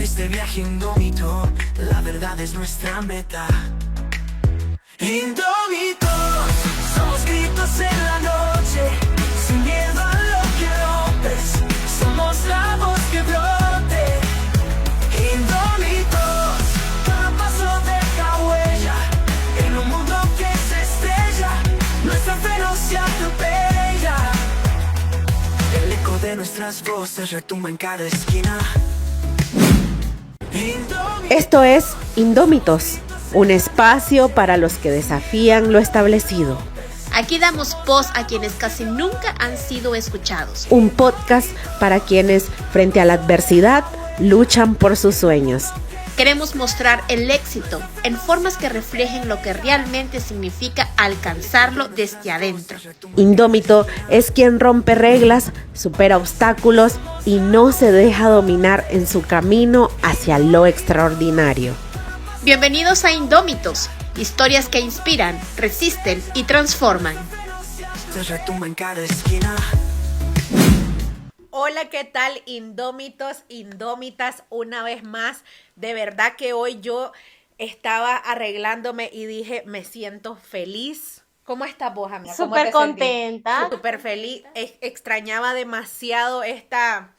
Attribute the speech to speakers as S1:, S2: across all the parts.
S1: este viaje indómito, la verdad es nuestra meta. Indómitos, somos gritos en la noche, sin miedo a lo que rompes, somos la voz que brote. Indómitos, cada paso deja huella, en un mundo que se estrella, nuestra fe no se atropella. El eco de nuestras voces retumba en cada esquina.
S2: Esto es Indómitos, un espacio para los que desafían lo establecido.
S3: Aquí damos voz a quienes casi nunca han sido escuchados.
S2: Un podcast para quienes, frente a la adversidad, luchan por sus sueños.
S3: Queremos mostrar el éxito en formas que reflejen lo que realmente significa alcanzarlo desde adentro.
S2: Indómito es quien rompe reglas, supera obstáculos y no se deja dominar en su camino hacia lo extraordinario.
S3: Bienvenidos a Indómitos, historias que inspiran, resisten y transforman.
S1: Se retumba en cada esquina.
S2: Hola, ¿qué tal, indómitos, indómitas? Una vez más, de verdad que hoy yo estaba arreglándome y dije, me siento feliz. ¿Cómo estás vos, amiga? ¿Cómo
S4: Súper
S2: te sentís?
S4: contenta.
S2: Súper feliz. Extrañaba demasiado esta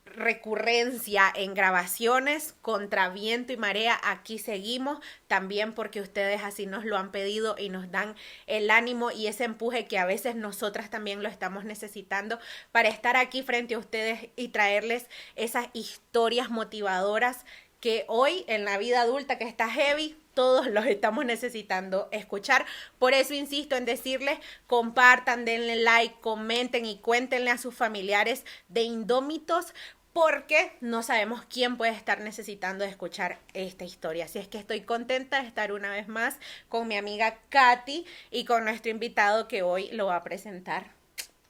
S2: recurrencia en grabaciones contra viento y marea. Aquí seguimos, también porque ustedes así nos lo han pedido y nos dan el ánimo y ese empuje que a veces nosotras también lo estamos necesitando para estar aquí frente a ustedes y traerles esas historias motivadoras que hoy en la vida adulta que está heavy, todos los estamos necesitando escuchar. Por eso insisto en decirles, compartan, denle like, comenten y cuéntenle a sus familiares de Indómitos, porque no sabemos quién puede estar necesitando escuchar esta historia. Así es que estoy contenta de estar una vez más con mi amiga Katy y con nuestro invitado que hoy lo va a presentar.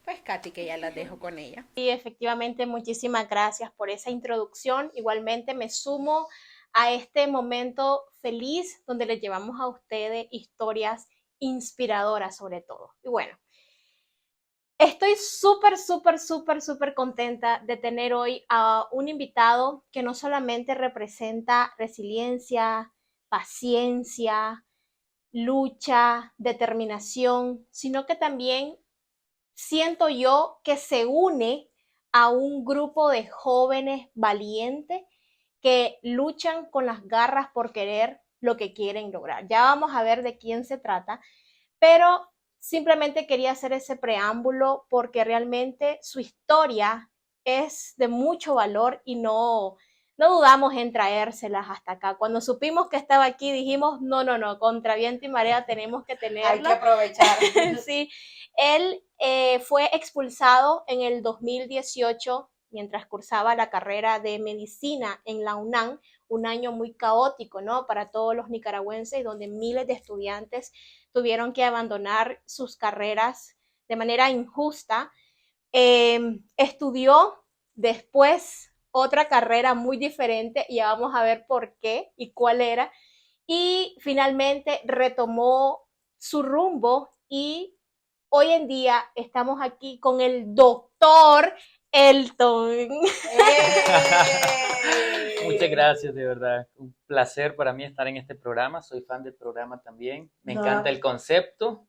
S2: Pues Katy, que ya la dejo con ella.
S4: Y efectivamente, muchísimas gracias por esa introducción. Igualmente me sumo a este momento feliz donde les llevamos a ustedes historias inspiradoras sobre todo. Y bueno, estoy súper contenta de tener hoy a un invitado que no solamente representa resiliencia, paciencia, lucha, determinación, sino que también siento yo que se une a un grupo de jóvenes valientes que luchan con las garras por querer lo que quieren lograr. Ya vamos a ver de quién se trata, pero simplemente quería hacer ese preámbulo porque realmente su historia es de mucho valor y no dudamos en traérselas hasta acá. Cuando supimos que estaba aquí dijimos, no, contra viento y marea tenemos que tenerla.
S2: Hay que aprovechar.
S4: Sí, él fue expulsado en el 2018 mientras cursaba la carrera de medicina en la UNAM, un año muy caótico, ¿no? Para todos los nicaragüenses, donde miles de estudiantes tuvieron que abandonar sus carreras de manera injusta. Estudió después otra carrera muy diferente y ya vamos a ver por qué y cuál era. Y finalmente retomó su rumbo y hoy en día estamos aquí con el doctor Elton.
S5: Muchas gracias, de verdad. Un placer para mí estar en este programa. Soy fan del programa también. Me encanta el concepto,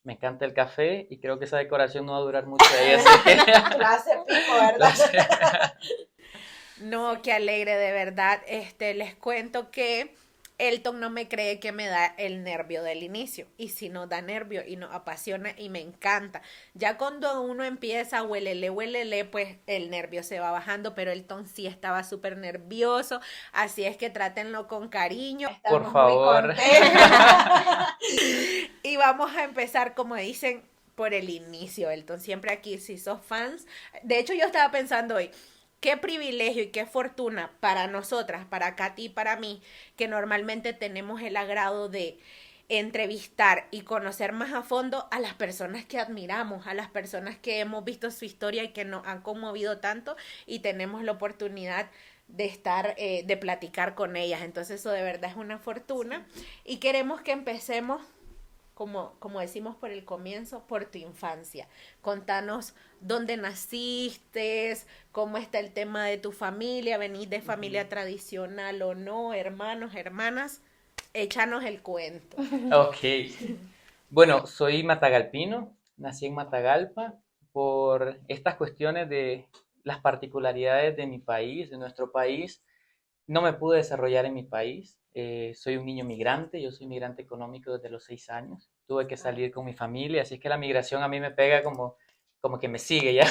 S5: me encanta el café y creo que esa decoración no va a durar mucho ahí.
S2: Clase pico, ¿verdad? No, qué alegre, de verdad. Les cuento que Elton no me cree que me da el nervio del inicio, y si nos da nervio y nos apasiona y me encanta. Ya cuando uno empieza huelele, pues el nervio se va bajando, pero Elton sí estaba súper nervioso, así es que trátenlo con cariño. Estamos
S5: por favor.
S2: muy contentos. Y vamos a empezar, como dicen, por el inicio, Elton. Siempre aquí, si sos fans. De hecho, yo estaba pensando hoy, qué privilegio y qué fortuna para nosotras, para Katy y para mí, que normalmente tenemos el agrado de entrevistar y conocer más a fondo a las personas que admiramos, a las personas que hemos visto su historia y que nos han conmovido tanto y tenemos la oportunidad de estar, de platicar con ellas. Entonces eso de verdad es una fortuna y queremos que empecemos como decimos por el comienzo, por tu infancia. Contanos dónde naciste, cómo está el tema de tu familia, venís de familia tradicional o no, hermanos, hermanas, échanos el cuento.
S5: Ok. Bueno, soy matagalpino, nací en Matagalpa. Por estas cuestiones de las particularidades de mi país, de nuestro país, no me pude desarrollar en mi país. Soy un niño migrante, yo soy migrante económico desde los 6 años. Tuve que salir con mi familia, así que la migración a mí me pega como que me sigue ya.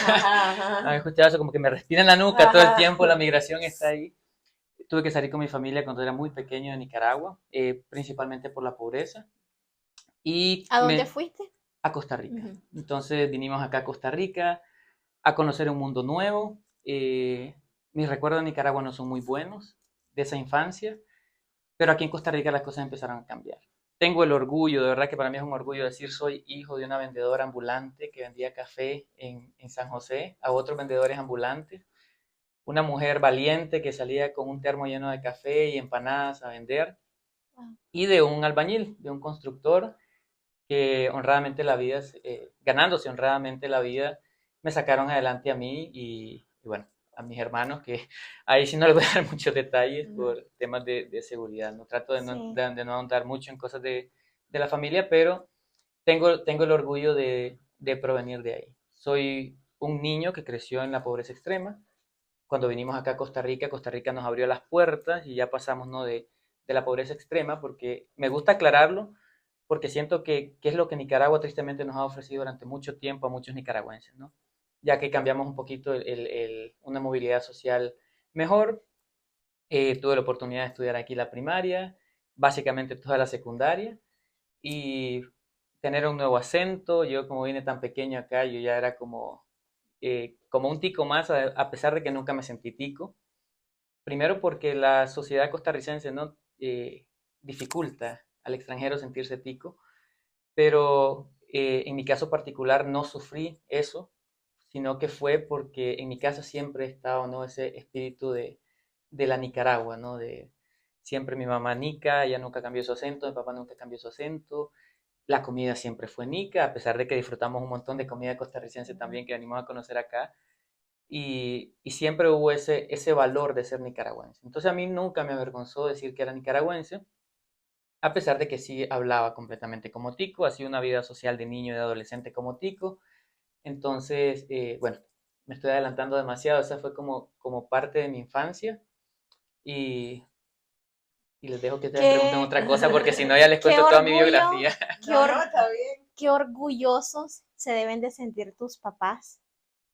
S5: ¿No has escuchado eso? Como que me respira en la nuca todo el tiempo, la migración está ahí. Tuve que salir con mi familia cuando era muy pequeño de Nicaragua, principalmente por la pobreza. Y
S4: ¿A dónde fuiste?
S5: a Costa Rica.
S4: Ujú.
S5: Entonces vinimos acá a Costa Rica a conocer un mundo nuevo. Mis recuerdos de Nicaragua no son muy buenos de esa infancia, pero aquí en Costa Rica las cosas empezaron a cambiar. Tengo el orgullo, de verdad que para mí es un orgullo decir soy hijo de una vendedora ambulante que vendía café en San José a otros vendedores ambulantes, una mujer valiente que salía con un termo lleno de café y empanadas a vender, y de un albañil, de un constructor que honradamente la vida, ganándose honradamente la vida, me sacaron adelante a mí y bueno, a mis hermanos, que ahí sí no les voy a dar muchos detalles por temas de seguridad. No trato
S4: Sí.
S5: de no ahondar mucho en cosas de la familia, pero tengo el orgullo de provenir de ahí. Soy un niño que creció en la pobreza extrema. Cuando vinimos acá a Costa Rica nos abrió las puertas y ya pasamos, ¿no?, de la pobreza extrema, porque me gusta aclararlo, porque siento que es lo que Nicaragua tristemente nos ha ofrecido durante mucho tiempo a muchos nicaragüenses, ¿no? Ya que cambiamos un poquito una movilidad social mejor. Tuve la oportunidad de estudiar aquí la primaria, básicamente toda la secundaria, y tener un nuevo acento. Yo como vine tan pequeño acá, yo ya era como un tico más, a pesar de que nunca me sentí tico. Primero porque la sociedad costarricense no dificulta al extranjero sentirse tico, pero en mi caso particular no sufrí eso, sino que fue porque en mi casa siempre he estado, ¿no?, ese espíritu de la Nicaragua, ¿no? De siempre mi mamá nica, ella nunca cambió su acento, mi papá nunca cambió su acento, la comida siempre fue nica, a pesar de que disfrutamos un montón de comida costarricense también que venimos a conocer acá, y siempre hubo ese valor de ser nicaragüense. Entonces a mí nunca me avergonzó decir que era nicaragüense, a pesar de que sí hablaba completamente como tico, hacía una vida social de niño y de adolescente como tico. Entonces, bueno, me estoy adelantando demasiado, esa fue como parte de mi infancia, y, y les dejo que ustedes pregunten
S4: Qué,
S5: otra cosa, porque si no ya les
S4: qué
S5: cuento toda mi
S4: orgullo,
S5: biografía.
S4: qué, qué orgullosos se deben de sentir tus papás.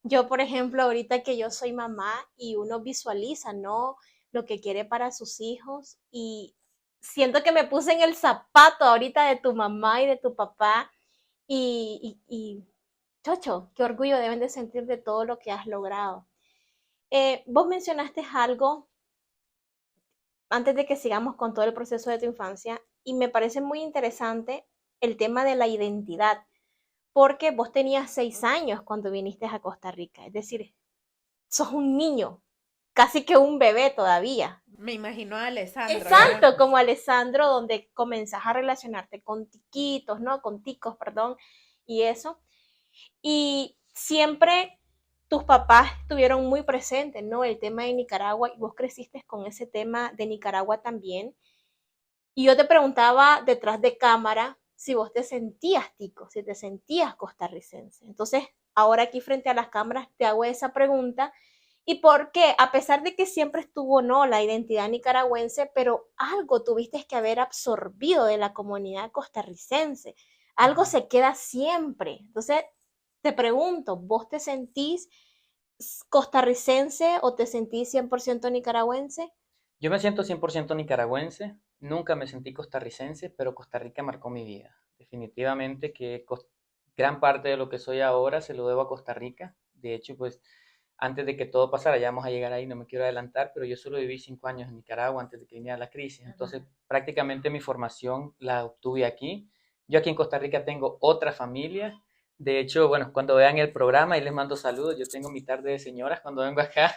S4: Yo, por ejemplo, ahorita que yo soy mamá y uno visualiza, ¿no?, lo que quiere para sus hijos y siento que me puse en el zapato ahorita de tu mamá y de tu papá y chocho, qué orgullo deben de sentir de todo lo que has logrado. Vos mencionaste algo antes de que sigamos con todo el proceso de tu infancia y me parece muy interesante el tema de la identidad, porque vos tenías 6 años cuando viniste a Costa Rica, es decir, sos un niño, casi que un bebé todavía.
S2: Me imagino a Alessandro.
S4: Exacto, como Alessandro, donde comenzás a relacionarte con tiquitos, ¿no? Con ticos, perdón, y eso. Y siempre tus papás estuvieron muy presentes, ¿no? El tema de Nicaragua, y vos creciste con ese tema de Nicaragua también. Y yo te preguntaba detrás de cámara si vos te sentías tico, si te sentías costarricense. Entonces, ahora aquí frente a las cámaras te hago esa pregunta. ¿Y por qué? A pesar de que siempre estuvo, ¿no?, la identidad nicaragüense, pero algo tuviste que haber absorbido de la comunidad costarricense. Algo se queda siempre. Entonces, te pregunto, ¿vos te sentís costarricense o te sentís 100% nicaragüense?
S5: Yo me siento 100% nicaragüense, nunca me sentí costarricense, pero Costa Rica marcó mi vida. Definitivamente que gran parte de lo que soy ahora se lo debo a Costa Rica. De hecho, pues antes de que todo pasara, ya vamos a llegar ahí, no me quiero adelantar, pero yo solo viví 5 años en Nicaragua antes de que viniera la crisis. Entonces, prácticamente mi formación la obtuve aquí. Yo aquí en Costa Rica tengo otra familia. De hecho, bueno, cuando vean el programa y les mando saludos, yo tengo mi tarde de señoras cuando vengo acá,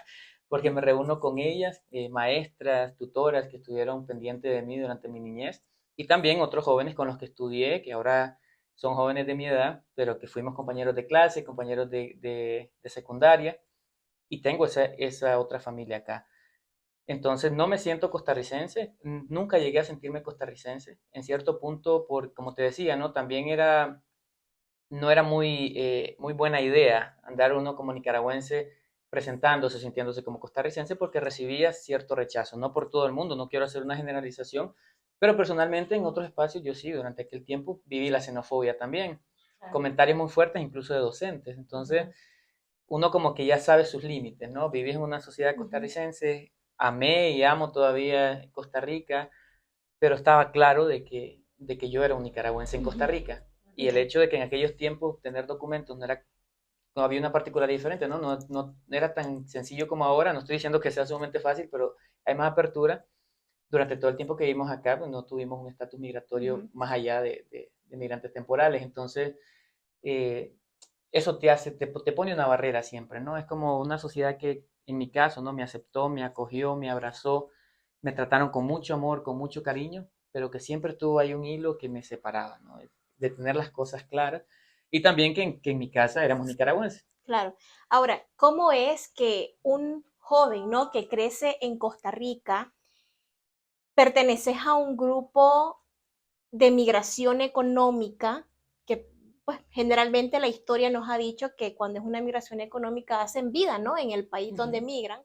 S5: porque me reúno con ellas, maestras, tutoras que estuvieron pendientes de mí durante mi niñez, y también otros jóvenes con los que estudié, que ahora son jóvenes de mi edad, pero que fuimos compañeros de clase, compañeros de secundaria, y tengo esa otra familia acá. Entonces no me siento costarricense, nunca llegué a sentirme costarricense. En cierto punto, como te decía, ¿no? También no era muy buena idea andar uno como nicaragüense presentándose, sintiéndose como costarricense, porque recibía cierto rechazo, no por todo el mundo, no quiero hacer una generalización, pero personalmente en otros espacios yo sí, durante aquel tiempo viví la xenofobia también, comentarios muy fuertes incluso de docentes. Entonces uno como que ya sabe sus límites, ¿no? Viví en una sociedad costarricense, amé y amo todavía Costa Rica, pero estaba claro de que yo era un nicaragüense en Costa Rica. Y el hecho de que en aquellos tiempos tener documentos no había una particularidad diferente, ¿no? No era tan sencillo como ahora. No estoy diciendo que sea sumamente fácil, pero hay más apertura. Durante todo el tiempo que vivimos acá, pues no tuvimos un estatus migratorio más allá de migrantes temporales. Entonces, eh, eso te pone una barrera siempre, ¿no? Es como una sociedad que, en mi caso, ¿no? Me aceptó, me acogió, me abrazó, me trataron con mucho amor, con mucho cariño, pero que siempre tuvo ahí un hilo que me separaba, ¿no? De tener las cosas claras. Y también que en mi casa éramos nicaragüenses.
S4: Claro. Ahora, ¿cómo es que un joven, ¿no? que crece en Costa Rica, perteneces a un grupo de migración económica que pues generalmente la historia nos ha dicho que cuando es una migración económica hacen vida, ¿no? en el país donde migran,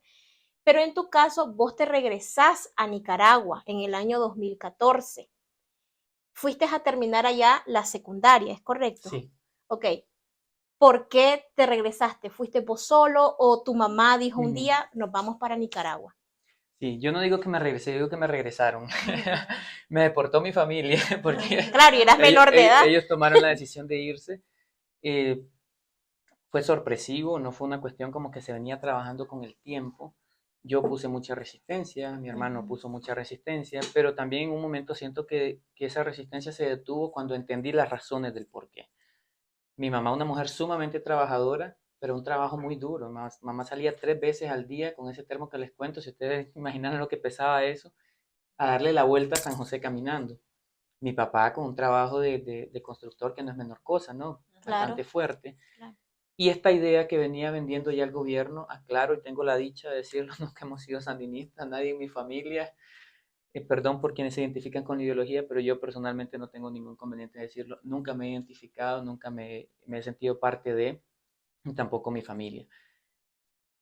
S4: pero en tu caso vos te regresás a Nicaragua en el año 2014. Fuiste a terminar allá la secundaria, ¿es correcto?
S5: Sí.
S4: Ok. ¿Por qué te regresaste? ¿Fuiste vos solo o tu mamá dijo un día, nos vamos para Nicaragua?
S5: Sí, yo no digo que me regresé, digo que me regresaron. Me deportó mi familia porque
S4: Claro, y eras menor de edad.
S5: ellos tomaron la decisión de irse. Eh, Fue sorpresivo, no fue una cuestión como que se venía trabajando con el tiempo. Yo puse mucha resistencia, mi hermano puso mucha resistencia, pero también en un momento siento que esa resistencia se detuvo cuando entendí las razones del porqué. Mi mamá, una mujer sumamente trabajadora, pero un trabajo muy duro. Mamá salía 3 veces al día con ese termo que les cuento, si ustedes imaginan lo que pesaba eso, a darle la vuelta a San José caminando. Mi papá con un trabajo de constructor que no es menor cosa, ¿no?
S4: Claro.
S5: Bastante fuerte.
S4: Claro.
S5: Y esta idea que venía vendiendo ya el gobierno, aclaro y tengo la dicha de decirlo, no que hemos sido sandinistas, nadie en mi familia, perdón por quienes se identifican con la ideología, pero yo personalmente no tengo ningún inconveniente de decirlo, nunca me he identificado, nunca me he sentido parte de, y tampoco mi familia.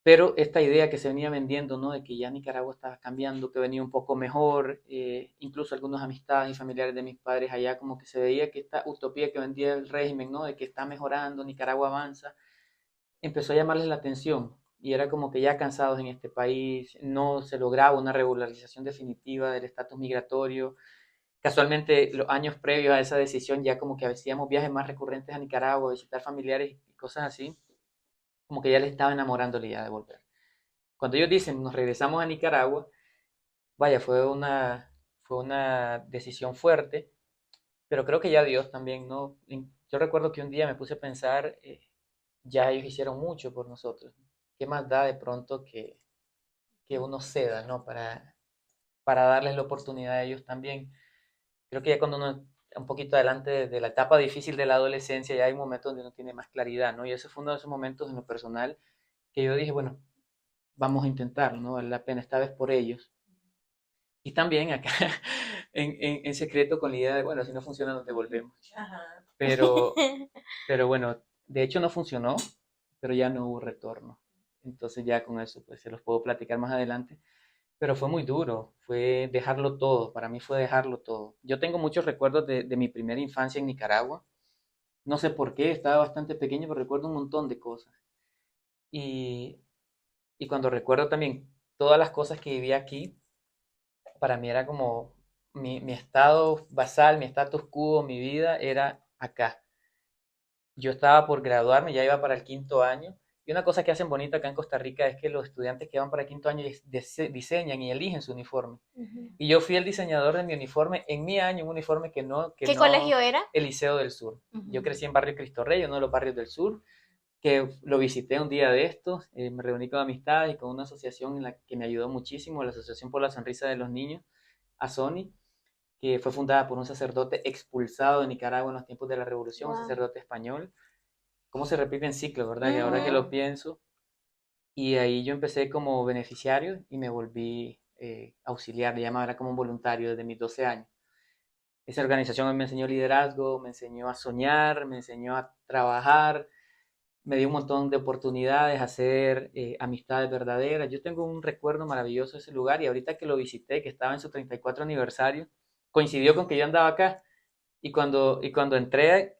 S5: Pero esta idea que se venía vendiendo, ¿no? De que ya Nicaragua estaba cambiando, que venía un poco mejor, incluso algunas amistades y familiares de mis padres allá, como que se veía que esta utopía que vendía el régimen, ¿no? De que está mejorando, Nicaragua avanza, empezó a llamarles la atención y era como que ya cansados en este país, no se lograba una regularización definitiva del estatus migratorio. Casualmente, los años previos a esa decisión, ya como que hacíamos viajes más recurrentes a Nicaragua, a visitar familiares y cosas así, como que ya les estaba enamorando la idea de volver. Cuando ellos dicen, nos regresamos a Nicaragua, vaya, fue una decisión fuerte, pero creo que ya Dios también, ¿no? Yo recuerdo que un día me puse a pensar, ya ellos hicieron mucho por nosotros. ¿Qué más da de pronto que uno ceda, ¿no? Para darles la oportunidad a ellos también. Creo que ya cuando uno un poquito adelante de la etapa difícil de la adolescencia, ya hay momentos donde uno tiene más claridad, ¿no? Y ese fue uno de esos momentos en lo personal que yo dije, bueno, vamos a intentarlo, ¿no? Vale la pena esta vez por ellos. Y también acá en secreto con la idea de, bueno, si no funciona nos devolvemos. Pero, pero bueno, de hecho no funcionó, pero ya no hubo retorno. Entonces ya con eso pues se los puedo platicar más adelante. Pero fue muy duro, fue dejarlo todo, para mí fue dejarlo todo. Yo tengo muchos recuerdos de mi primera infancia en Nicaragua. No sé por qué, estaba bastante pequeño, pero recuerdo un montón de cosas. Y, y cuando recuerdo también todas las cosas que vivía aquí, para mí era como mi estado basal, mi status quo, mi vida era acá. Yo estaba por graduarme, ya iba para el quinto año. Y una cosa que hacen bonita acá en Costa Rica es que los estudiantes que van para el quinto año diseñan y eligen su uniforme. Y yo fui el diseñador de mi uniforme en mi año, un uniforme que
S4: ¿Qué
S5: no,
S4: colegio era?
S5: el Liceo del Sur. Yo crecí en Barrio Cristo Rey, uno de los barrios del sur, que lo visité un día de estos, me reuní con amistades y con una asociación en la que me ayudó muchísimo, la Asociación por la Sonrisa de los Niños, a Sony, que fue fundada por un sacerdote expulsado de Nicaragua en los tiempos de la Revolución, un
S4: Wow.
S5: sacerdote español. ¿Cómo se repiten ciclos, verdad? Y ahora que lo pienso, y ahí yo empecé como beneficiario y me volví auxiliar, le llamaba, era como un voluntario desde mis 12 años. Esa organización me enseñó liderazgo, me enseñó a soñar, me enseñó a trabajar, me dio un montón de oportunidades, a hacer amistades verdaderas. Yo tengo un recuerdo maravilloso de ese lugar y ahorita que lo visité, que estaba en su 34 aniversario, coincidió con que yo andaba acá y cuando entré,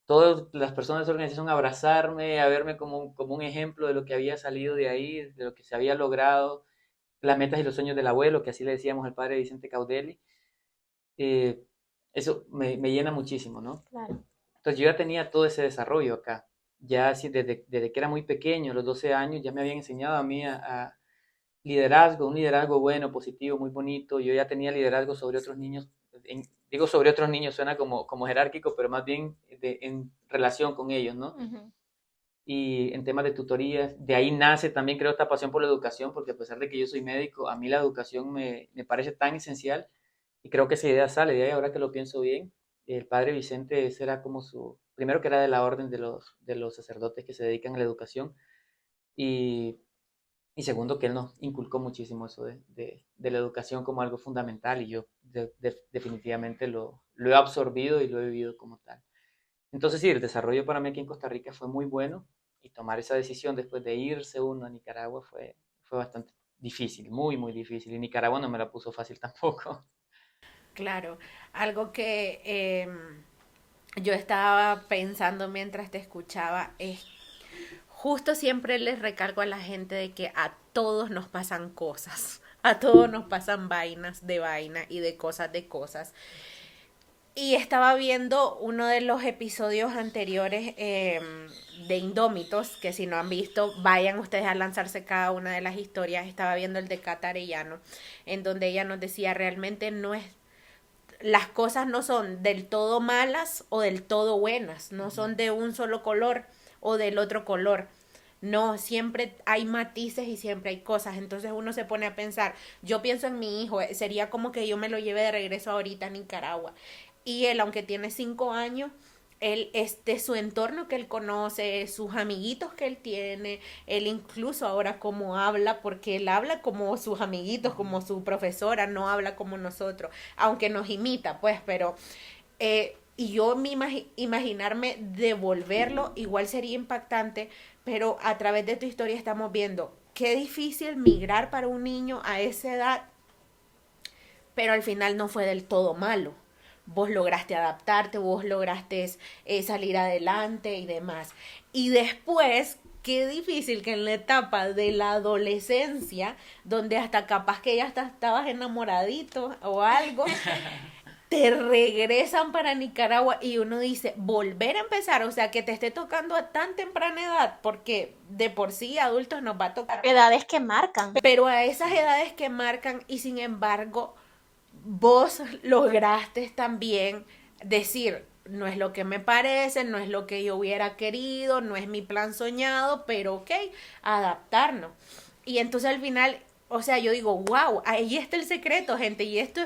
S5: todas las personas de esa organización a abrazarme, a verme como un ejemplo de lo que había salido de ahí, de lo que se había logrado, las metas y los sueños del abuelo, que así le decíamos al padre Vicente Caudelli. eh, Eso me llena muchísimo, ¿no?
S4: Claro.
S5: Entonces yo ya tenía todo ese desarrollo acá. Ya así desde que era muy pequeño, a los 12 años, ya me habían enseñado a mí a liderazgo, un liderazgo bueno, positivo, muy bonito. Yo ya tenía liderazgo sobre otros niños. Digo sobre otros niños, suena como jerárquico, pero más bien en relación con ellos, ¿no?
S4: Ujú.
S5: Y en temas de tutorías, de ahí nace también creo esta pasión por la educación, porque a pesar de que yo soy médico, a mí la educación me parece tan esencial y creo que esa idea sale de ahí, ahora que lo pienso bien. El padre Vicente, ese era como primero que era de la orden de los sacerdotes que se dedican a la educación y, y segundo que él nos inculcó muchísimo eso de la educación como algo fundamental y yo definitivamente lo he absorbido y lo he vivido como tal. Entonces sí, el desarrollo para mí aquí en Costa Rica fue muy bueno y tomar esa decisión después de irse uno a Nicaragua fue bastante difícil, muy, muy difícil. Y Nicaragua no me la puso fácil tampoco.
S2: Claro, algo que yo estaba pensando mientras te escuchaba es justo siempre les recargo a la gente de que a todos nos pasan cosas, a todos nos pasan vainas de vaina y de cosas de cosas. Y estaba viendo uno de los episodios anteriores de Indómitos, que si no han visto, vayan ustedes a lanzarse cada una de las historias. Estaba viendo el de Cata Arellano, en donde ella nos decía realmente no es las cosas no son del todo malas o del todo buenas, no son de un solo color o del otro color. No, siempre hay matices y siempre hay cosas. Entonces uno se pone a pensar, yo pienso en mi hijo, sería como que yo me lo lleve de regreso ahorita a Nicaragua. Y él, aunque tiene 5 años, él es de su entorno que él conoce, sus amiguitos que él tiene, él incluso ahora cómo habla, porque él habla como sus amiguitos, como su profesora, no habla como nosotros, aunque nos imita, pues, pero y yo imaginarme devolverlo igual sería impactante, pero a través de tu historia estamos viendo qué difícil migrar para un niño a esa edad, pero al final no fue del todo malo. Vos lograste adaptarte, vos lograste salir adelante y demás. Y después, qué difícil que en la etapa de la adolescencia, donde hasta capaz que ya hasta estabas enamoradito o algo, te regresan para Nicaragua y uno dice, volver a empezar, o sea, que te esté tocando a tan temprana edad, porque de por sí adultos nos va a tocar.
S4: Edades que marcan.
S2: Pero a esas edades que marcan y sin embargo vos lograste también decir, no es lo que me parece, no es lo que yo hubiera querido, no es mi plan soñado, pero ok, adaptarnos. Y entonces al final, o sea, yo digo, wow, ahí está el secreto, gente, y esto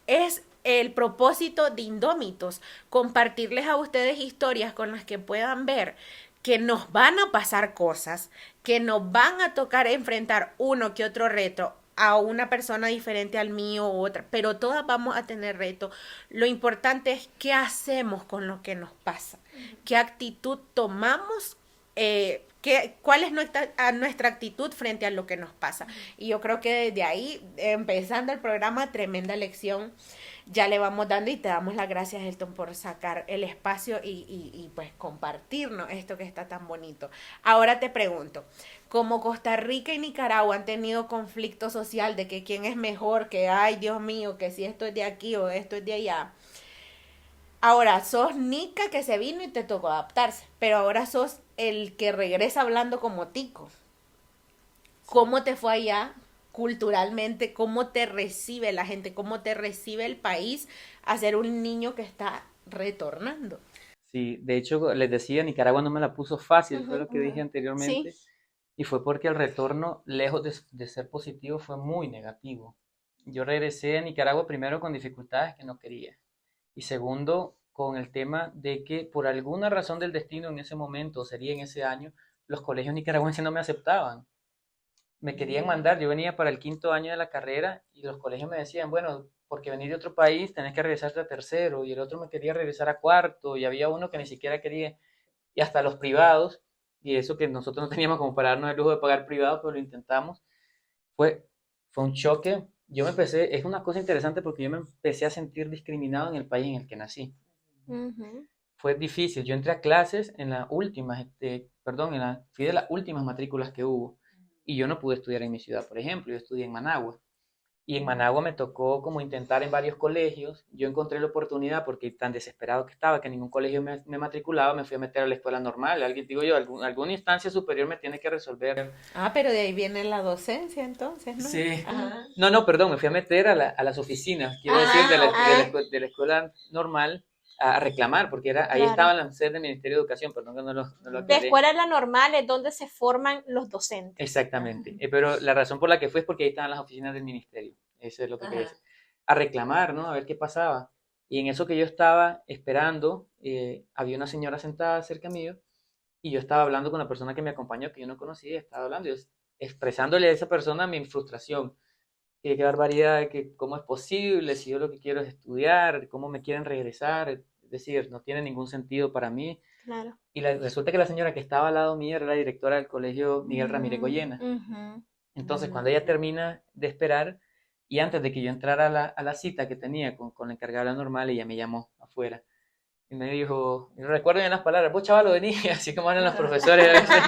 S2: es el propósito de Indómitos, compartirles a ustedes historias con las que puedan ver que nos van a pasar cosas, que nos van a tocar enfrentar uno que otro reto, a una persona diferente al mío u otra, pero todas vamos a tener retos. Lo importante es qué hacemos con lo que nos pasa, qué actitud tomamos, cuál es nuestra actitud frente a lo que nos pasa. Y yo creo que desde ahí, empezando el programa, tremenda lección ya le vamos dando y te damos las gracias, Elton, por sacar el espacio y pues compartirnos esto que está tan bonito. Ahora te pregunto, como Costa Rica y Nicaragua han tenido conflicto social de que quién es mejor, que ay Dios mío, que si esto es de aquí o esto es de allá. Ahora sos Nica que se vino y te tocó adaptarse, pero ahora sos el que regresa hablando como tico. ¿Cómo te fue allá culturalmente? ¿Cómo te recibe la gente? ¿Cómo te recibe el país a ser un niño que está retornando?
S5: Sí, de hecho, les decía, Nicaragua no me la puso fácil, fue lo que dije anteriormente,
S4: Sí.
S5: y fue porque el retorno, lejos de ser positivo, fue muy negativo. Yo regresé a Nicaragua primero con dificultades que no quería. Y segundo, con el tema de que por alguna razón del destino en ese momento, o sería en ese año, los colegios nicaragüenses no me aceptaban. Me querían mandar, yo venía para el 5.º año de la carrera y los colegios me decían, bueno, porque venir de otro país tenés que regresarte a tercero, y el otro me quería regresar a cuarto, y había uno que ni siquiera quería, y hasta los privados, y eso que nosotros no teníamos como para darnos el lujo de pagar privado, pero lo intentamos, fue, fue un choque. Yo me empecé, es una cosa interesante porque yo me empecé a sentir discriminado en el país en el que nací.
S4: Ujú.
S5: Fue difícil. Yo entré a clases en las últimas, perdón, fui de las últimas matrículas que hubo. Y yo no pude estudiar en mi ciudad, por ejemplo. Yo estudié en Managua. Y en Managua me tocó como intentar en varios colegios. Yo encontré la oportunidad porque tan desesperado que estaba que ningún colegio me matriculaba, me fui a meter a la escuela normal. Alguien, digo yo, alguna instancia superior me tiene que resolver.
S2: Ah, pero de ahí viene la docencia entonces, ¿no?
S5: Sí.
S2: Ajá.
S5: No, no, perdón, me fui a meter a las oficinas, quiero
S4: Ah,
S5: decir,
S4: ok.
S5: de la escuela normal a reclamar, porque ahí
S4: Claro.
S5: estaban las sedes del Ministerio de Educación, perdón que no lo
S4: De
S5: aclaré.
S4: escuela la normal es donde se forman los docentes.
S5: Exactamente. Pero la razón por la que fue es porque ahí estaban las oficinas del ministerio. Eso es lo que quería decir. A reclamar, ¿no? A ver qué pasaba. Y en eso que yo estaba esperando, había una señora sentada cerca mío y yo estaba hablando con la persona que me acompañó, que yo no conocía, estaba hablando, yo expresándole a esa persona mi frustración. Que qué barbaridad, que cómo es posible, si yo lo que quiero es estudiar, cómo me quieren regresar, es decir, no tiene ningún sentido para mí.
S4: Claro.
S5: Y resulta que la señora que estaba al lado mío era la directora del colegio Miguel Ramírez Goyena.
S4: Ujú.
S5: Entonces, cuando ella termina de esperar, y antes de que yo entrara a la cita que tenía con la encargada de la normal, ella me llamó afuera. Y me dijo, y recuerdo bien las palabras, vos chaval, vení, así como hablan los profesores a veces.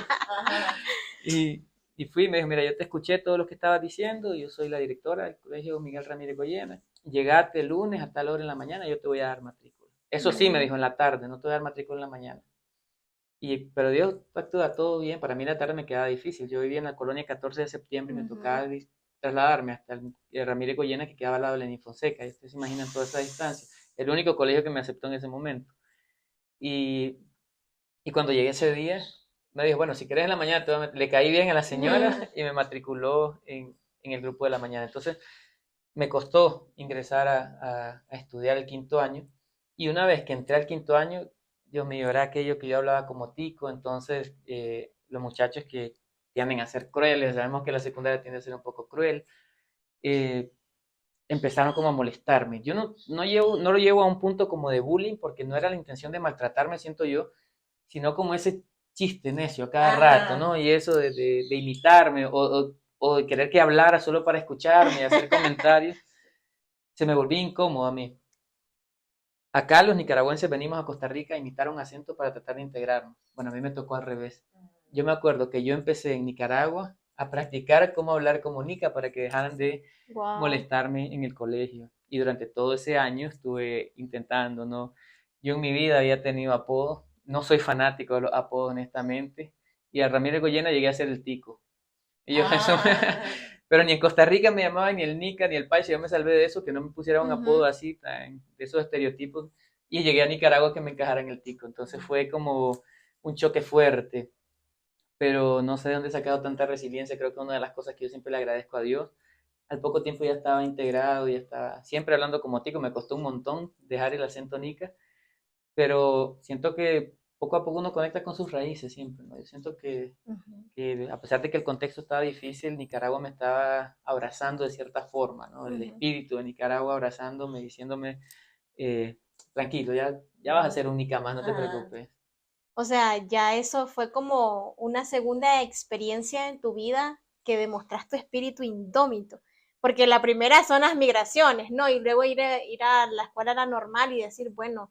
S5: Y fui y me dijo, mira, yo te escuché todo lo que estabas diciendo, yo soy la directora del colegio Miguel Ramírez Goyena. Llegate el lunes a tal hora en la mañana, yo te voy a dar matrícula. Eso sí, me dijo, en la tarde, no te voy a dar matrícula en la mañana. Pero Dios actúa todo bien. Para mí la tarde me quedaba difícil. Yo vivía en la colonia 14 de septiembre y me tocaba trasladarme hasta el Ramírez Goyena, que quedaba al lado de Lenín Fonseca. Y ustedes se imaginan toda esa distancia. El único colegio que me aceptó en ese momento. Y, y cuando llegué ese día, me dijo, bueno, si querés en la mañana, le caí bien a la señora y me matriculó en el grupo de la mañana. Entonces, me costó ingresar a estudiar el 5.º año. Y una vez que entré al 5.º año, Dios mío, era aquello que yo hablaba como tico. Entonces, los muchachos que tienden a ser crueles, sabemos que la secundaria tiende a ser un poco cruel, eh, empezaron como a molestarme. Yo no lo llevo a un punto como de bullying, porque no era la intención de maltratarme, siento yo, sino como ese chiste necio a cada rato, ¿no? Y eso de imitarme o de querer que hablara solo para escucharme y hacer comentarios, se me volvía incómodo a mí. Acá los nicaragüenses venimos a Costa Rica a imitar un acento para tratar de integrarnos. Bueno, a mí me tocó al revés. Yo me acuerdo que yo empecé en Nicaragua a practicar cómo hablar como nica para que dejaran de
S4: Wow.
S5: molestarme en el colegio. Y durante todo ese año estuve intentando, ¿no? Yo en mi vida había tenido apodos. No soy fanático de los apodos, honestamente. Y a Ramírez Goyena llegué a ser el tico. Y yo, eso, pero ni en Costa Rica me llamaban ni el Nica ni el Paisa, yo me salvé de eso, que no me pusieran un apodo
S4: Ujú.
S5: así, de esos estereotipos, y llegué a Nicaragua que me encajara en el tico, entonces fue como un choque fuerte, pero no sé de dónde he sacado tanta resiliencia, creo que una de las cosas que yo siempre le agradezco a Dios, al poco tiempo ya estaba integrado, ya estaba siempre hablando como tico, me costó un montón dejar el acento Nica, pero siento que poco a poco uno conecta con sus raíces siempre, ¿no? Yo siento
S4: Ujú.
S5: que a pesar de que el contexto estaba difícil, Nicaragua me estaba abrazando de cierta forma, ¿no? El
S4: Ujú.
S5: espíritu de Nicaragua abrazándome, diciéndome, eh, tranquilo, ya vas a ser un Nica más, no te preocupes.
S4: O sea, ya eso fue como una segunda experiencia en tu vida que demostraste tu espíritu indómito. Porque la primera son las migraciones, ¿no? Y luego ir a la escuela era normal y decir, bueno,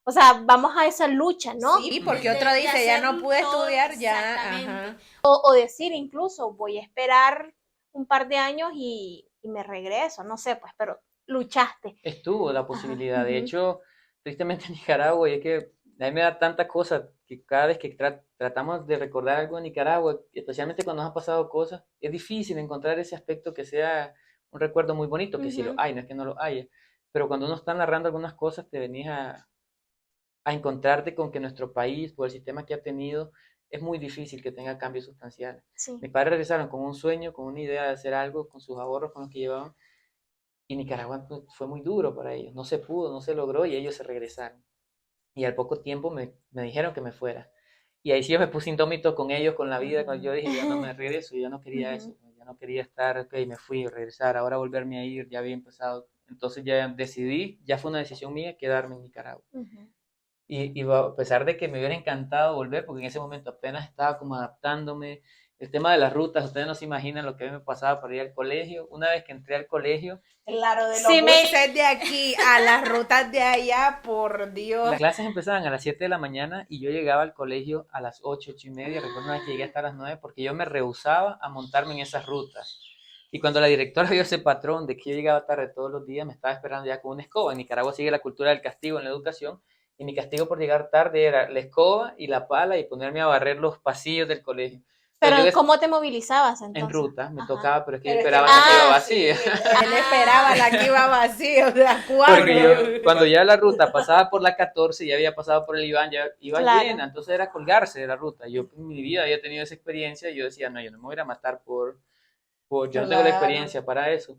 S4: o sea, vamos a esa lucha, ¿no?
S2: Sí, porque otro dice, ya no pude estudiar, ya, ajá.
S4: O decir incluso, voy a esperar un par de años y me regreso, no sé, pues, pero luchaste.
S5: Estuvo la
S4: Ajá.
S5: posibilidad, de
S4: Ujú.
S5: hecho, tristemente en Nicaragua, y es que a mí me da tanta cosa que cada vez que tratamos de recordar algo de Nicaragua, especialmente cuando nos han pasado cosas, es difícil encontrar ese aspecto que sea un recuerdo muy bonito, que sí lo
S4: Ujú.
S5: hay, no es que no lo haya, pero cuando uno está narrando algunas cosas, te venís a encontrarte con que nuestro país, por el sistema que ha tenido, es muy difícil que tenga cambios sustanciales.
S4: Sí.
S5: Mis padres regresaron con un sueño, con una idea de hacer algo, con sus ahorros, con los que llevaban, y Nicaragua pues, fue muy duro para ellos, no se pudo, no se logró y ellos se regresaron. Y al poco tiempo me dijeron que me fuera. Y ahí sí yo me puse indómito con ellos, con la vida, cuando yo dije, ya no me regreso, yo no quería eso, ya no quería estar, ok, me fui, regresar, ahora volverme a ir, ya había empezado. Entonces ya decidí, ya fue una decisión mía, quedarme en Nicaragua. Y a pesar de que me hubiera encantado volver, porque en ese momento apenas estaba como adaptándome, el tema de las rutas, ustedes no se imaginan lo que a mí me pasaba para ir al colegio. Una vez que entré al colegio,
S2: Claro, de los
S4: Sí,
S2: buses de aquí a las rutas de allá, por Dios.
S5: las clases empezaban a las 7 de la mañana y yo llegaba al colegio a las 8, 8 y media. Recuerdo una vez que llegué hasta las 9 porque yo me rehusaba a montarme en esas rutas. Y cuando la directora vio ese patrón de que yo llegaba tarde todos los días, me estaba esperando ya con una escoba. En Nicaragua sigue la cultura del castigo en la educación. Y mi castigo por llegar tarde era la escoba y la pala y ponerme a barrer los pasillos del colegio.
S4: Pero
S5: Entonces,
S4: ¿cómo te movilizabas
S5: en
S4: entonces?
S5: ruta me
S4: Ajá.
S5: tocaba, pero es que yo
S2: Pero es que-
S5: esperaba hasta que iba
S4: sí.
S5: vacía.
S2: Él esperaba la que iba vacía, o sea, cuatro.
S5: Porque yo, cuando ya la ruta pasaba por la 14, ya había pasado por el Iván, ya iba
S4: Claro.
S5: llena, entonces era colgarse de la ruta. Yo en mi vida había tenido esa experiencia y yo decía, no, yo no me voy a ir a matar yo no tengo la
S2: Claro.
S5: experiencia para eso.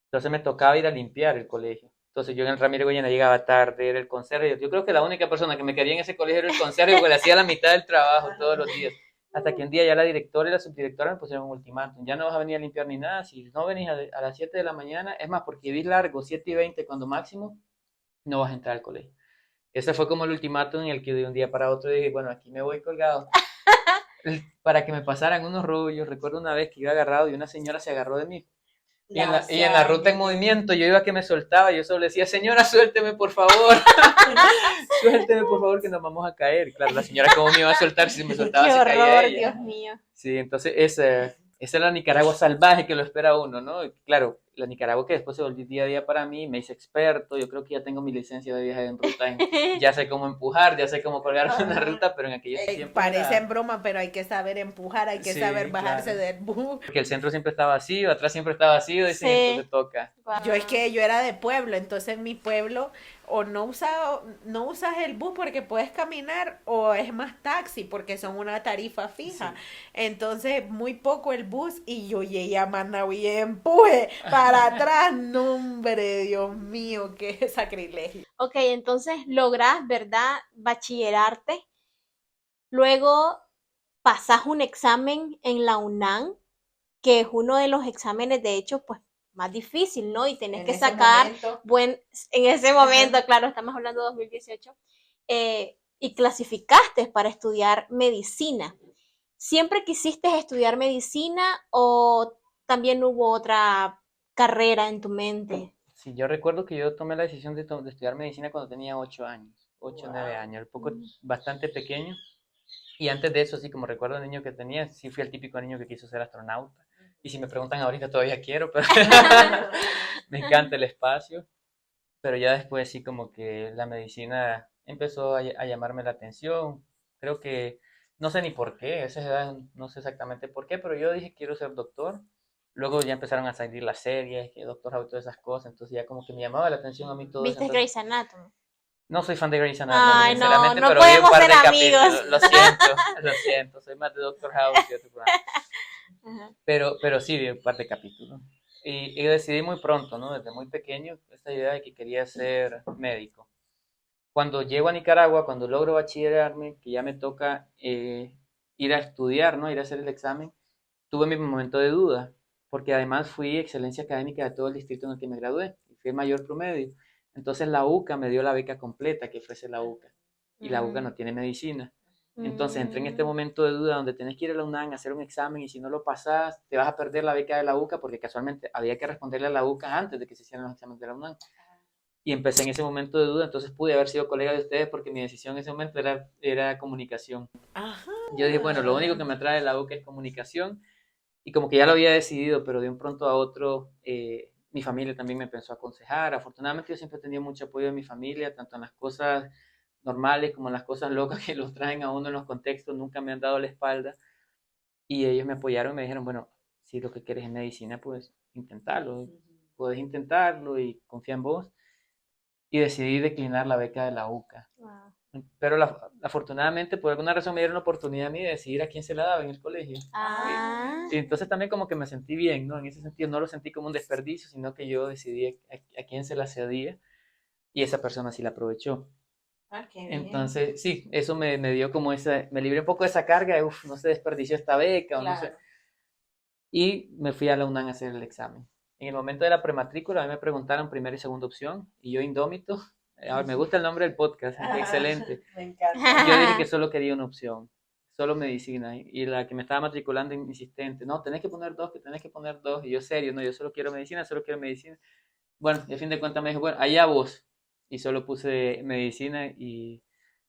S5: Entonces me tocaba ir a limpiar el colegio. Entonces yo en el Ramiro Goyena llegaba tarde, era el conserje. Yo creo que la única persona que me quería en ese colegio era el conserje porque le hacía la mitad del trabajo todos los días. Hasta que un día ya la directora y la subdirectora me pusieron un ultimátum. Ya no vas a venir a limpiar ni nada. Si no venís a las 7 de la mañana, es más, porque vi largo, 7 y 20 cuando máximo, no vas a entrar al colegio. Ese fue como el ultimátum en el que de un día para otro dije, bueno, aquí me voy colgado. Para que me pasaran unos rollos. Recuerdo una vez que iba agarrado y una señora se agarró de mí. Y en la ruta en movimiento, yo iba que me soltaba, yo solo decía, señora, suélteme por favor, suélteme por favor que nos vamos a caer. Claro, la señora cómo me iba a soltar, si me soltaba
S4: Qué
S5: se caía
S4: horror,
S5: ella.
S4: Dios mío.
S5: Sí, entonces esa es la Nicaragua salvaje que lo espera a uno, ¿no? Y claro, la Nicaragua que después se volvió día a día para mí, me hice experto, yo creo que ya tengo mi licencia de viaje en ruta, ya sé cómo empujar, ya sé cómo colgarme en la ruta, pero en aquellos tiempos
S2: Parece
S5: era-
S2: en broma, pero hay que saber empujar, hay que
S5: Sí,
S2: saber bajarse
S5: claro.
S2: del bus.
S5: porque el centro siempre está vacío, atrás siempre está vacío, y
S4: Sí.
S5: entonces toca.
S4: Guau.
S2: Yo es que yo era de pueblo, entonces en mi pueblo o no usas el bus porque puedes caminar o es más taxi porque son una tarifa fija. Entonces muy poco el bus y yo llegué a Managua y empuje para atrás. No, hombre, Dios mío, qué sacrilegio.
S4: Ok, entonces lográs, ¿verdad? Bachillerarte. Luego pasás un examen en la UNAM, que es uno de los exámenes, de hecho, pues más difícil, ¿no? Y tenés
S2: En
S4: que
S2: ese
S4: sacar
S2: momento.
S4: en ese momento, claro, estamos hablando de 2018, y clasificaste para estudiar medicina. ¿Siempre quisiste estudiar medicina o también hubo otra carrera en tu mente?
S5: Sí, yo recuerdo que yo tomé la decisión de estudiar medicina cuando tenía 8 años, 8 o 9 años, un poco bastante pequeño. Y antes de eso, así como recuerdo el niño que tenía, sí fui el típico niño que quiso ser astronauta. Y si me preguntan ahorita todavía quiero, pero me encanta el espacio. Pero ya después sí como que la medicina empezó a llamarme la atención. Creo que, no sé ni por qué, a esa edad no sé exactamente por qué, pero yo dije quiero ser doctor. Luego ya empezaron a salir las series, que Doctor House y todas esas cosas, entonces ya como que me llamaba la atención a mí todo eso.
S4: ¿Viste
S5: Entonces,
S4: Grey's Anatomy?
S5: no soy fan de Grey's Anatomy,
S4: Ay, no,
S5: sinceramente,
S4: no
S5: pero vi un
S4: podemos
S5: par
S4: ser
S5: de
S4: amigos.
S5: capítulos. Lo siento, soy más de Doctor House y otro programa.
S4: Ajá.
S5: Pero sí, vi un par de capítulos. Y decidí muy pronto, ¿no? Desde muy pequeño, esta idea de que quería ser médico. Cuando llego a Nicaragua, cuando logro bachillerarme, que ya me toca ir a estudiar, ¿no? Ir a hacer el examen, tuve mi momento de duda, porque además fui excelencia académica de todo el distrito en el que me gradué, y fui el mayor promedio. Entonces la UCA me dio la beca completa que ofrece la UCA, y la UCA no tiene medicina. Entonces entré en este momento de duda donde tenés que ir a la UNAM a hacer un examen y si no lo pasás, te vas a perder la beca de la UCA porque casualmente había que responderle a la UCA antes de que se hicieran los exámenes de la UNAM. Y empecé en ese momento de duda, entonces pude haber sido colega de ustedes porque mi decisión en ese momento era comunicación.
S2: Ajá.
S5: Yo dije, bueno, lo único que me atrae de la UCA es comunicación y como que ya lo había decidido, pero de un pronto a otro mi familia también me empezó a aconsejar. Afortunadamente yo siempre he tenido mucho apoyo de mi familia, tanto en las cosas normales como en las cosas locas que los traen a uno en los contextos, nunca me han dado la espalda y ellos me apoyaron y me dijeron, bueno, si lo que quieres es medicina, pues intentarlo, puedes intentarlo y confía en vos. Y decidí declinar la beca de la UCA.
S4: Wow.
S5: Pero afortunadamente por alguna razón me dieron la oportunidad a mí de decidir a quién se la daba en el colegio. Y entonces también como que me sentí bien, ¿no? En ese sentido no lo sentí como un desperdicio, sino que yo decidí a quién se la cedía y esa persona sí la aprovechó.
S2: Qué bien.
S5: Entonces, sí, eso me dio como me libré un poco de esa carga de, no se desperdició esta beca o no sé.
S2: Claro.
S5: Y me fui a la UNAM a hacer el examen. En el momento de la prematrícula, a mí me preguntaron primera y segunda opción, y yo indómito, me gusta el nombre del podcast, excelente.
S2: Me encanta.
S5: Yo dije que solo quería una opción, solo medicina, y la que me estaba matriculando insistente, no, tenés que poner dos, que tenés que poner dos, y yo serio, no, yo solo quiero medicina, solo quiero medicina. Bueno, y a fin de cuentas me dijo, bueno, allá vos, y solo puse medicina, y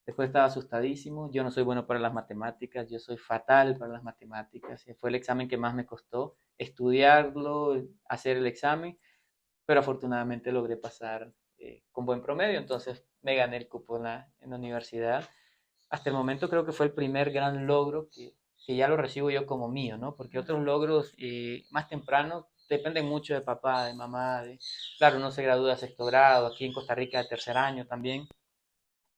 S5: después estaba asustadísimo, yo no soy bueno para las matemáticas, yo soy fatal para las matemáticas, y fue el examen que más me costó, estudiarlo, hacer el examen, pero afortunadamente logré pasar con buen promedio, entonces me gané el cupo en la universidad. Hasta el momento creo que fue el primer gran logro que ya lo recibo yo como mío, ¿no? Porque otros logros más tempranos dependen mucho de papá, de mamá, claro, uno se gradúa de sexto grado, aquí en Costa Rica de tercer año también,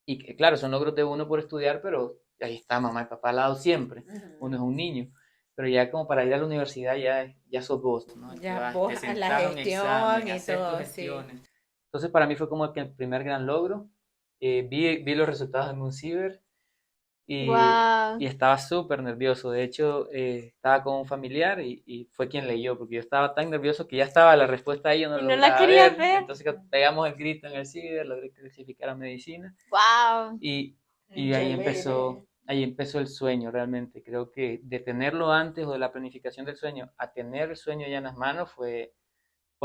S5: y claro, son logros de uno por estudiar, pero ahí está mamá y papá al lado siempre, uno es un niño. Pero ya como para ir a la universidad ya sos vos, ¿no?
S2: Ya
S5: Te
S2: vos a la
S5: sentás a un
S2: gestión
S5: examen,
S2: y
S5: hacer tus
S2: todo, sí.
S5: gestiones. Entonces para mí fue como que el primer gran logro. Vi los resultados en un ciber
S4: Wow.
S5: y estaba súper nervioso. De hecho, estaba con un familiar y fue quien leyó, porque yo estaba tan nervioso que ya estaba la respuesta ahí, yo no
S4: Y
S5: lo
S4: no la
S5: lograba
S4: quería
S5: ver.
S4: ver.
S5: Entonces pegamos el grito en el ciber, logré clasificar a medicina.
S4: Wow.
S5: Y ahí empezó el sueño realmente. Creo que de tenerlo antes o de la planificación del sueño a tener el sueño ya en las manos fue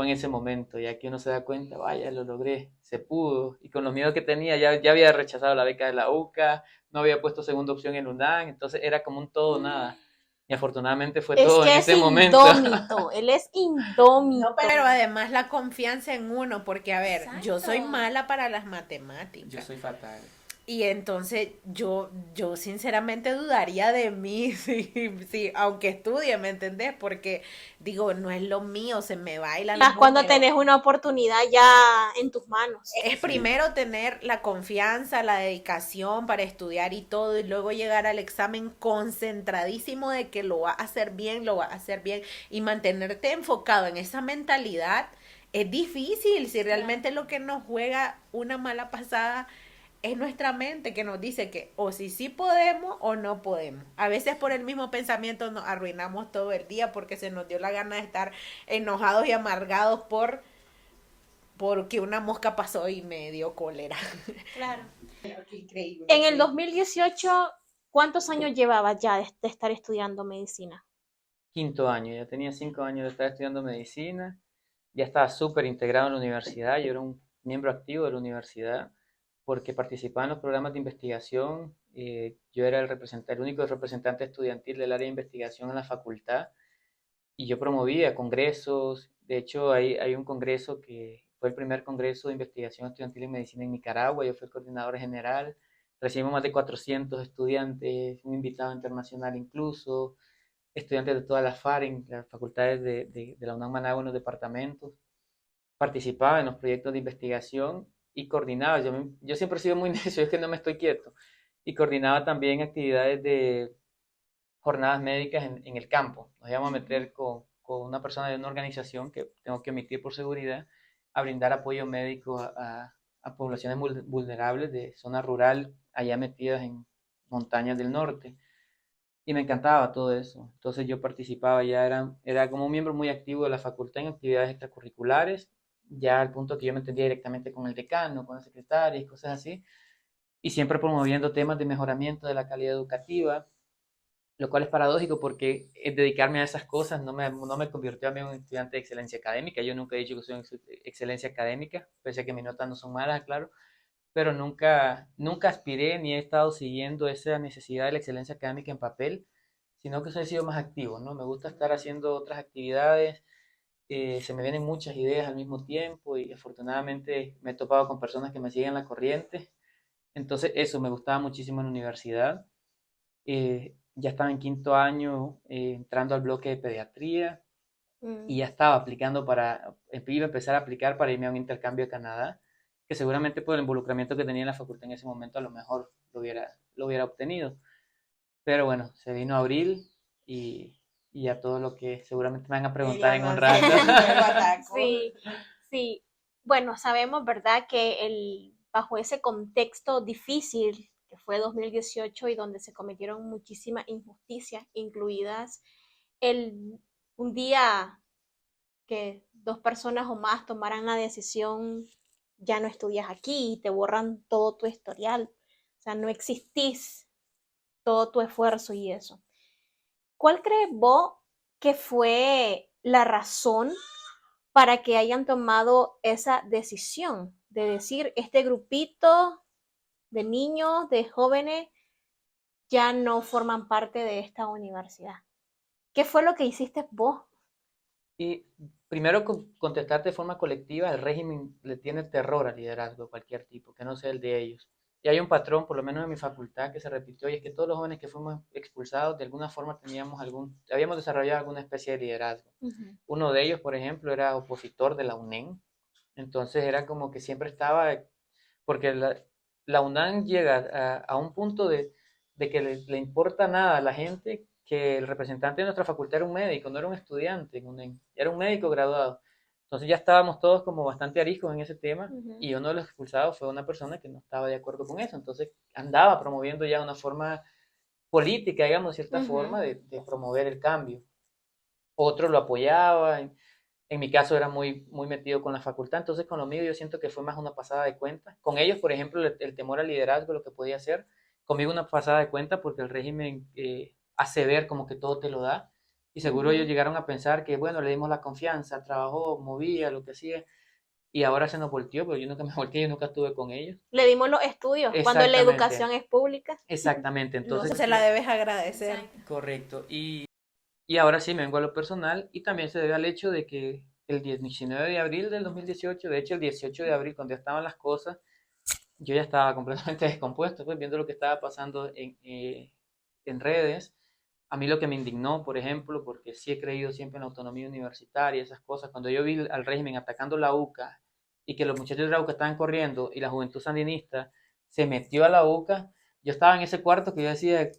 S5: en ese momento, ya que uno se da cuenta, vaya, lo logré, se pudo. Y con los miedos que tenía, ya había rechazado la beca de la UCA, no había puesto segunda opción en UNAM, entonces era como un todo o nada. Y afortunadamente fue
S4: Es
S5: todo en
S4: que es
S5: ese momento.
S4: indómito, él es indómito.
S2: No, pero además la confianza en uno, porque a ver, yo soy
S4: Exacto.
S2: mala para las matemáticas.
S5: Yo soy fatal.
S2: Y entonces yo sinceramente dudaría de mí, sí, aunque estudie, ¿me entendés? Porque digo, no es lo mío, se me bailan los
S4: Más cuando
S2: números.
S4: tenés una oportunidad ya en tus manos.
S2: Es primero tener la confianza, la dedicación para estudiar y todo, y luego llegar al examen concentradísimo de que lo va a hacer bien, lo va a hacer bien, y mantenerte enfocado en esa mentalidad es difícil si realmente lo que nos juega una mala pasada es nuestra mente que nos dice que o si sí podemos o no podemos. A veces por el mismo pensamiento nos arruinamos todo el día porque se nos dio la gana de estar enojados y amargados porque una mosca pasó y me dio cólera.
S4: Claro.
S2: Qué increíble.
S4: En el 2018, ¿cuántos años llevabas ya de estar estudiando medicina?
S5: Quinto año, ya tenía 5 años de estar estudiando medicina, ya estaba súper integrado en la universidad, yo era un miembro activo de la universidad porque participaba en los programas de investigación, yo era el único representante estudiantil del área de investigación en la facultad y yo promovía congresos, de hecho hay un congreso que fue el primer congreso de investigación estudiantil en medicina en Nicaragua, yo fui el coordinador general, recibimos más de 400 estudiantes, un invitado internacional incluso, estudiantes de todas las FARC, las facultades de la UNAM Managua en los departamentos, participaba en los proyectos de investigación y coordinaba. Yo siempre he sido muy necio, es que no me estoy quieto. Y coordinaba también actividades de jornadas médicas en el campo. Nos íbamos a meter con una persona de una organización que tengo que emitir por seguridad a brindar apoyo médico a poblaciones vulnerables de zona rural allá metidas en montañas del norte y me encantaba todo eso. Entonces yo participaba, era como un miembro muy activo de la facultad en actividades extracurriculares, ya al punto que yo me entendía directamente con el decano, con el secretario y cosas así, y siempre promoviendo temas de mejoramiento de la calidad educativa, lo cual es paradójico porque dedicarme a esas cosas no me convirtió a mí en un estudiante de excelencia académica. Yo nunca he dicho que soy excelencia académica, pese a que mis notas no son malas, claro, pero nunca aspiré ni he estado siguiendo esa necesidad de la excelencia académica en papel, sino que he sido más activo, ¿no? Me gusta estar haciendo otras actividades, se me vienen muchas ideas al mismo tiempo y afortunadamente me he topado con personas que me siguen la corriente. Entonces eso, me gustaba muchísimo en la universidad. Ya estaba en quinto año entrando al bloque de pediatría y ya estaba aplicando iba a empezar a aplicar para irme a un intercambio a Canadá que seguramente por el involucramiento que tenía en la facultad en ese momento a lo mejor lo hubiera obtenido. Pero bueno, se vino abril y a todo lo que seguramente me van a preguntar en un rato.
S4: Sí, sí. Bueno, sabemos, ¿verdad?, que bajo ese contexto difícil que fue 2018 y donde se cometieron muchísimas injusticias, incluidas un día que dos personas o más tomaran la decisión, ya no estudias aquí y te borran todo tu historial. O sea, no existís, todo tu esfuerzo y eso. ¿Cuál crees vos que fue la razón para que hayan tomado esa decisión de decir, este grupito de niños, de jóvenes, ya no forman parte de esta universidad? ¿Qué fue lo que hiciste vos?
S5: Y primero contestarte de forma colectiva, el régimen le tiene terror al liderazgo de cualquier tipo, que no sea el de ellos. Y hay un patrón, por lo menos en mi facultad, que se repitió, y es que todos los jóvenes que fuimos expulsados, de alguna forma habíamos desarrollado alguna especie de liderazgo. Uno de ellos, por ejemplo, era opositor de la UNEM, entonces era como que siempre estaba, porque la UNAM llega a un punto de que le importa nada a la gente que el representante de nuestra facultad era un médico, no era un estudiante en UNEM, era un médico graduado. Entonces ya estábamos todos como bastante ariscos en ese tema y uno de los expulsados fue una persona que no estaba de acuerdo con eso. Entonces andaba promoviendo ya una forma política, digamos, de cierta forma, de promover el cambio. Otro lo apoyaba. En mi caso era muy metido con la facultad, entonces con lo mío yo siento que fue más una pasada de cuenta. Con ellos, por ejemplo, el temor al liderazgo, lo que podía hacer, conmigo una pasada de cuenta porque el régimen hace ver como que todo te lo da. Y seguro ellos llegaron a pensar que, bueno, le dimos la confianza, trabajó, movía, lo que hacía, y ahora se nos volteó, pero yo nunca me volteé, yo nunca estuve con ellos.
S4: Le dimos los estudios cuando la educación es pública.
S5: Exactamente, entonces...
S2: No se la debes agradecer.
S5: Correcto, y ahora sí me vengo a lo personal y también se debe al hecho de que el 19 de abril del 2018, de hecho el 18 de abril, cuando ya estaban las cosas, yo ya estaba completamente descompuesto, pues viendo lo que estaba pasando en redes. A mí lo que me indignó, por ejemplo, porque sí he creído siempre en la autonomía universitaria y esas cosas, cuando yo vi al régimen atacando la UCA y que los muchachos de la UCA estaban corriendo y la juventud sandinista se metió a la UCA, yo estaba en ese cuarto que yo decía,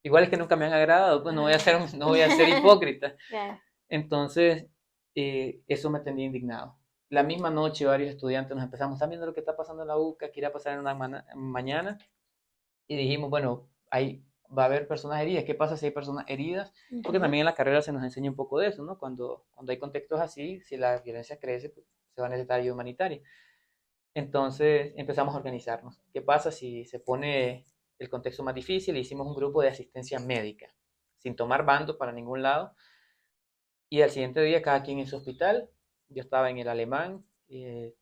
S5: igual es que nunca me han agradado, pues no voy a ser hipócrita. Entonces, eso me tenía indignado. La misma noche varios estudiantes nos empezamos, ¿están viendo lo que está pasando en la UCA? ¿Qué irá a pasar en una mañana? Y dijimos, bueno, va a haber personas heridas. ¿Qué pasa si hay personas heridas? Porque también en la carrera se nos enseña un poco de eso, ¿no? Cuando hay contextos así, si la violencia crece, pues, se va a necesitar ayuda humanitaria. Entonces empezamos a organizarnos. ¿Qué pasa si se pone el contexto más difícil? Hicimos un grupo de asistencia médica, sin tomar bando para ningún lado. Y al siguiente día, cada quien en su hospital. Yo estaba en el Alemán. En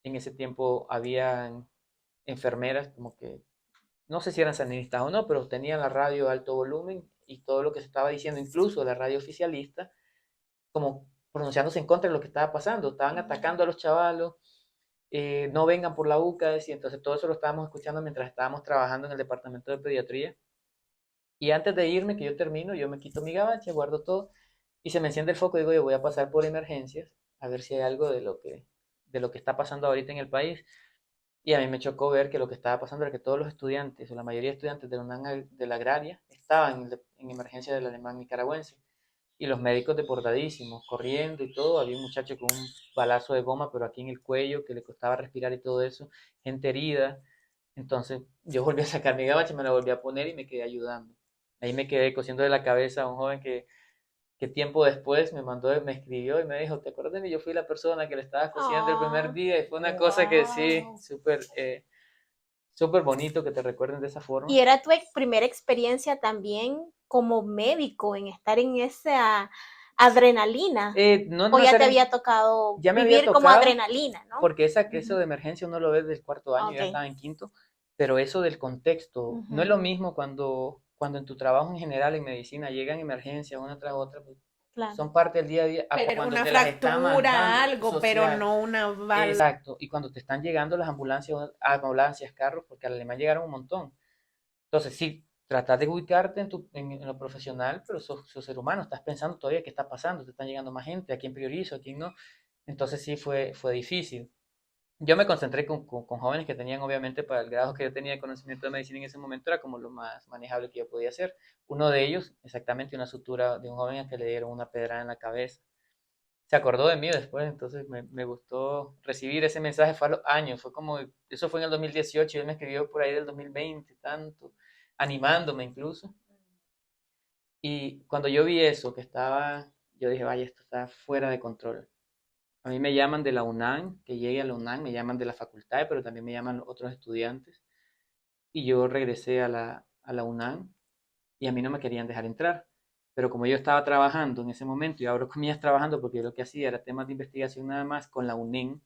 S5: ese tiempo habían enfermeras, como que, no sé si eran sandinistas o no, pero tenían la radio a alto volumen y todo lo que se estaba diciendo, incluso la radio oficialista, como pronunciándose en contra de lo que estaba pasando. Estaban atacando a los chavalos. No vengan por la UCA, y entonces todo eso lo estábamos escuchando mientras estábamos trabajando en el departamento de pediatría. Y antes de irme, que yo termino, yo me quito mi gabache, guardo todo, y se me enciende el foco y digo, yo voy a pasar por emergencias, a ver si hay algo de lo que está pasando ahorita en el país. Y a mí me chocó ver que lo que estaba pasando era que todos los estudiantes, o la mayoría de estudiantes de la UNAM de la agraria, estaban en emergencia del alemán nicaragüense. Y los médicos deportadísimos, corriendo y todo. Había un muchacho con un balazo de goma, pero aquí en el cuello, que le costaba respirar y todo eso. Gente herida. Entonces yo volví a sacar mi gabacha, me la volví a poner y me quedé ayudando. Ahí me quedé cosiendo de la cabeza a un joven que tiempo después me escribió y me dijo, ¿te acuerdas de mí? Yo fui la persona que le estaba cosiendo el primer día y fue una cosa que sí, súper bonito que te recuerden de esa forma.
S4: ¿Y era tu primera experiencia también como médico en estar en esa adrenalina?
S5: No
S4: ¿O ya te había tocado
S5: ya me
S4: vivir
S5: había
S4: como
S5: tocado,
S4: adrenalina, no?
S5: porque eso de emergencia uno lo ve desde el cuarto año, ya
S4: Ok.
S5: estaba en quinto, pero eso del contexto, no es lo mismo cuando en tu trabajo en general en medicina llegan emergencias una tras otra, pues,
S4: Claro.
S5: son parte del día a día,
S2: Pero
S5: cuando
S2: una
S5: te las están
S2: fractura,
S5: mandando
S2: algo, pero
S5: social.
S2: no una bala.
S5: Exacto, y cuando te están llegando las ambulancias, carros, porque al alemán llegaron un montón. Entonces, sí, tratar de ubicarte en lo profesional, pero sos ser humano, estás pensando todavía qué está pasando, te están llegando más gente, a quién priorizo, a quién no. Entonces sí fue difícil. yo me concentré con jóvenes que tenían, obviamente, para el grado que yo tenía de conocimiento de medicina en ese momento, era como lo más manejable que yo podía hacer. Uno de ellos, exactamente, una sutura de un joven a que le dieron una pedrada en la cabeza. Se acordó de mí después, entonces me gustó recibir ese mensaje, fue a los años, fue como, eso fue en el 2018, y él me escribió por ahí del 2020, tanto, animándome incluso. Y cuando yo vi eso, que estaba, yo dije, vaya, esto está fuera de control. A mí me llaman de la UNAM, que llegue a la UNAM, me llaman de la facultad, pero también me llaman otros estudiantes. Y yo regresé a la UNAM y a mí no me querían dejar entrar. Pero como yo estaba trabajando en ese momento, y abro comillas trabajando, porque yo lo que hacía era temas de investigación nada más con la UNEM,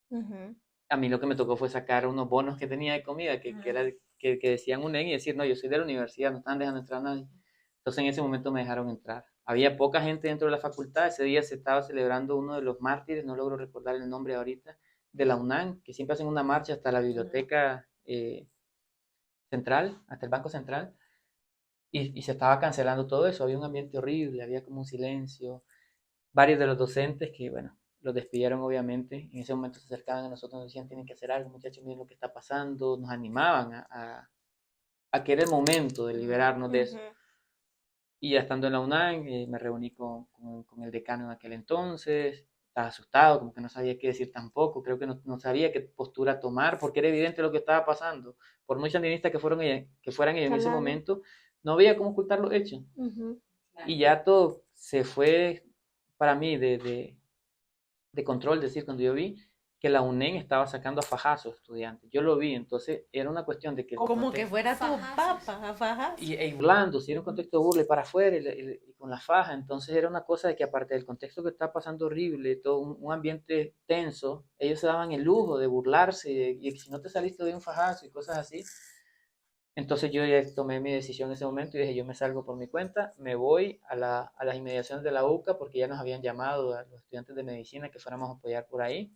S4: Ujú.
S5: a mí lo que me tocó fue sacar unos bonos que tenía de comida, que decían UNEM, y decir, no, yo soy de la universidad, no están dejando entrar a nadie. Entonces en ese momento me dejaron entrar. Había poca gente dentro de la facultad, ese día se estaba celebrando uno de los mártires, no logro recordar el nombre ahorita, de la UNAM, que siempre hacen una marcha hasta la biblioteca central, hasta el Banco Central, y se estaba cancelando todo eso, había un ambiente horrible, había como un silencio. Varios de los docentes que, bueno, los despidieron obviamente, en ese momento se acercaban a nosotros, nos decían, tienen que hacer algo, muchachos, miren lo que está pasando, nos animaban a que era el momento de liberarnos de eso.
S4: Ujú.
S5: Y ya estando en la UNAM, me reuní con el decano en aquel entonces, estaba asustado, como que no sabía qué decir tampoco, creo que no sabía qué postura tomar, porque era evidente lo que estaba pasando. Por muy sandinistas que fueran ellos en ese
S4: Claro.
S5: momento, no había cómo ocultar los hechos.
S4: Ujú.
S5: Y ya todo se fue para mí de control, es decir, cuando yo vi que la UNEM estaba sacando a fajazos estudiantes. Yo lo vi, entonces era una cuestión de que...
S2: Como que fuera tu
S6: Fajazos.
S2: papa, fajas.
S5: Y burlando, si era un contexto de burla y para afuera y con la faja, entonces era una cosa de que aparte del contexto que estaba pasando horrible, todo un ambiente tenso, ellos se daban el lujo de burlarse y si no te saliste de un fajazo y cosas así. Entonces yo ya tomé mi decisión en ese momento y dije, yo me salgo por mi cuenta, me voy a las inmediaciones de la UCA porque ya nos habían llamado a los estudiantes de medicina que fuéramos a apoyar por ahí.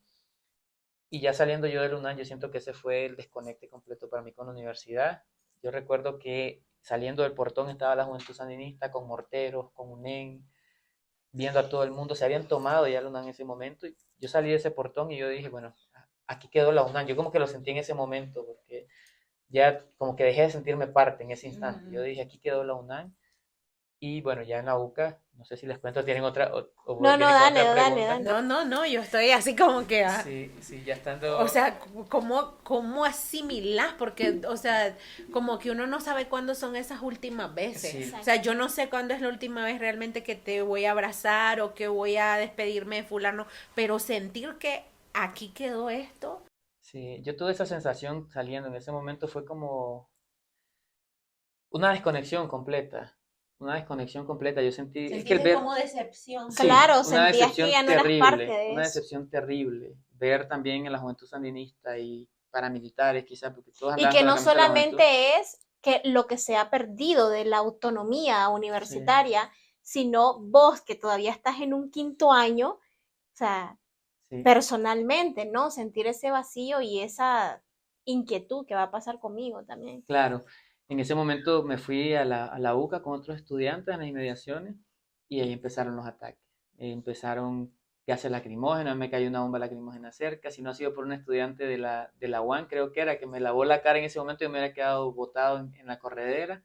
S5: Y ya saliendo yo del UNAM, yo siento que ese fue el desconecte completo para mí con la universidad. Yo recuerdo que saliendo del portón estaba la Juventud Sandinista con morteros, con UNEM, viendo a todo el mundo. Se habían tomado ya la UNAM en ese momento. Y yo salí de ese portón y yo dije, bueno, aquí quedó la UNAM. Yo como que lo sentí en ese momento, porque ya como que dejé de sentirme parte en ese instante. Yo dije, aquí quedó la UNAM. Y bueno, ya en la UCA, no sé si les cuento, tienen otra, o
S4: No, no,
S5: vienen con
S4: dale,
S5: otra
S4: dale,
S5: pregunta.
S4: dale.
S2: No, yo estoy así como que...
S5: Sí, sí, ya estando...
S2: O sea, ¿cómo asimilás? Porque, o sea, como que uno no sabe cuándo son esas últimas veces.
S5: Sí.
S2: O sea, yo no sé cuándo es la última vez realmente que te voy a abrazar o que voy a despedirme de fulano, pero sentir que aquí quedó esto.
S5: Sí, yo tuve esa sensación saliendo en ese momento, fue como una desconexión completa, una desconexión completa. Yo sentí, es que el ver,
S6: como decepción.
S5: sí,
S4: Claro,
S5: una
S4: sentías que
S5: decepción
S4: ya no eras parte
S5: terrible,
S4: de
S5: una
S4: eso.
S5: decepción terrible. Ver también en la Juventud Sandinista y paramilitares, quizás, porque todos
S4: Y
S5: andaban
S4: que
S5: con la
S4: no
S5: camisa de la juventud.
S4: solamente es que lo que se ha perdido de la autonomía
S5: Sí,
S4: universitaria, sino vos que todavía estás en un quinto año, o sea,
S5: sí,
S4: personalmente, ¿no? Sentir ese vacío y esa inquietud que va a pasar conmigo también.
S5: claro. En ese momento me fui a la UCA con otros estudiantes en las inmediaciones y ahí empezaron los ataques. Empezaron gases lacrimógenos, me cayó una bomba lacrimógena cerca. Si no ha sido por un estudiante de la UAN, creo que era, que me lavó la cara en ese momento y me hubiera quedado botado en la corredera.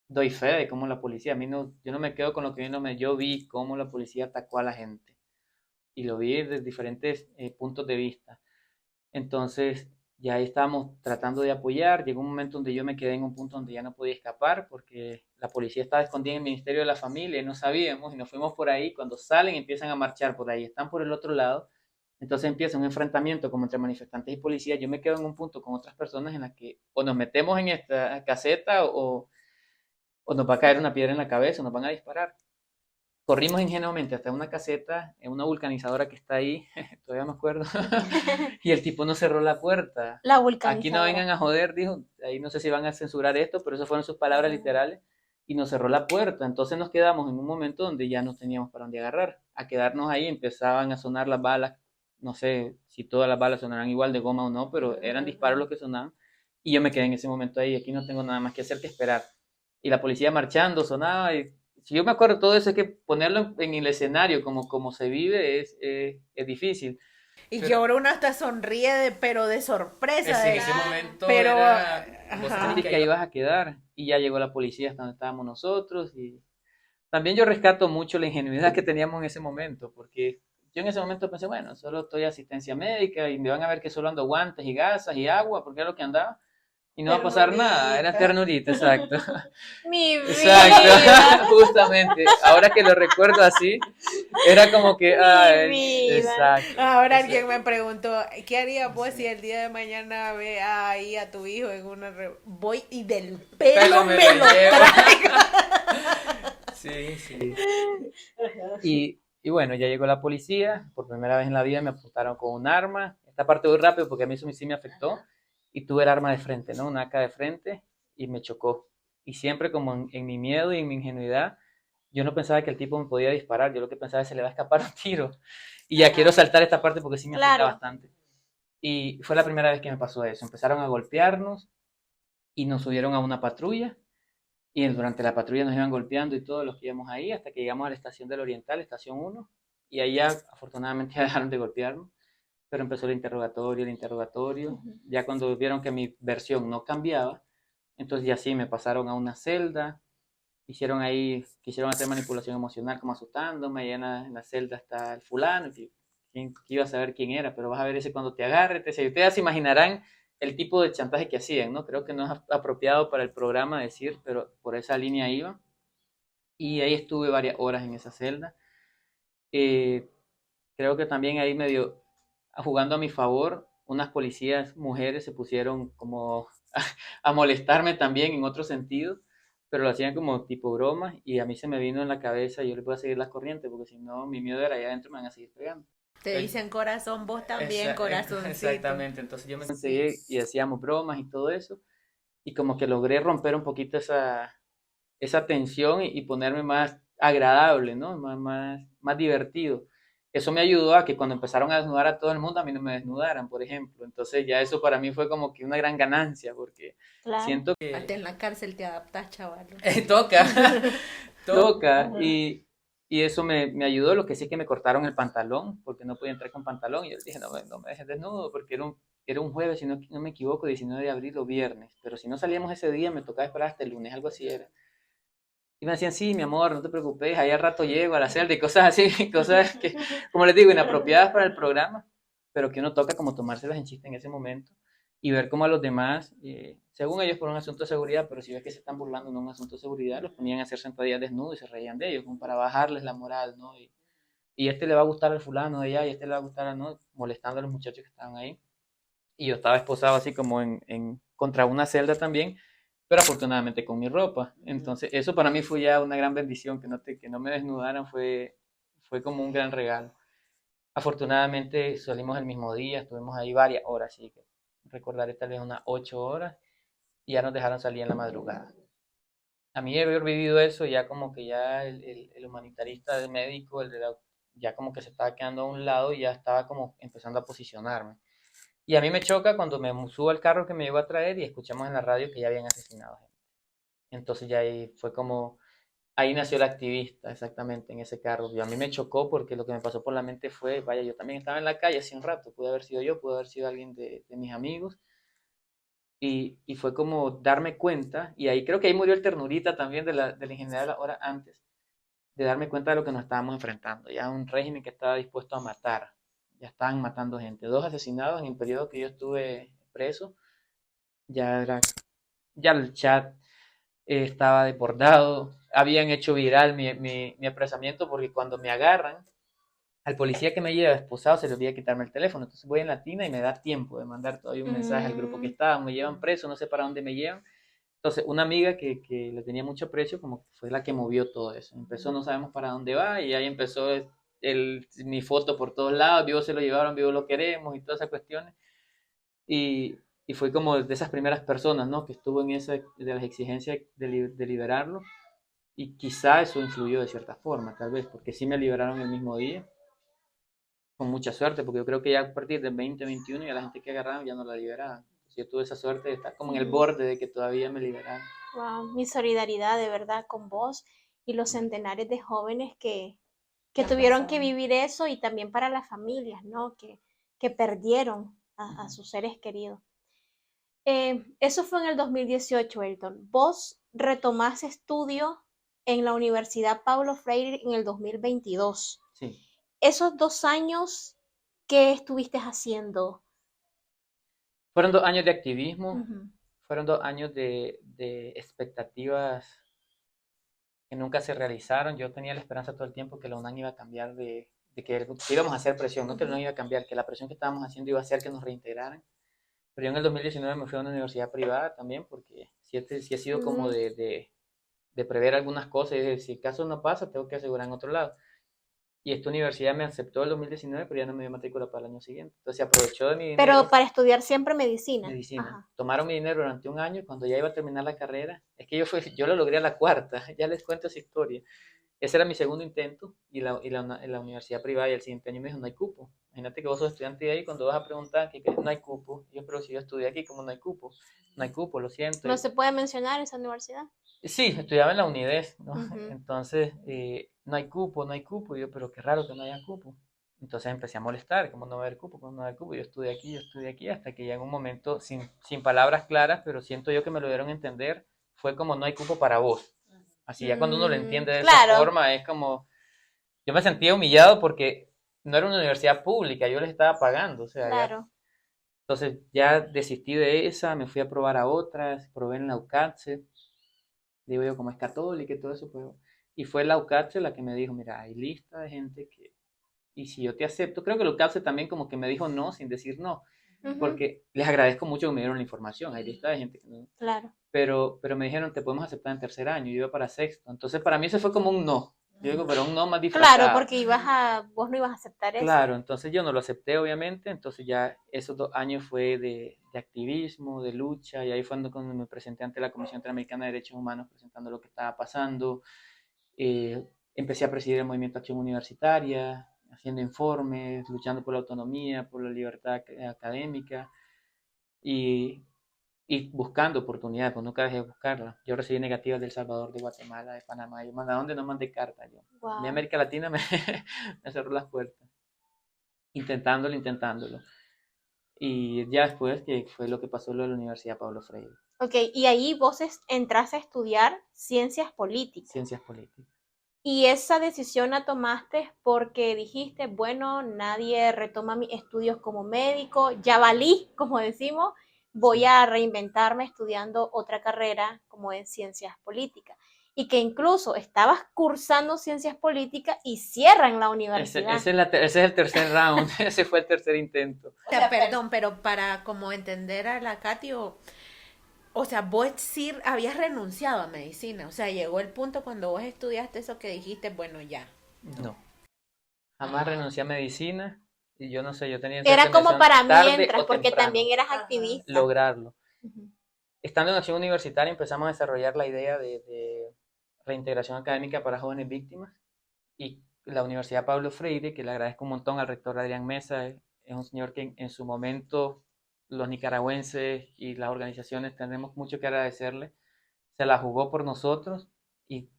S5: Doy fe de cómo la policía, a mí no, yo no me quedo con lo que yo vi cómo la policía atacó a la gente y lo vi desde diferentes puntos de vista. Entonces, ya ahí estábamos tratando de apoyar. Llegó un momento donde yo me quedé en un punto donde ya no podía escapar porque la policía estaba escondida en el Ministerio de la Familia y no sabíamos y nos fuimos por ahí. Cuando salen empiezan a marchar por ahí, están por el otro lado. Entonces empieza un enfrentamiento como entre manifestantes y policías. Yo me quedo en un punto con otras personas en las que o nos metemos en esta caseta o nos va a caer una piedra en la cabeza o nos van a disparar. Corrimos ingenuamente hasta una caseta, en una vulcanizadora que está ahí, todavía me acuerdo, y el tipo no cerró la puerta.
S4: La
S5: Aquí no
S4: vulcanizadora.
S5: vengan a joder, dijo, ahí no sé si van a censurar esto, pero esas fueron sus palabras literales, y nos cerró la puerta. Entonces nos quedamos en un momento donde ya no teníamos para dónde agarrar. A quedarnos ahí empezaban a sonar las balas, no sé si todas las balas sonarán igual de goma o no, pero eran disparos los que sonaban, y yo me quedé en ese momento ahí, aquí no tengo nada más que hacer que esperar. Y la policía marchando, sonaba, y si yo me acuerdo todo eso, es que ponerlo en el escenario como se vive es difícil.
S2: Y
S5: Pero-
S2: que ahora uno hasta sonríe, pero de sorpresa.
S6: En ese momento
S2: pero,
S6: era... vos
S2: ajá.
S6: sentís
S5: Sentí que ahí ibas a quedar y ya llegó la policía hasta donde estábamos nosotros y también yo rescato mucho la ingenuidad que teníamos en ese momento, porque yo en ese momento pensé, bueno, solo estoy asistencia médica y me van a ver que solo ando guantes y gasas y agua, porque era lo que andaba, y no va a pasar nada, era ternurita, exacto.
S4: Mi
S5: Exacto,
S4: vida.
S5: justamente, ahora que lo recuerdo así, era como que, ay,
S4: vida.
S5: exacto.
S2: Ahora alguien me preguntó, ¿qué harías vos si el día de mañana ve ahí a tu hijo en una... Voy y del pelo
S6: Pero
S2: me
S6: me
S2: lo
S6: lo llevo.
S2: traigo.
S6: Sí, sí.
S5: Y bueno, ya llegó la policía, por primera vez en la vida me apuntaron con un arma. Esta parte voy rápido porque a mí eso sí me afectó. Y tuve el arma de frente, ¿no? Una AK de frente y me chocó. Y siempre como en mi miedo y en mi ingenuidad, yo no pensaba que el tipo me podía disparar. Yo lo que pensaba es que se le va a escapar un tiro. Y ya quiero saltar esta parte porque sí me afecta
S4: Claro.
S5: bastante. Y fue la primera vez que me pasó eso. Empezaron a golpearnos y nos subieron a una patrulla. Y durante la patrulla nos iban golpeando y todos los que íbamos ahí hasta que llegamos a la estación del Oriental, estación 1. Y ahí ya afortunadamente ya dejaron de golpearnos. Pero empezó el interrogatorio. Ya cuando vieron que mi versión no cambiaba, entonces ya sí me pasaron a una celda. Quisieron hacer manipulación emocional como asustándome. Y en la celda está el fulano, que iba a saber quién era, pero vas a ver ese cuando te agarre. Ustedes ya se imaginarán el tipo de chantaje que hacían, ¿no? Creo que no es apropiado para el programa decir, pero por esa línea iba. Y ahí estuve varias horas en esa celda. Creo que también ahí medio jugando a mi favor, unas policías mujeres se pusieron como a molestarme también en otro sentido, pero lo hacían como tipo broma y a mí se me vino en la cabeza y yo les voy a seguir las corrientes porque si no mi miedo era allá adentro me van a seguir pegando.
S2: Te dicen corazón, vos también, corazoncito.
S6: Exactamente, entonces yo me
S5: Seguí y hacíamos bromas y todo eso y como que logré romper un poquito esa tensión y ponerme más agradable, ¿no? Más divertido. Eso me ayudó a que cuando empezaron a desnudar a todo el mundo, a mí no me desnudaran, por ejemplo. Entonces ya eso para mí fue como que una gran ganancia, porque
S4: Claro.
S5: siento
S2: Hasta en la cárcel te adaptas, chaval.
S6: toca.
S5: toca y eso me ayudó. Lo que sí es que me cortaron el pantalón, porque no podía entrar con pantalón. Y yo dije, no me dejes desnudo, porque era un jueves, si no me equivoco, 19 de abril o viernes. Pero si no salíamos ese día, me tocaba esperar hasta el lunes, algo así era. Y me decían, sí, mi amor, no te preocupes, ahí al rato llego a la celda y cosas así, cosas que, como les digo, inapropiadas para el programa, pero que uno toca como tomárselas en chiste en ese momento y ver cómo a los demás, según ellos por un asunto de seguridad, pero si ves que se están burlando en un asunto de seguridad, los ponían a hacer sentadillas desnudos y se reían de ellos, como para bajarles la moral, ¿no? Y este le va a gustar al fulano de allá y este le va a gustar a, ¿no? Molestando a los muchachos que estaban ahí. Y yo estaba esposado así como contra una celda también, pero afortunadamente con mi ropa. Entonces, eso para mí fue ya una gran bendición, que no me desnudaran fue como un gran regalo. Afortunadamente salimos el mismo día, estuvimos ahí varias horas, así que recordaré tal vez unas 8 horas, y ya nos dejaron salir en la madrugada. A mí haber vivido eso, ya como que ya el humanitarista, el médico, ya como que se estaba quedando a un lado y ya estaba como empezando a posicionarme. Y a mí me choca cuando me subo al carro que me llegó a traer y escuchamos en la radio que ya habían asesinado gente. Entonces ya ahí fue como, ahí nació el activista, exactamente, en ese carro. Y a mí me chocó porque lo que me pasó por la mente fue, vaya, yo también estaba en la calle hace un rato, pude haber sido yo, pude haber sido alguien de mis amigos. Y fue como darme cuenta, y ahí creo que ahí murió el ternurita también de la ingeniería de la hora antes, de darme cuenta de lo que nos estábamos enfrentando. Ya un régimen que estaba dispuesto a matar. Ya estaban matando gente. 2 asesinados en el periodo que yo estuve preso. Ya el chat estaba deportado. Habían hecho viral mi apresamiento porque cuando me agarran, al policía que me lleva esposado se le olvida quitarme el teléfono. Entonces voy en la tina y me da tiempo de mandar todavía un mensaje al grupo que estaba. Me llevan preso, no sé para dónde me llevan. Entonces, una amiga que le tenía mucho aprecio, como que fue la que movió todo eso. Empezó, no sabemos para dónde va, y ahí empezó mi foto por todos lados, vivo se lo llevaron, vivo lo queremos, y todas esas cuestiones. Y fue como de esas primeras personas, ¿no? Que estuvo en esa, de las exigencias de liberarlo, y quizá eso influyó de cierta forma, tal vez, porque sí me liberaron el mismo día, con mucha suerte, porque yo creo que ya a partir del 2021 ya la gente que agarraron ya no la liberaban. Yo tuve esa suerte de estar como en el borde de que todavía me liberaran.
S4: Wow, mi solidaridad de verdad con vos y los centenares de jóvenes que tuvieron que vivir eso y también para las familias, ¿no? Que que perdieron a sus seres queridos. Eso fue en el 2018, Elton. Vos retomaste estudio en la Universidad Paulo Freire en el 2022.
S5: Sí.
S4: Esos 2 años, ¿qué estuviste haciendo?
S5: Fueron 2 años de activismo,
S4: Ujú.
S5: fueron 2 años de expectativas que nunca se realizaron. Yo tenía la esperanza todo el tiempo que la UNAM iba a cambiar de que íbamos a hacer presión, no que la UNAM iba a cambiar, que la presión que estábamos haciendo iba a hacer que nos reintegraran. Pero yo en el 2019 me fui a una universidad privada también, porque sí he sido como de prever algunas cosas, y de, si el caso no pasa, tengo que asegurar en otro lado. Y esta universidad me aceptó el 2019, pero ya no me dio matrícula para el año siguiente. Entonces se aprovechó de mi dinero.
S4: Pero para estudiar siempre medicina.
S5: Medicina.
S4: Ajá.
S5: Tomaron mi dinero durante un año y cuando ya iba a terminar la carrera, es que yo lo logré a la cuarta, ya les cuento esa historia. Ese era mi segundo intento y la universidad privada, y el siguiente año me dijo, no hay cupo. Imagínate que vos sos estudiante de ahí, cuando vas a preguntar que no hay cupo. Yo, pero si yo estudié aquí, ¿cómo no hay cupo? No hay cupo, lo siento.
S4: ¿No se puede mencionar esa universidad?
S5: Sí, estudiaba en la UNIDES, ¿no?
S4: Ujú.
S5: Entonces, no hay cupo, no hay cupo. Y yo, pero qué raro que no haya cupo. Entonces empecé a molestar, ¿cómo no va a haber cupo? ¿Cómo no va a haber cupo? Yo estudié aquí, hasta que ya en un momento, sin palabras claras, pero siento yo que me lo dieron a entender, fue como no hay cupo para vos. Así ya cuando uno lo entiende de esa
S4: Claro.
S5: forma, es como, yo me sentía humillado porque no era una universidad pública, yo les estaba pagando, o sea, ya.
S4: Claro.
S5: Entonces ya desistí de esa, me fui a probar a otras, probé en la UCATSE, digo yo, como es católica y todo eso, pues, y fue la UCATSE la que me dijo, mira, hay lista de gente que, y si yo te acepto, creo que la UCATSE también como que me dijo no, sin decir no,
S4: Ujú.
S5: porque les agradezco mucho que me dieron la información, hay lista de gente que no,
S4: Claro.
S5: pero me dijeron, te podemos aceptar en tercer año, yo iba para sexto, entonces para mí eso fue como un no, yo digo, pero un no más disfrazado.
S4: Claro, porque vos no ibas a aceptar eso.
S5: Claro, entonces yo no lo acepté, obviamente, entonces ya esos 2 años fue de activismo, de lucha, y ahí fue cuando me presenté ante la Comisión Interamericana de Derechos Humanos presentando lo que estaba pasando. Empecé a presidir el movimiento Acción Universitaria, haciendo informes, luchando por la autonomía, por la libertad académica, y, y buscando oportunidades, pues nunca dejé de buscarla. Yo recibí negativas de El Salvador, de Guatemala, de Panamá, yo mandé, ¿a dónde no mandé carta? Yo.
S4: Wow.
S5: Mi América Latina me cerró las puertas, intentándolo. Y ya después, que fue lo que pasó en la Universidad Pablo Freire,
S4: Ok, y ahí vos entraste a estudiar ciencias políticas.
S5: Ciencias Políticas.
S4: Y esa decisión la tomaste porque dijiste, bueno, nadie retoma mis estudios como médico, ya valí, como decimos, voy a reinventarme estudiando otra carrera como es ciencias políticas. Y que incluso estabas cursando ciencias políticas y cierran la universidad.
S5: Ese es el tercer round, ese fue el tercer intento.
S2: O sea, perdón, pero para como entender a la Katy, o sea, vos sí habías renunciado a medicina. O sea, llegó el punto cuando vos estudiaste eso que dijiste, bueno, ya.
S5: No. Jamás renuncié a medicina y yo no sé, yo tenía
S4: Era como
S5: determinación
S4: para
S5: tarde
S4: mientras,
S5: o
S4: porque
S5: temprano
S4: también eras activista.
S5: lograrlo.
S4: Ujú.
S5: Estando en Acción Universitaria empezamos a desarrollar la idea de reintegración académica para jóvenes víctimas, y la Universidad Pablo Freire, que le agradezco un montón al rector Adrián Mesa, es un señor que en su momento los nicaragüenses y las organizaciones tenemos mucho que agradecerle, se la jugó por nosotros y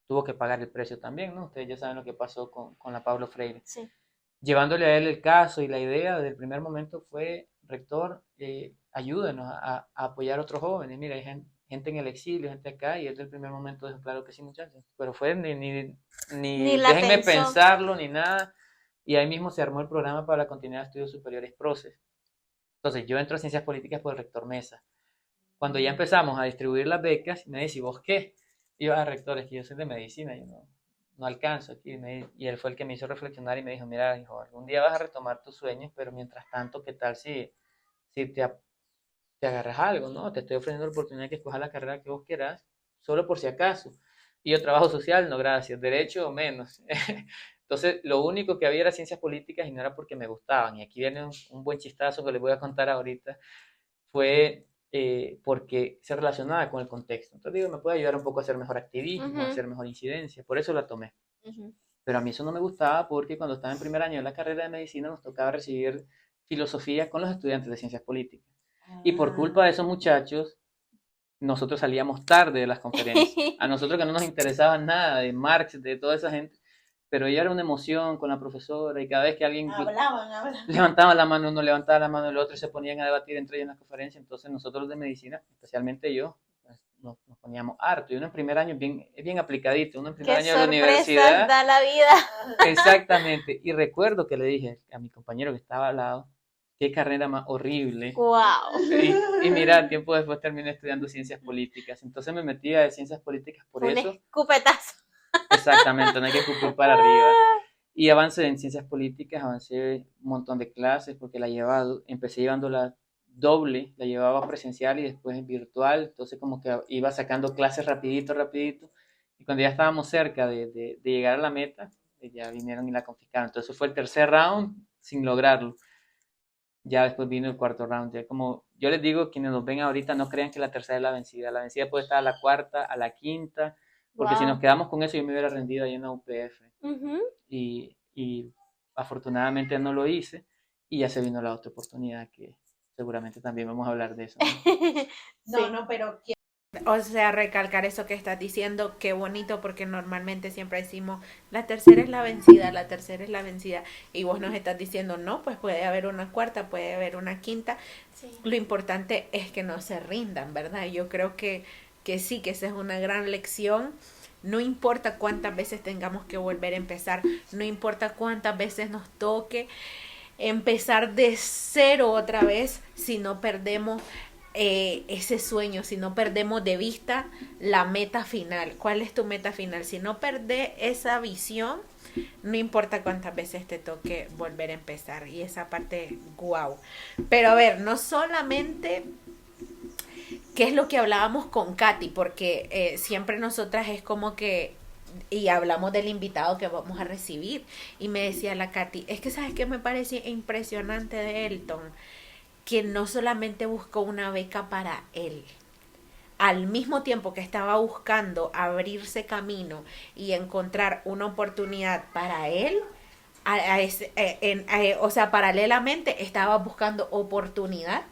S5: tuvo que pagar el precio también, ¿no? Ustedes ya saben lo que pasó con la Pablo Freire.
S4: Sí.
S5: Llevándole a él el caso, y la idea desde el primer momento fue, rector, ayúdenos a apoyar a otros jóvenes, mira, hay gente en el exilio, gente acá, y él desde el primer momento dijo, claro que sí, muchachos, pero fue ni
S4: la
S5: déjenme
S4: pensó.
S5: pensarlo, ni nada, y ahí mismo se armó el programa para la continuidad de estudios superiores PROCES. Entonces yo entro a Ciencias Políticas por el rector Mesa. Cuando ya empezamos a distribuir las becas, me dice, ¿vos qué? Y yo, rector, es que yo soy de medicina, yo no alcanzo aquí. Y él fue el que me hizo reflexionar y me dijo, mira, hijo, algún día vas a retomar tus sueños, pero mientras tanto, ¿qué tal si te agarras algo, ¿no? Te estoy ofreciendo la oportunidad de que escojas la carrera que vos quieras, solo por si acaso. Y yo, trabajo social, no gracias, derecho menos. Entonces, lo único que había era ciencias políticas, y no era porque me gustaban. Y aquí viene un buen chistazo que les voy a contar ahorita. Fue porque se relacionaba con el contexto. Entonces digo, me puede ayudar un poco a hacer mejor activismo, a hacer mejor incidencia. Por eso la tomé. Pero a mí eso no me gustaba, porque cuando estaba en primer año de la carrera de medicina nos tocaba recibir filosofía con los estudiantes de ciencias políticas. Y por culpa de esos muchachos, nosotros salíamos tarde de las conferencias. A nosotros que no nos interesaba nada de Marx, de toda esa gente, pero ya era una emoción con la profesora y cada vez que alguien
S4: Hablaban.
S5: levantaba la mano, uno levantaba la mano, el otro, y se ponían a debatir entre ellos en las conferencias. Entonces nosotros de medicina, especialmente yo, pues, nos poníamos harto. Y uno en primer año es bien aplicadito, uno en primer
S4: Qué
S5: año de la
S4: sorpresas
S5: universidad.
S4: da la vida.
S5: Exactamente. Y recuerdo que le dije a mi compañero que estaba al lado, qué carrera más horrible.
S4: Wow.
S5: Y mira, tiempo después terminé estudiando ciencias políticas. Entonces me metí a ciencias políticas por
S4: Un
S5: eso.
S4: escupetazo.
S5: Exactamente, no hay que escupir para arriba. Y avancé en ciencias políticas, avancé un montón de clases porque empecé llevándola doble, la llevaba presencial y después en virtual, entonces como que iba sacando clases rapidito, rapidito, y cuando ya estábamos cerca de llegar a la meta, ya vinieron y la confiscaron. Entonces fue el tercer round sin lograrlo. Ya después vino el cuarto round. Ya como yo les digo, quienes nos ven ahorita, no crean que la tercera es la vencida puede estar a la cuarta, a la quinta, porque si
S4: Wow.
S5: nos quedamos con eso yo me hubiera rendido ahí en la UPF
S4: Ujú.
S5: y afortunadamente no lo hice y ya se vino la otra oportunidad que seguramente también vamos a hablar de eso, ¿no?
S4: Sí.
S2: Pero o sea, recalcar eso que estás diciendo, qué bonito, porque normalmente siempre decimos, la tercera es la vencida, la tercera es la vencida, y vos nos estás diciendo, no, pues puede haber una cuarta, puede haber una quinta,
S4: Sí.
S2: lo importante es que no se rindan, ¿verdad? Yo creo que sí, que esa es una gran lección. No importa cuántas veces tengamos que volver a empezar, no importa cuántas veces nos toque empezar de cero otra vez, si no perdemos ese sueño, si no perdemos de vista la meta final. ¿Cuál es tu meta final? Si no perdés esa visión, no importa cuántas veces te toque volver a empezar. Y esa parte, wow. Pero a ver, no solamente qué es lo que hablábamos con Katy, porque siempre nosotras es como que y hablamos del invitado que vamos a recibir y me decía la Katy, es que sabes que me parece impresionante de Elton, que no solamente buscó una beca para él, al mismo tiempo que estaba buscando abrirse camino y encontrar una oportunidad para él, o sea, paralelamente estaba buscando oportunidad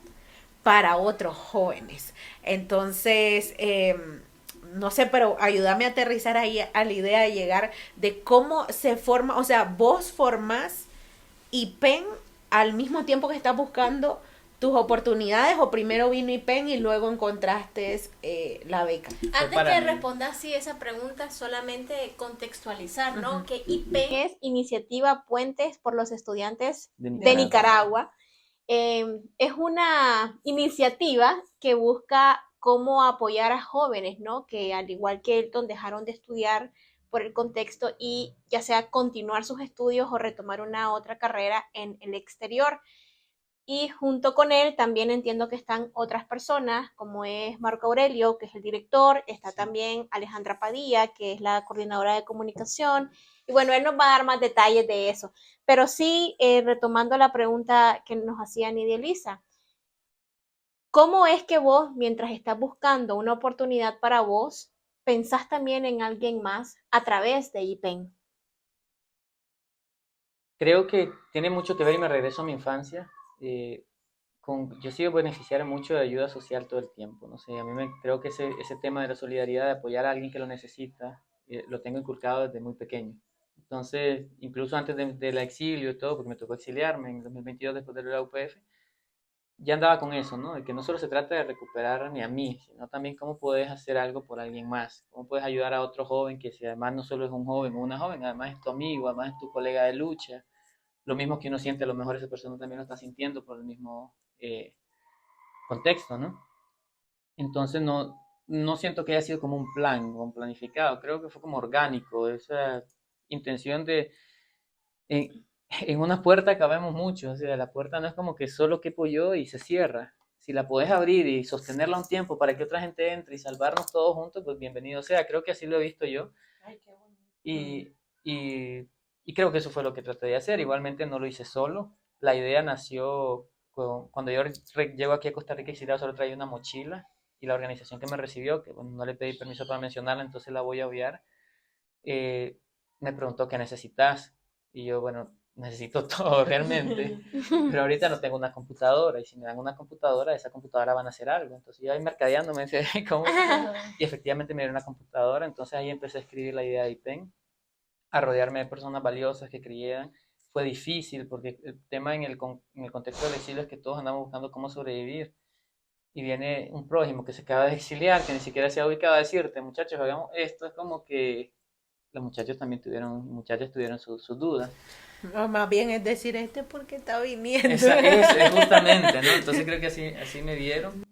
S2: para otros jóvenes. Entonces, no sé, pero ayúdame a aterrizar ahí a la idea de llegar de cómo se forma, o sea, vos formás IPEN al mismo tiempo que estás buscando tus oportunidades, o primero vino IPEN y luego encontraste la beca.
S4: Antes
S5: para
S4: que
S5: mí.
S4: respondas sí esa pregunta, solamente contextualizar, ¿no?
S2: Ujú.
S4: Que IPEN es Iniciativa Puentes por los Estudiantes
S5: De
S4: de
S5: Nicaragua.
S4: Nicaragua. Es una iniciativa que busca cómo apoyar a jóvenes, ¿no? Que al igual que Elton dejaron de estudiar por el contexto y ya sea continuar sus estudios o retomar una otra carrera en el exterior. Y junto con él también entiendo que están otras personas, como es Marco Aurelio, que es el director, está
S5: Sí.
S4: también Alejandra Padilla, que es la coordinadora de comunicación, y bueno, él nos va a dar más detalles de eso. Pero sí, retomando la pregunta que nos hacía Nidia Elisa, ¿cómo es que vos, mientras estás buscando una oportunidad para vos, pensás también en alguien más a través de IPEN?
S5: Creo que tiene mucho que ver y me regreso a mi infancia. Yo he sido beneficiario mucho de ayuda social todo el tiempo. No sé, creo que ese tema de la solidaridad, de apoyar a alguien que lo necesita, lo tengo inculcado desde muy pequeño. Entonces, incluso antes del exilio y todo, porque me tocó exiliarme en 2022 después de la UPF, ya andaba con eso, ¿no? De que no solo se trata de recuperar ni a mí, sino también cómo puedes hacer algo por alguien más, cómo puedes ayudar a otro joven que si además no solo es un joven o una joven, además es tu amigo, además es tu colega de lucha, lo mismo que uno siente, a lo mejor esa persona también lo está sintiendo por el mismo contexto, ¿no? Entonces no siento que haya sido como un plan o un planificado, creo que fue como orgánico, esa intención de en, en una puerta cabemos mucho, o sea, la puerta no es como que solo quepo yo y se cierra. Si la puedes abrir y sostenerla un tiempo para que otra gente entre y salvarnos todos juntos, pues bienvenido sea. Creo que así lo he visto yo. Y, y, y creo que eso fue lo que traté de hacer. Igualmente no lo hice solo. La idea nació cuando yo llego aquí a Costa Rica y solo traía una mochila y la organización que me recibió, que bueno, no le pedí permiso para mencionarla, entonces la voy a obviar, me preguntó qué necesitas. Y yo, bueno, necesito todo realmente, pero ahorita no tengo una computadora y si me dan una computadora, esa computadora van a hacer algo. Entonces yo ahí mercadeando me decía, ¿cómo? Y efectivamente me dieron una computadora, entonces ahí empecé a escribir la idea de IPEN. a rodearme de personas valiosas que creyeran. Fue difícil porque el tema en el contexto del exilio es que todos andamos buscando cómo sobrevivir. Y viene un prójimo que se acaba de exiliar, que ni siquiera se ha ubicado a decirte, muchachos, hagamos esto. Es como que los muchachos también muchachos tuvieron sus dudas.
S2: O más bien es decir, ¿por qué está viniendo?
S5: Es justamente, ¿no? Entonces creo que así me vieron.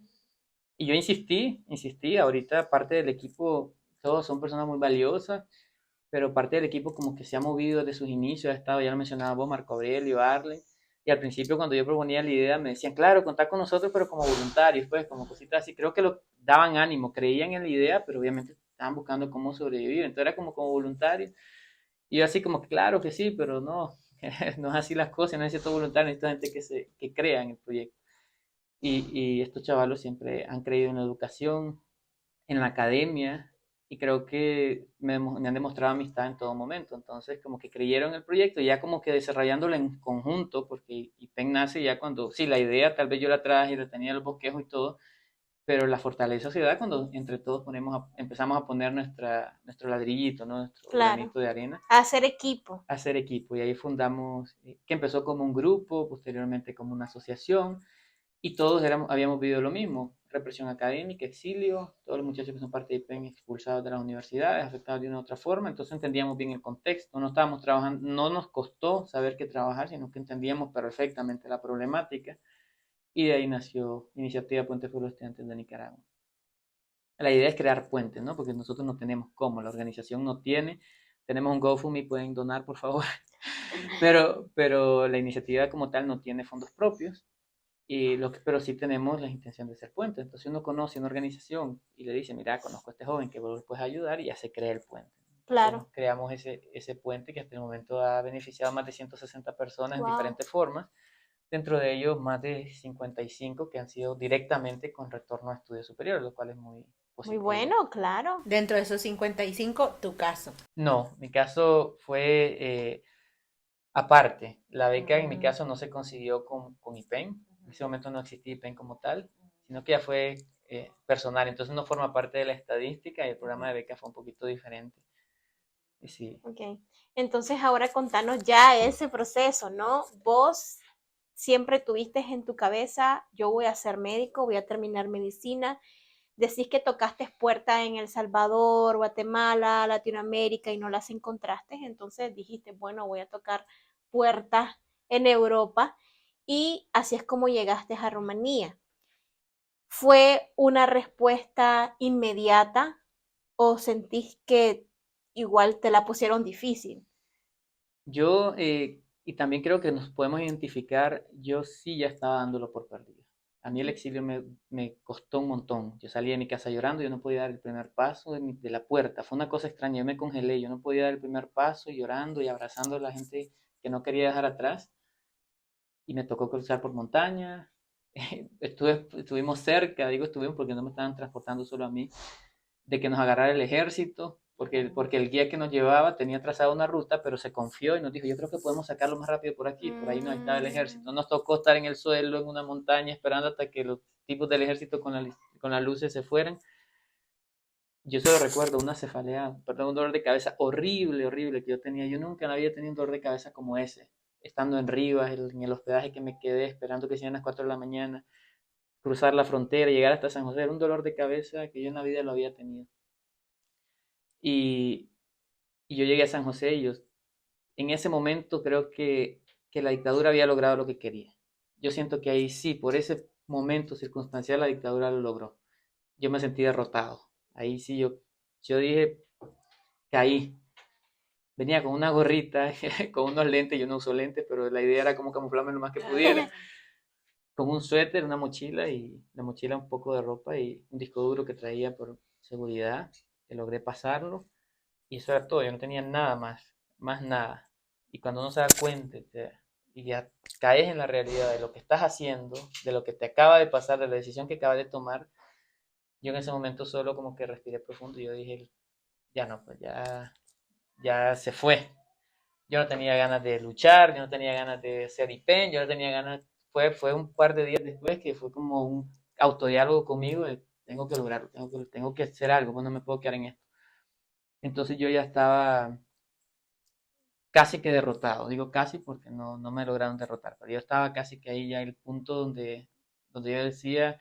S5: Y yo insistí, ahorita parte del equipo, todos son personas muy valiosas, pero parte del equipo como que se ha movido desde sus inicios, ha estado, ya lo mencionaba vos, Marco Aurelio, Arlen, y al principio cuando yo proponía la idea me decían, claro, contá con nosotros, pero como voluntarios, pues, como cositas así, creo que lo daban ánimo, creían en la idea, pero obviamente estaban buscando cómo sobrevivir, entonces era como voluntarios, y yo así como, claro que sí, pero no, no es así las cosas, no necesito voluntarios, necesito gente que crea en el proyecto. Y estos chavalos siempre han creído en la educación, en la academia, y creo que me han demostrado amistad en todo momento. Entonces, como que creyeron en el proyecto, y ya como que desarrollándolo en conjunto, porque IPEN nace ya cuando, sí, la idea tal vez yo la traje y la tenía los bosquejos y todo, pero la fortaleza se da cuando entre todos empezamos a poner nuestro ladrillito, ¿no? Nuestro
S4: Claro.
S5: granito de arena.
S4: A hacer equipo.
S5: A hacer equipo, y ahí fundamos, que empezó como un grupo, posteriormente como una asociación, y todos habíamos vivido lo mismo: represión académica, exilio, todos los muchachos que son parte de IPEN expulsados de las universidades, afectados de una u otra forma. Entonces entendíamos bien el contexto, no estábamos trabajando, no nos costó saber qué trabajar, sino que entendíamos perfectamente la problemática, y de ahí nació Iniciativa Puente por los Estudiantes de Nicaragua. La idea es crear puentes, ¿no? Porque nosotros no tenemos cómo, la organización no tiene. Tenemos un GoFundMe, pueden donar, por favor, pero la iniciativa como tal no tiene fondos propios. Pero sí tenemos la intención de ser puente. Entonces uno conoce una organización y le dice, mira, conozco a este joven que vos puedes ayudar, y ya se crea el puente.
S4: Claro.
S5: Entonces, creamos ese puente que hasta el momento ha beneficiado a más de 160 personas en
S4: Wow.
S5: diferentes formas. Dentro de ellos más de 55 que han sido directamente con retorno a estudios superiores, lo cual es muy positivo.
S4: Muy bueno, claro.
S2: Dentro de esos 55, tu caso.
S5: No, mi caso fue aparte. La beca en mi caso no se consiguió con IPEN. En ese momento no existía IPEN como tal, sino que ya fue personal. Entonces no forma parte de la estadística, y el programa de beca fue un poquito diferente. Y sí.
S4: Ok. Entonces ahora contanos ya ese proceso, ¿no? Vos siempre tuviste en tu cabeza, yo voy a ser médico, voy a terminar medicina. Decís que tocaste puertas en El Salvador, Guatemala, Latinoamérica y no las encontraste. Entonces dijiste, bueno, voy a tocar puertas en Europa, y así es como llegaste a Rumanía. ¿Fue una respuesta inmediata o sentís que igual te la pusieron difícil?
S5: Yo, y también creo que nos podemos identificar, yo sí ya estaba dándolo por perdido. A mí el exilio me costó un montón. Yo salí de mi casa llorando, yo no podía dar el primer paso de la puerta. Fue una cosa extraña, yo me congelé, yo no podía dar el primer paso, llorando y abrazando a la gente que no quería dejar atrás. Y me tocó cruzar por montaña. Estuvimos cerca, digo estuvimos porque no me estaban transportando solo a mí, de que nos agarrara el ejército, porque el guía que nos llevaba tenía trazada una ruta, pero se confió y nos dijo, yo creo que podemos sacarlo más rápido por aquí. Por ahí no estaba el ejército. Nos tocó estar en el suelo, en una montaña, esperando hasta que los tipos del ejército con las luces se fueran. Yo solo recuerdo una cefalea, perdón, un dolor de cabeza horrible, horrible que yo tenía. Yo nunca había tenido un dolor de cabeza como ese, estando en Rivas, en el hospedaje que me quedé, esperando que sean las 4 de la mañana, cruzar la frontera, llegar hasta San José. Era un dolor de cabeza que yo en la vida lo había tenido. Y yo llegué a San José, y yo en ese momento creo que la dictadura había logrado lo que quería. Yo siento que ahí sí, por ese momento circunstancial, la dictadura lo logró. Yo me sentí derrotado. Ahí sí yo dije, caí. Venía con una gorrita, con unos lentes, yo no uso lentes, pero la idea era como camuflarme lo más que pudiera. Con un suéter, una mochila, y la mochila un poco de ropa y un disco duro que traía por seguridad, que logré pasarlo. Y eso era todo, yo no tenía nada más nada. Y cuando uno se da cuenta y ya caes en la realidad de lo que estás haciendo, de lo que te acaba de pasar, de la decisión que acabas de tomar, yo en ese momento solo como que respiré profundo y yo dije, ya no, pues ya se fue. Yo no tenía ganas de luchar, yo no tenía ganas de ser IPEN, yo no tenía ganas, fue un par de días después que fue como un autodiálogo conmigo de tengo que lograrlo, tengo que hacer algo, pues no me puedo quedar en esto. Entonces yo ya estaba casi que derrotado. Digo casi porque no me lograron derrotar, pero yo estaba casi que ahí ya en el punto donde yo decía,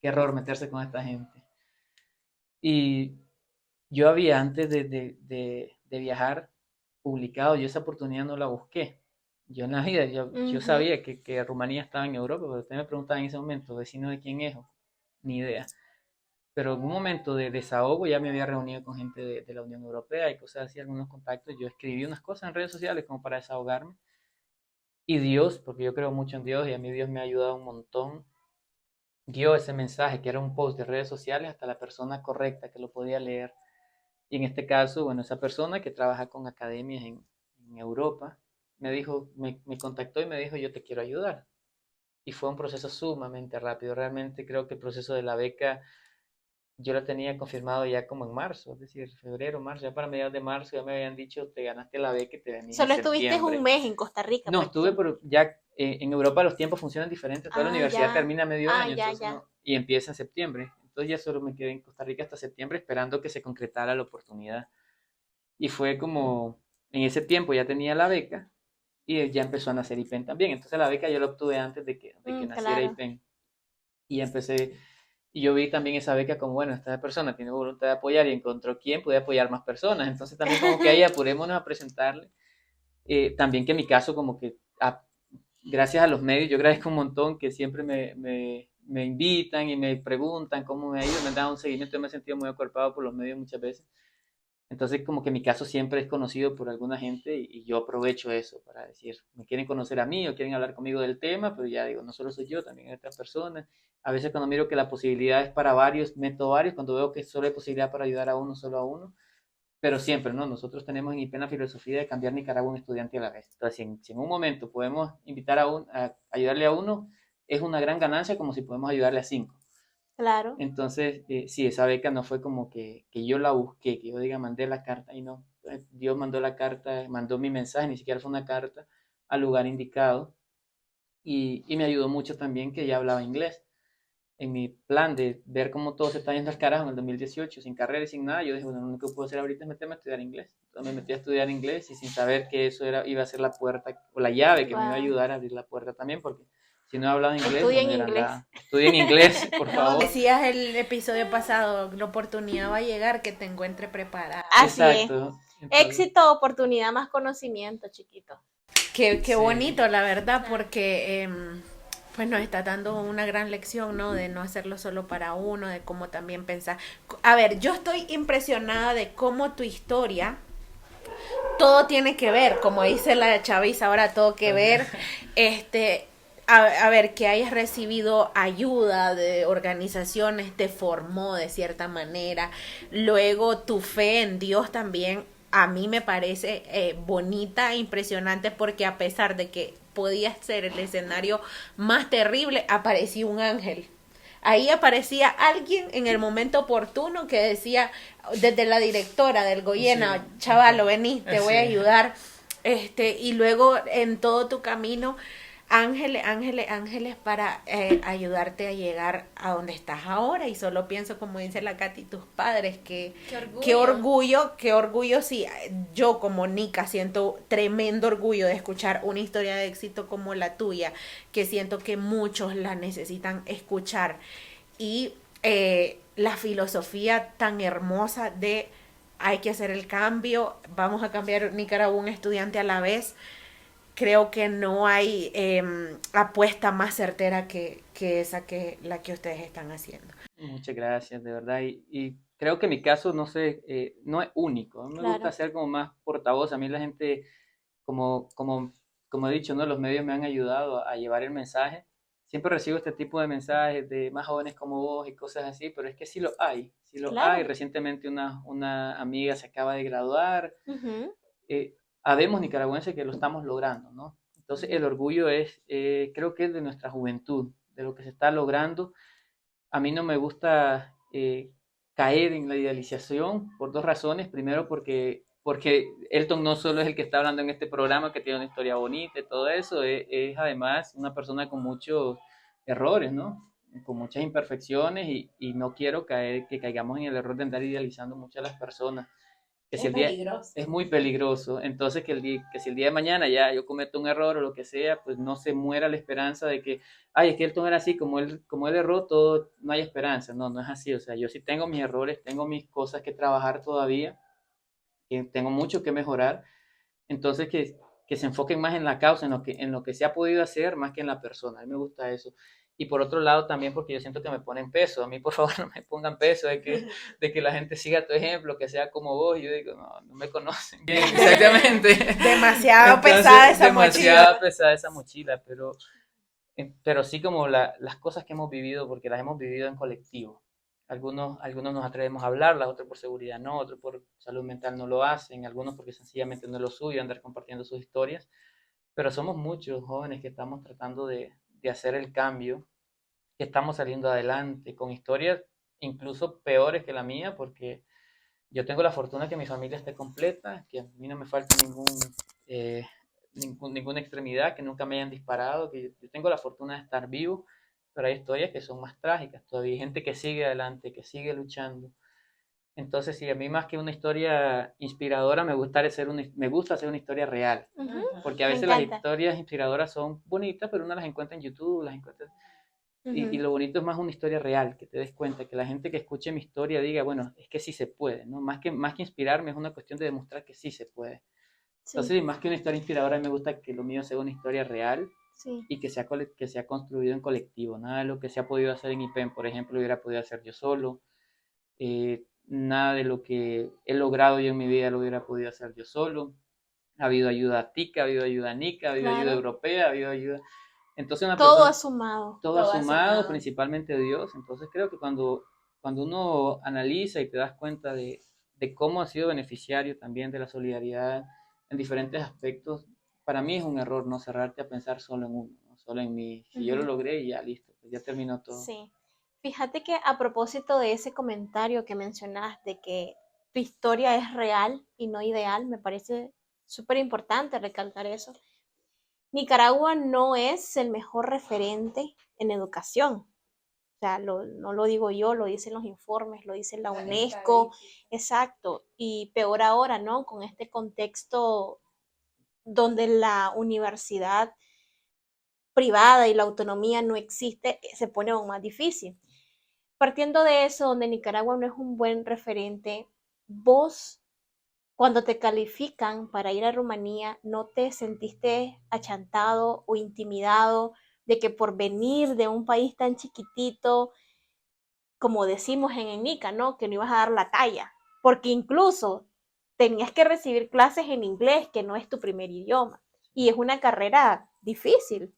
S5: qué error meterse con esta gente. Y yo había antes de viajar publicado, yo esa oportunidad no la busqué. Yo en la vida, yo
S4: Ujú.
S5: sabía que Rumanía estaba en Europa, pero usted me preguntaba en ese momento, vecino de quién es, ni idea. Pero en un momento de desahogo ya me había reunido con gente de la Unión Europea y cosas así, algunos contactos. Yo escribí unas cosas en redes sociales como para desahogarme. Y Dios, porque yo creo mucho en Dios y a mí Dios me ha ayudado un montón, dio ese mensaje que era un post de redes sociales hasta la persona correcta que lo podía leer. Y en este caso, bueno, esa persona que trabaja con academias en Europa me dijo, me contactó y me dijo, yo te quiero ayudar. Y fue un proceso sumamente rápido. Realmente creo que el proceso de la beca yo la tenía confirmado ya como en marzo, es decir, febrero, marzo, ya para mediados de marzo ya me habían dicho, te ganaste la beca y te venís en
S4: Solo estuviste un
S5: septiembre.
S4: mes en Costa Rica
S5: No, estuve,
S4: prácticamente.
S5: pero ya en Europa los tiempos funcionan diferentes. Toda la
S4: Ah,
S5: universidad
S4: ya.
S5: termina a medio
S4: Ah,
S5: año,
S4: ya,
S5: entonces
S4: ya.
S5: no, y empieza en septiembre. Entonces ya solo me quedé en Costa Rica hasta septiembre esperando que se concretara la oportunidad. Y fue como, en ese tiempo ya tenía la beca y ya empezó a nacer IPEN también. Entonces la beca yo la obtuve antes de que naciera
S4: Claro.
S5: IPEN. Y empecé, y yo vi también esa beca como, bueno, esta persona tiene voluntad de apoyar y encontró quién puede apoyar más personas. Entonces también como que ahí apurémonos a presentarle. También que en mi caso como que gracias a los medios, yo agradezco un montón que siempre me invitan y me preguntan cómo me ha ido, me han dado un seguimiento, yo me he sentido muy acuerpado por los medios muchas veces. Entonces, como que mi caso siempre es conocido por alguna gente y yo aprovecho eso para decir, me quieren conocer a mí o quieren hablar conmigo del tema, pero ya digo, no solo soy yo, también hay otras personas. A veces cuando miro que la posibilidad es para varios, meto varios, cuando veo que solo hay posibilidad para ayudar a uno, solo a uno, pero siempre, ¿no? Nosotros tenemos en IPEN la filosofía de cambiar Nicaragua un estudiante a la vez. Entonces, si en un momento podemos invitar a ayudarle a uno, es una gran ganancia como si podemos ayudarle a cinco.
S4: Claro.
S5: Entonces, sí, esa beca no fue como que yo la busqué, que yo diga, mandé la carta y no. Dios mandó la carta, mandó mi mensaje, ni siquiera fue una carta, al lugar indicado. Y me ayudó mucho también que ya hablaba inglés. En mi plan de ver cómo todo se está yendo al carajo en el 2018, sin carrera y sin nada, yo dije, bueno, lo único que puedo hacer ahorita es meterme a estudiar inglés. Entonces me metí a estudiar inglés y sin saber que eso iba a ser la puerta o la llave que me iba a
S4: Wow.
S5: ayudar a abrir la puerta también, porque si no hablaba inglés no
S4: Estudia
S5: me
S4: en
S5: hubieran
S4: inglés.
S5: dado. Estudien inglés, por
S2: No,
S5: favor.
S2: decías el episodio pasado, la oportunidad va a llegar que te encuentre preparada.
S4: Así es.
S5: Exacto. Entonces,
S4: Éxito, oportunidad, más conocimiento, chiquito.
S2: Qué
S5: sí,
S2: bonito, la verdad, porque pues nos está dando una gran lección, ¿no? De no hacerlo solo para uno, de cómo también pensar. A ver, yo estoy impresionada de cómo tu historia, todo tiene que ver, como dice la chaviza ahora, todo que ver, este, a ver, que hayas recibido ayuda de organizaciones, te formó de cierta manera, luego tu fe en Dios también, a mí me parece bonita e impresionante porque a pesar de que podía ser el escenario más terrible, apareció un ángel. Ahí aparecía alguien en el momento oportuno que decía, desde la directora del Goyena,
S6: Sí,
S2: chavalo, vení, te voy a
S6: sí.
S2: ayudar. Y luego en todo tu camino, ángeles, ángeles, ángeles para ayudarte a llegar a donde estás ahora. Y solo pienso, como dice la Katy, tus padres, que qué orgullo, sí. Yo como Nica siento tremendo orgullo de escuchar una historia de éxito como la tuya, que siento que muchos la necesitan escuchar. Y la filosofía tan hermosa de hay que hacer el cambio, vamos a cambiar Nicaragua un estudiante a la vez. Creo que no hay apuesta más certera que esa que la que ustedes están haciendo.
S5: muchas gracias, de verdad. Y creo que mi caso, no sé, no es único. A mí me gusta
S4: Claro.
S5: ser como más portavoz. A mí la gente, como, como, como he dicho, ¿no? Los medios me han ayudado a llevar el mensaje. Siempre recibo este tipo de mensajes de más jóvenes como vos y cosas así, pero es que sí lo hay, sí lo hay.
S4: Claro.
S5: Recientemente una amiga se acaba de graduar.
S4: Ujú.
S5: Habemos nicaragüenses que lo estamos logrando, ¿no? Entonces el orgullo es, creo que es de nuestra juventud, de lo que se está logrando. A mí no me gusta caer en la idealización por dos razones. Primero, porque Elton no solo es el que está hablando en este programa, que tiene una historia bonita y todo eso, es además una persona con muchos errores, ¿no? Con muchas imperfecciones y no quiero caer, que caigamos en el error de andar idealizando mucho a las personas. que si el día es muy peligroso, entonces que si el día de mañana ya yo cometo un error o lo que sea, pues no se muera la esperanza de que, ay, es que él no era así, como él erró, todo, no hay esperanza. No, no es así. O sea, yo sí tengo mis errores, tengo mis cosas que trabajar todavía, que tengo mucho que mejorar. Entonces que se enfoquen más en la causa, en lo que se ha podido hacer, más que en la persona. A mí me gusta eso. Y por otro lado también porque yo siento que me ponen peso. A mí, por favor, no me pongan peso de que la gente siga tu ejemplo, que sea como vos. Yo digo, no, no me conocen bien, exactamente.
S2: Demasiado
S5: Entonces,
S2: pesada esa
S5: demasiado
S2: mochila.
S5: pesada esa mochila, pero sí como las cosas que hemos vivido, porque las hemos vivido en colectivo. Algunos nos atrevemos a hablarlas, otros por seguridad no, otros por salud mental no lo hacen, algunos porque sencillamente no es lo suyo andar compartiendo sus historias, pero somos muchos jóvenes que estamos tratando de hacer el cambio, que estamos saliendo adelante con historias incluso peores que la mía, porque yo tengo la fortuna que mi familia esté completa, que a mí no me falta eh, ninguna extremidad, que nunca me hayan disparado, que yo tengo la fortuna de estar vivo, pero hay historias que son más trágicas, todavía hay gente que sigue adelante, que sigue luchando. Entonces, sí, a mí más que una historia inspiradora, me gusta hacer una historia real, porque a
S4: Me
S5: veces las
S4: encanta.
S5: historias inspiradoras son bonitas, pero uno las encuentra en YouTube, las encuentra...
S4: Ujú.
S5: Y lo bonito es más una historia real, que te des cuenta, que la gente que escuche mi historia diga, bueno, es que sí se puede, ¿no? Más que inspirarme, es una cuestión de demostrar que sí se puede.
S4: Sí,
S5: Entonces, más que una historia inspiradora, a mí me gusta que lo mío sea una historia real
S4: sí.
S5: y que sea construido en colectivo. Nada de lo que se ha podido hacer en IPEN, por ejemplo, lo hubiera podido hacer yo solo. Nada de lo que he logrado yo en mi vida lo hubiera podido hacer yo solo. Ha habido ayuda TICA, ha habido ayuda NICA, ha habido ayuda
S4: Claro.
S5: europea, ha habido ayuda... Entonces una
S4: Todo
S5: persona...
S4: ha sumado.
S5: Todo
S2: Todo
S5: ha
S2: ha
S5: sumado,
S2: sumado.
S5: principalmente Dios. Entonces creo que cuando uno analiza y te das cuenta de cómo ha sido beneficiario también de la solidaridad en diferentes aspectos, para mí es un error no cerrarte a pensar solo en uno, ¿no? Solo en mí. Si yo lo
S4: Ujú.
S5: logré y ya listo, pues ya terminó todo.
S4: Sí. Fíjate que a propósito de ese comentario que mencionas de que tu historia es real y no ideal, me parece súper importante recalcar eso. Nicaragua no es el mejor referente en educación. O sea, no lo digo yo, lo dicen los informes, lo dice la UNESCO, exacto. Y peor ahora, ¿no? Con este contexto donde la universidad privada y la autonomía no existe, se pone aún más difícil. Partiendo de eso, donde Nicaragua no es un buen referente, vos, cuando te califican para ir a Rumanía, ¿no te sentiste achantado o intimidado de que por venir de un país tan chiquitito, como decimos en Nica, ¿no? Que no ibas a dar la talla, porque incluso tenías que recibir clases en inglés, que no es tu primer idioma, y es una carrera difícil.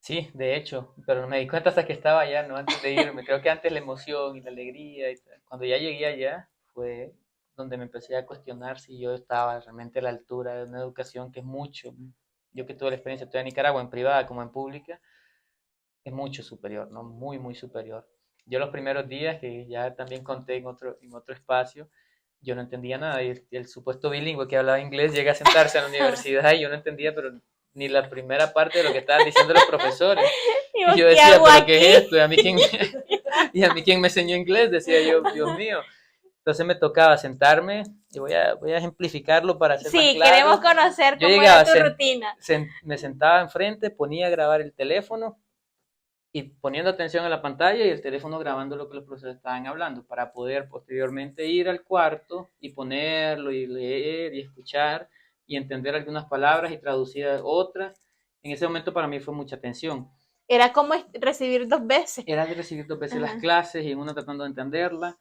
S5: Sí, de hecho, pero me di cuenta hasta que estaba allá, no antes de irme. Creo que antes la emoción y la alegría y tal. Cuando ya llegué allá fue donde me empecé a cuestionar si yo estaba realmente a la altura de una educación que es mucho. Yo que tuve la experiencia toda en Nicaragua, en privada como en pública, es mucho superior, ¿no? Muy, muy superior. Yo los primeros días, que ya también conté en otro espacio, yo no entendía nada. Y el supuesto bilingüe que hablaba inglés llega a sentarse en la universidad y yo no entendía, pero ni la primera parte de lo que estaban diciendo los profesores. Y yo
S4: ¿Qué
S5: decía,
S4: hago
S5: ¿pero qué
S4: aquí?
S5: es esto? Y a mí quién me enseñó inglés, decía yo, Dios mío. Entonces me tocaba sentarme y voy a ejemplificarlo para ser más
S4: Sí,
S5: claro.
S4: queremos conocer
S5: Yo
S4: cómo
S5: llegaba,
S4: era tu rutina.
S5: me sentaba enfrente, ponía a grabar el teléfono y poniendo atención a la pantalla y el teléfono grabando lo que los profesores estaban hablando para poder posteriormente ir al cuarto y ponerlo y leer y escuchar y entender algunas palabras y traducir otras. En ese momento para mí fue mucha tensión.
S4: Era como recibir 2 veces.
S5: Era de recibir 2 veces las
S4: Ajá.
S5: clases y en una tratando de entenderla.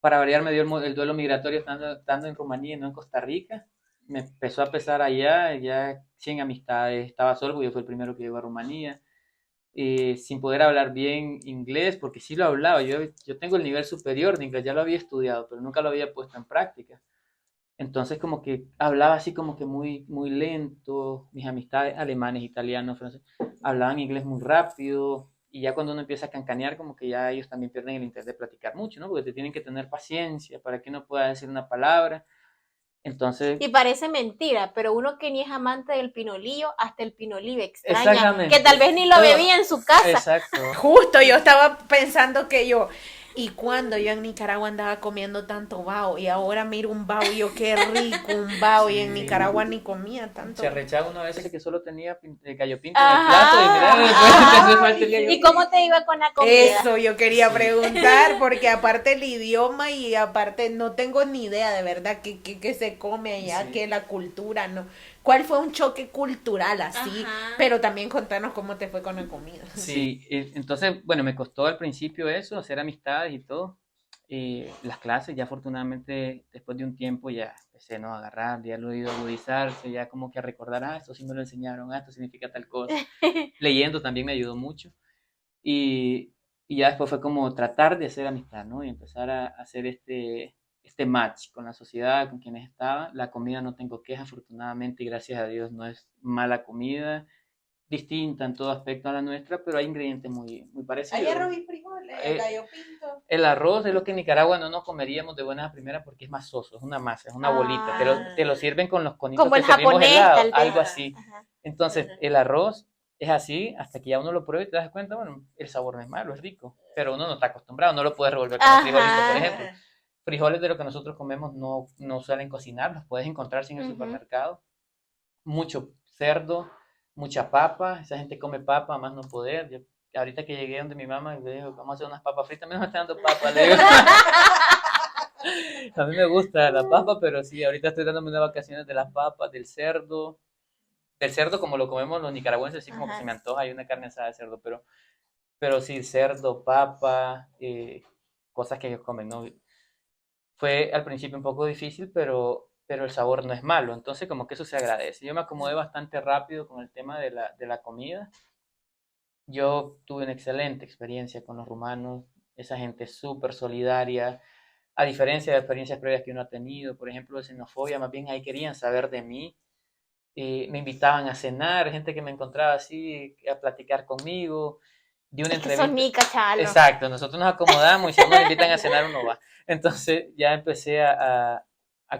S5: Para variar me dio el duelo migratorio estando en Rumanía y no en Costa Rica. Me empezó a pesar allá, ya sin amistades, estaba solo porque yo fui el primero que llegó a Rumanía. Sin poder hablar bien inglés, porque sí lo hablaba. Yo tengo el nivel superior de inglés, ya lo había estudiado, pero nunca lo había puesto en práctica. Entonces como que hablaba así como que muy, muy lento. Mis amistades alemanes, italianos, franceses, hablaban inglés muy rápido. Y ya cuando uno empieza a cancanear, como que ya ellos también pierden el interés de platicar mucho, ¿no? Porque te tienen que tener paciencia para que uno pueda decir una palabra. Entonces,
S4: Y parece mentira, pero uno que ni es amante del pinolillo, hasta el pinolive extraña,
S5: exactamente.
S4: que tal vez ni lo
S5: Todo-
S4: bebía en su casa.
S5: Exacto.
S2: Justo, yo estaba pensando que yo, Y cuando yo en Nicaragua andaba comiendo tanto bao y ahora miro un bao y yo qué rico un bao y en
S5: Sí.
S2: Nicaragua ni comía tanto.
S5: Se arrechaba una vez que solo tenía gallo pinto en el plato y mira,
S4: Ajá,
S5: después te hace
S4: ajá.
S5: falta el gallo
S4: ¿Y
S5: pinto.
S4: cómo te iba con la comida?
S2: Eso yo quería
S5: Sí.
S2: preguntar, porque aparte el idioma y aparte no tengo ni idea de verdad qué se come allá,
S5: Sí.
S2: que la cultura, ¿no? ¿Cuál fue un choque cultural así?
S4: Ajá.
S2: Pero también contanos cómo te fue con la comida.
S5: Sí, entonces, bueno, me costó al principio eso, hacer amistades y todo. Las clases, ya afortunadamente, después de un tiempo ya empecé, ¿no?, a agarrar, ya lo he ido a agudizarse, ya como que a recordar, esto sí me lo enseñaron, esto significa tal cosa. Leyendo también me ayudó mucho. Y ya después fue como tratar de hacer amistad, ¿no? Y empezar a hacer este match con la sociedad, con quienes estaba. La comida no tengo quejas, afortunadamente, y gracias a Dios no es mala comida, distinta en todo aspecto a la nuestra, pero hay ingredientes muy parecidos.
S2: Hay arroz y frijoles,
S5: Eh,
S2: gallo pinto.
S5: El arroz es lo que en Nicaragua no nos comeríamos de buenas a primeras porque es más soso, es una masa, es una bolita. Te lo sirven con los conitos
S4: Como
S5: que
S4: el
S5: servimos
S4: japonés,
S5: helado,
S4: tal vez.
S5: algo así.
S4: Ajá.
S5: Entonces, el arroz es así hasta que ya uno lo prueba y te das cuenta, bueno, el sabor no es malo, es rico, pero uno no está acostumbrado, no lo puedes revolver con los frijolitos, por
S4: Ajá.
S5: ejemplo. Frijoles de lo que nosotros comemos no suelen cocinar, los puedes encontrar en el
S4: Ujú.
S5: supermercado. Mucho cerdo, mucha papa, esa gente come papa a más no poder. Ahorita que llegué donde mi mamá, le digo, vamos a hacer unas papas fritas, a mí no me están dando papa, le digo. A mí me gusta la papa, pero sí, ahorita estoy dándome unas vacaciones de las papas, del cerdo como lo comemos los nicaragüenses, así como que
S4: Ajá.
S5: se me antoja, hay una carne asada de cerdo, pero sí, cerdo, papa, cosas que ellos comen, ¿no? Fue al principio un poco difícil, pero el sabor no es malo, entonces como que eso se agradece. Yo me acomodé bastante rápido con el tema de la comida. Yo tuve una excelente experiencia con los rumanos, esa gente es súper solidaria, a diferencia de experiencias previas que uno ha tenido, por ejemplo, de xenofobia, más bien ahí querían saber de mí, me invitaban a cenar, gente que me encontraba así, a platicar conmigo, di una
S4: Es que son
S5: entrevista.
S4: nica, chalo.
S5: Exacto, nosotros nos acomodamos y si nos invitan a cenar uno va. Entonces ya empecé a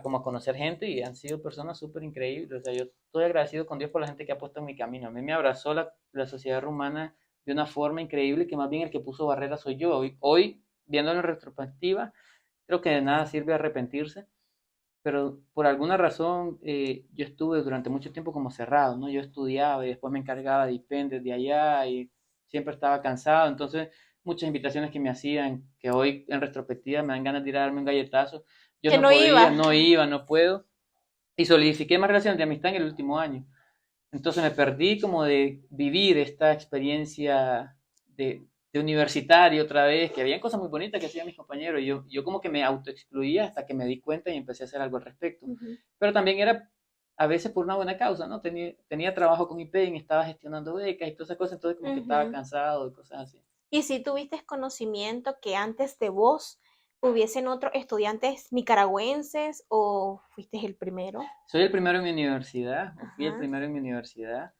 S5: como a conocer gente y han sido personas súper increíbles. O sea, yo estoy agradecido con Dios por la gente que ha puesto en mi camino. A mí me abrazó la sociedad rumana de una forma increíble que más bien el que puso barreras soy yo. Hoy viéndolo en retrospectiva, creo que de nada sirve arrepentirse, pero por alguna razón yo estuve durante mucho tiempo como cerrado, ¿no? Yo estudiaba y después me encargaba de IPEN desde allá y siempre estaba cansado, entonces muchas invitaciones que me hacían, que hoy en retrospectiva me dan ganas de ir a darme un galletazo, yo
S4: Que
S5: no
S4: no
S5: podía,
S4: iba.
S5: no puedo, y solidifiqué más relaciones de amistad en el último año. Entonces me perdí como de vivir esta experiencia de universitario otra vez, que habían cosas muy bonitas que hacían mis compañeros, y yo como que me autoexcluía hasta que me di cuenta y empecé a hacer algo al respecto.
S4: Ujú.
S5: Pero también era a veces por una buena causa, ¿no? Tenía trabajo con IPEN, estaba gestionando becas y todas esas cosas, entonces como que estaba
S4: Ujú.
S5: cansado de cosas así.
S4: ¿Y si tuviste conocimiento que antes de vos hubiesen otros estudiantes nicaragüenses o fuiste el primero?
S5: Soy el primero en mi universidad, o fui el
S4: Ajá.
S5: primero en mi universidad.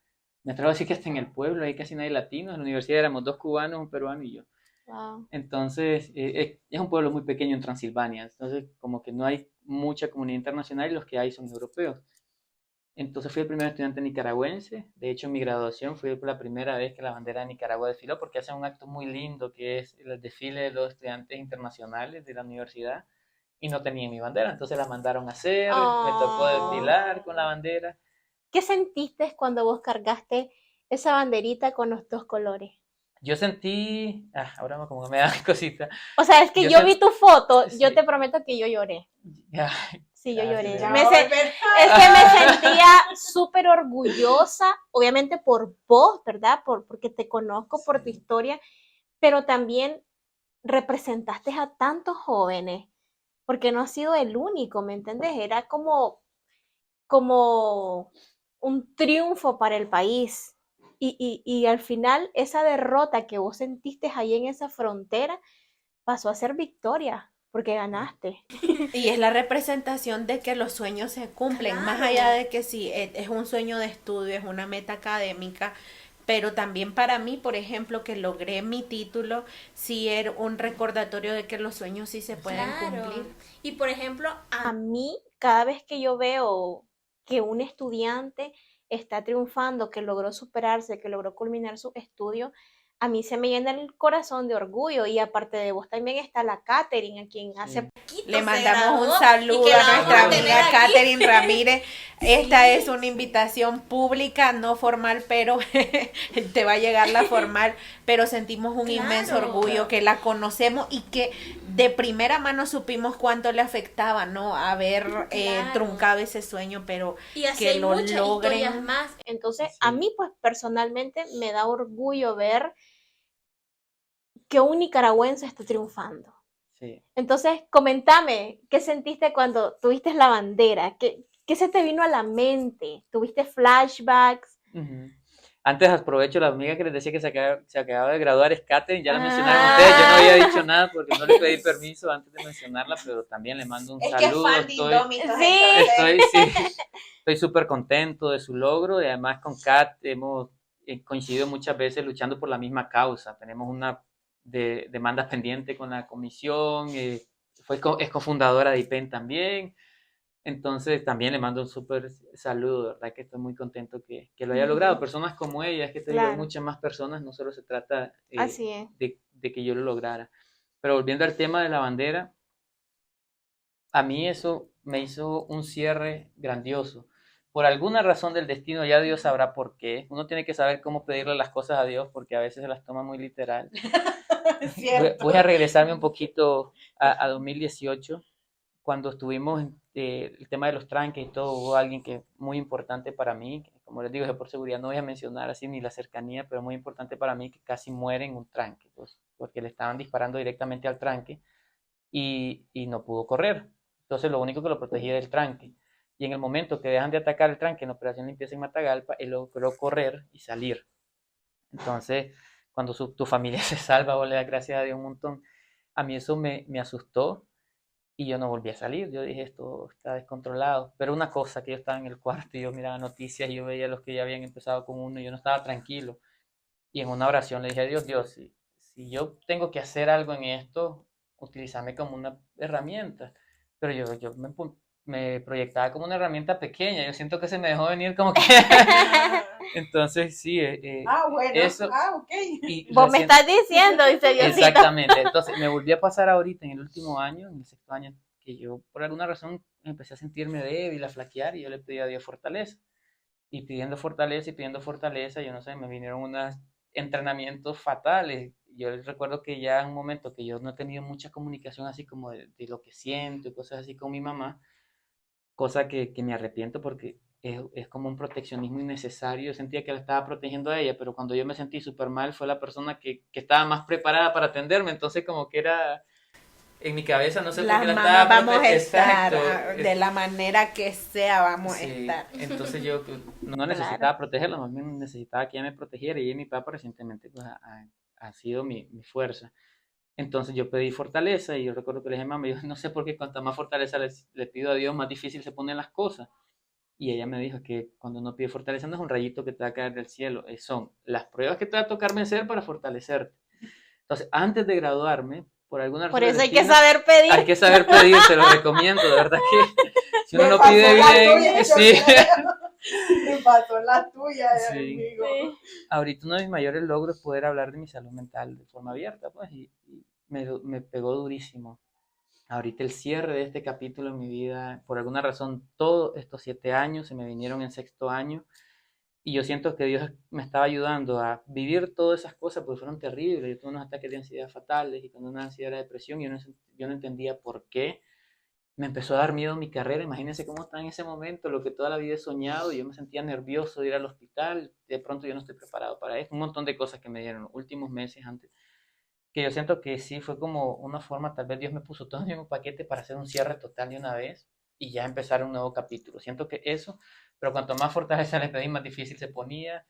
S5: Me atrevo a decir que hasta en el pueblo hay casi nadie latino. En la universidad éramos 2 cubanos, un peruano y yo.
S4: Wow.
S5: Entonces, es un pueblo muy pequeño en Transilvania. Entonces, como que no hay mucha comunidad internacional y los que hay son europeos. Entonces, fui el primer estudiante nicaragüense. De hecho, en mi graduación fue la primera vez que la bandera de Nicaragua desfiló porque hacen un acto muy lindo que es el desfile de los estudiantes internacionales de la universidad y no tenía mi bandera. Entonces, la mandaron a hacer. Me tocó
S4: Oh.
S5: desfilar con la bandera.
S4: ¿Qué sentiste cuando vos cargaste esa banderita con los dos colores?
S5: Yo sentí, ahora como me da cosita.
S4: O sea, es que
S5: Yo
S4: yo vi tu foto, yo
S5: sí.
S4: te prometo que yo lloré. Sí, yo lloré.
S5: Gracias.
S4: Es que me sentía súper orgullosa, obviamente por vos, ¿verdad? Porque te conozco, por tu
S5: Sí.
S4: historia, pero también representaste a tantos jóvenes, porque no has sido el único, ¿me entiendes? Era como un triunfo para el país. Y al final esa derrota que vos sentiste ahí en esa frontera pasó a ser victoria, porque ganaste.
S2: Y es la representación de que los sueños se cumplen, más allá de que sí, es un sueño de estudio, es una meta académica, pero también para mí, por ejemplo, que logré mi título, sí era un recordatorio de que los sueños sí se pueden cumplir.
S4: Y por ejemplo, a mí, cada vez que yo veo que un estudiante está triunfando, que logró superarse, que logró culminar su estudio, a mí se me llena el corazón de orgullo, y aparte de vos también está la Katherine, a quien hace poquito
S2: Le
S4: se
S2: mandamos un
S4: graduó,
S2: saludo
S4: y que
S2: a
S4: la vamos
S2: nuestra
S4: a tener
S2: amiga
S4: aquí.
S2: Katherine Ramírez. Esta es una invitación pública, no formal, pero te va a llegar la formal. Pero sentimos un inmenso
S4: Claro.
S2: orgullo que la conocemos y que de primera mano supimos cuánto le afectaba, ¿no? Haber
S4: Claro.
S2: truncado ese sueño, pero
S4: Y así
S2: que
S4: hay
S2: lo
S4: muchas
S2: logren.
S4: historias más. Entonces,
S5: Sí.
S4: a mí, pues, personalmente me da orgullo ver que un nicaragüense está triunfando.
S5: Sí.
S4: Entonces, coméntame, ¿qué sentiste cuando tuviste la bandera? ¿Qué se te vino a la mente? ¿Tuviste flashbacks?
S5: Ujú. Antes aprovecho, la amiga que les decía que se acababa de graduar es Katherine, ya la mencionaron
S4: Ah.
S5: ustedes, yo no había dicho nada porque no le pedí permiso antes de mencionarla, pero también le mando un
S2: Es que es
S5: saludo.
S2: fan de Indómitos,
S4: Sí.
S2: entonces.
S5: Estoy súper contento de su logro y además con Kat hemos coincidido muchas veces luchando por la misma causa. Tenemos una demanda pendiente con la comisión, es cofundadora de IPEN también. Entonces también le mando un súper saludo, de verdad que estoy muy contento que lo haya logrado. Personas como ella, es que te digo, hay
S4: Claro.
S5: muchas más personas, no solo se trata
S4: Así es.
S5: de que yo lo lograra. Pero volviendo al tema de la bandera, a mí eso me hizo un cierre grandioso. Por alguna razón del destino, ya Dios sabrá por qué. Uno tiene que saber cómo pedirle las cosas a Dios porque a veces se las toma muy literal. Voy a regresarme un poquito a 2018, cuando estuvimos en el tema de los tranques y todo. Hubo alguien que muy importante para mí, que, como les digo, por seguridad no voy a mencionar así ni la cercanía, pero muy importante para mí, que casi muere en un tranque, pues, porque le estaban disparando directamente al tranque y no pudo correr. Entonces lo único que lo protegía era el tranque. Y en el momento que dejan de atacar el tranque en Operación Limpieza en Matagalpa, él logró correr y salir. Entonces, cuando tu familia se salva, vos le das gracias a Dios un montón. A mí eso me asustó y yo no volví a salir. Yo dije, esto está descontrolado. Pero una cosa, que yo estaba en el cuarto y yo miraba noticias y yo veía a los que ya habían empezado con uno y yo no estaba tranquilo. Y en una oración le dije a Dios, Dios, si yo tengo que hacer algo en esto, utilízame como una herramienta. Pero yo me proyectaba como una herramienta pequeña. Yo siento que se me dejó venir como que... Entonces, sí,
S2: Bueno,
S5: eso.
S2: ok.
S5: Y
S4: Vos me
S5: recién-
S4: estás diciendo, dice Diosito.
S5: Exactamente. Entonces, me volví a pasar ahorita en el último año, en el sexto año, que yo por alguna razón empecé a sentirme débil, a flaquear, y yo le pedí a Dios fortaleza. Y pidiendo fortaleza, yo no sé, me vinieron unos entrenamientos fatales. Yo recuerdo que ya en un momento que yo no he tenido mucha comunicación así como de lo que siento y cosas así con mi mamá, cosa que me arrepiento porque es como un proteccionismo innecesario. Yo sentía que la estaba protegiendo a ella, pero cuando yo me sentí súper mal fue la persona que estaba más preparada para atenderme, entonces como que era en mi cabeza, no sé por
S2: Las
S5: qué la
S2: mamás
S5: estaba
S2: vamos a estar
S5: Exacto.
S2: de la manera que sea, vamos a
S5: Sí,
S2: estar.
S5: entonces yo no necesitaba protegerla, más bien necesitaba que ella me protegiera, y ella, mi papá recientemente pues, ha sido mi fuerza. Entonces yo pedí fortaleza y yo recuerdo que le dije, mamá, yo no sé por qué cuanta más fortaleza le pido a Dios, más difícil se ponen las cosas. Y ella me dijo que cuando uno pide fortaleza no es un rayito que te va a caer del cielo, son las pruebas que te va a tocar vencer para fortalecerte. Entonces, antes de graduarme, por alguna razón
S4: Por eso
S5: del
S4: hay que
S5: destino,
S4: saber pedir.
S5: hay que saber pedir, se lo recomiendo, de verdad que si uno lo pide bien, sí.
S2: Me pasó la tuya,
S5: Sí.
S2: amigo.
S4: Sí.
S5: Ahorita uno de mis mayores logros es poder hablar de mi salud mental de forma abierta, pues, y me pegó durísimo. Ahorita el cierre de este capítulo en mi vida, por alguna razón, todos estos 7 años se me vinieron en sexto año, y yo siento que Dios me estaba ayudando a vivir todas esas cosas porque fueron terribles. Yo tuve unos ataques de ansiedad fatales y con una ansiedad de depresión, y yo no entendía por qué. Me empezó a dar miedo mi carrera. Imagínense cómo está en ese momento, lo que toda la vida he soñado. Yo me sentía nervioso de ir al hospital. De pronto yo no estoy preparado para eso. Un montón de cosas que me dieron los últimos meses antes, que yo siento que sí fue como una forma, tal vez Dios me puso todo en el mismo paquete para hacer un cierre total de una vez y ya empezar un nuevo capítulo. Siento que eso, pero cuanto más fortaleza le pedí, más difícil se ponía.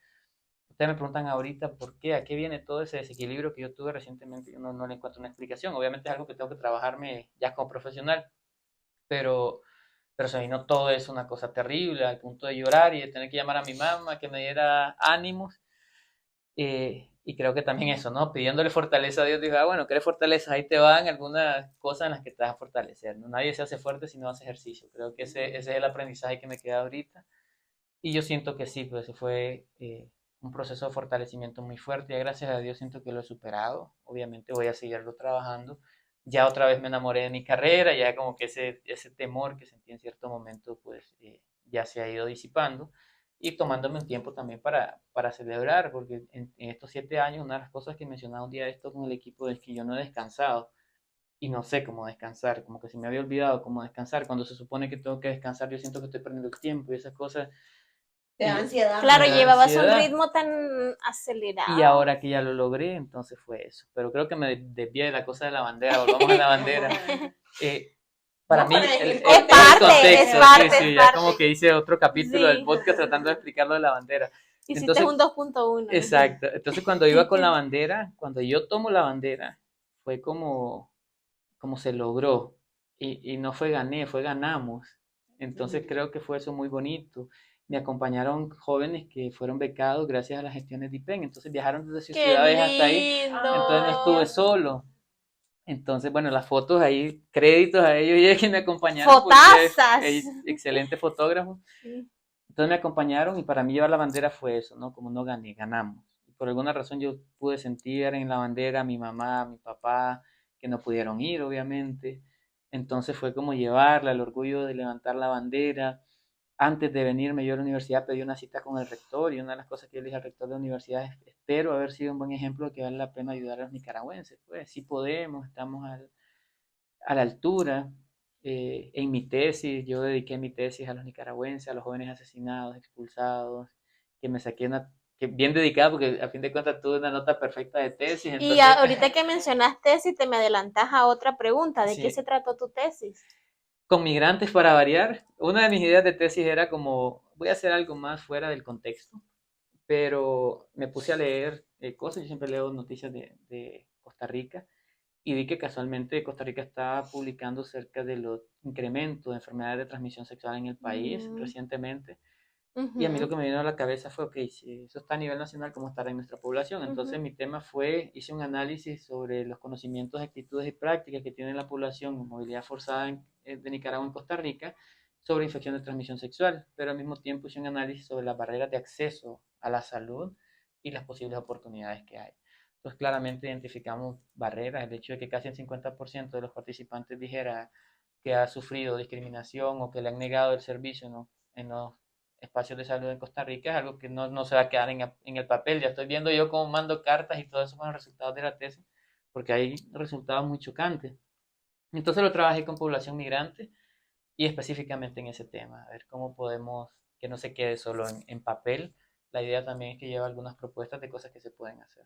S5: Ustedes me preguntan ahorita por qué, a qué viene todo ese desequilibrio que yo tuve recientemente. Yo no le encuentro una explicación. Obviamente es algo que tengo que trabajarme ya como profesional, pero, pero se vino todo eso, una cosa terrible, al punto de llorar y de tener que llamar a mi mamá que me diera ánimos. Y creo que también eso, ¿no? Pidiéndole fortaleza a Dios, digo, bueno, ¿quieres fortaleza? Ahí te van algunas cosas en las que te vas a fortalecer, ¿no? Nadie se hace fuerte si no hace ejercicio. Creo que ese es el aprendizaje que me queda ahorita. Y yo siento que sí, pues ese fue un proceso de fortalecimiento muy fuerte. Ya gracias a Dios siento que lo he superado. Obviamente voy a seguirlo trabajando. Ya otra vez me enamoré de mi carrera, ya como que ese temor que sentí en cierto momento, pues ya se ha ido disipando y tomándome un tiempo también para celebrar, porque en estos 7 años, una de las cosas que mencionaba un día de esto con el equipo es que yo no he descansado y no sé cómo descansar, como que se me había olvidado cómo descansar. Cuando se supone que tengo que descansar, yo siento que estoy perdiendo el tiempo y esas cosas.
S2: Te da
S5: Y-
S2: ansiedad.
S4: Claro,
S5: Me da
S4: llevabas un
S5: ansiedad.
S4: ritmo tan acelerado.
S5: Y ahora que ya lo logré, entonces fue eso. Pero creo que me desvié de la cosa de la bandera, volvamos a la bandera. Para
S2: No,
S5: mí,
S2: pero es
S5: el
S4: parte,
S5: contexto,
S4: es parte,
S5: sí,
S4: es
S5: ya
S4: parte.
S5: como que hice otro capítulo
S4: Sí.
S5: del podcast tratando de explicar lo de la bandera.
S4: Hiciste
S5: Entonces,
S4: un 2.1.
S5: exacto. Entonces, cuando iba con la bandera, cuando yo tomo la bandera, fue como se logró. Y no fue gané, fue ganamos. Entonces, creo que fue eso muy bonito. Me acompañaron jóvenes que fueron becados gracias a las gestiones de IPEN. Entonces, viajaron desde sus
S4: ¡Qué
S5: ciudades hasta ahí.
S4: lindo!
S5: Entonces, no estuve solo. Entonces, bueno, las fotos ahí, créditos a ellos y a que me acompañaron.
S4: ¡Fotazas!
S5: Excelentes fotógrafos.
S4: Sí.
S5: Entonces me acompañaron y para mí llevar la bandera fue eso, ¿no? Como no gané, ganamos. Y por alguna razón yo pude sentir en la bandera a mi mamá, a mi papá, que no pudieron ir, obviamente. Entonces fue como llevarla, el orgullo de levantar la bandera. Antes de venirme yo a la universidad pedí una cita con el rector y una de las cosas que yo le dije al rector de la universidad es, espero haber sido un buen ejemplo de que vale la pena ayudar a los nicaragüenses. Pues sí podemos, estamos a la altura. En mi tesis, yo dediqué mi tesis a los nicaragüenses, a los jóvenes asesinados, expulsados, que me saqué que bien dedicada porque a fin de cuentas tuve una nota perfecta de tesis.
S4: Y
S5: Entonces,
S4: ahorita que mencionas tesis, te me adelantas a otra pregunta. ¿De qué
S5: sí,
S4: se trató tu tesis?
S5: con migrantes para variar, una de mis ideas de tesis era como, voy a hacer algo más fuera del contexto, pero me puse a leer cosas, yo siempre leo noticias de Costa Rica, y vi que casualmente Costa Rica está publicando cerca de los incrementos de enfermedades de transmisión sexual en el país recientemente. Y a mí lo que me vino a la cabeza fue, ok, si eso está a nivel nacional, ¿cómo estará en nuestra población? Entonces mi tema fue, hice un análisis sobre los conocimientos, actitudes y prácticas que tiene la población en movilidad forzada de Nicaragua en Costa Rica sobre infección de transmisión sexual, pero al mismo tiempo hice un análisis sobre las barreras de acceso a la salud y las posibles oportunidades que hay. Entonces claramente identificamos barreras, el hecho de que casi el 50% de los participantes dijera que ha sufrido discriminación o que le han negado el servicio, ¿no? En los espacios de salud en Costa Rica es algo que no se va a quedar en el papel. Ya estoy viendo yo cómo mando cartas y todo eso con los resultados de la tesis, porque hay resultados muy chocantes. Entonces lo trabajé con población migrante y específicamente en ese tema, a ver cómo podemos que no se quede solo en papel. La idea también es que lleve algunas propuestas de cosas que se pueden hacer.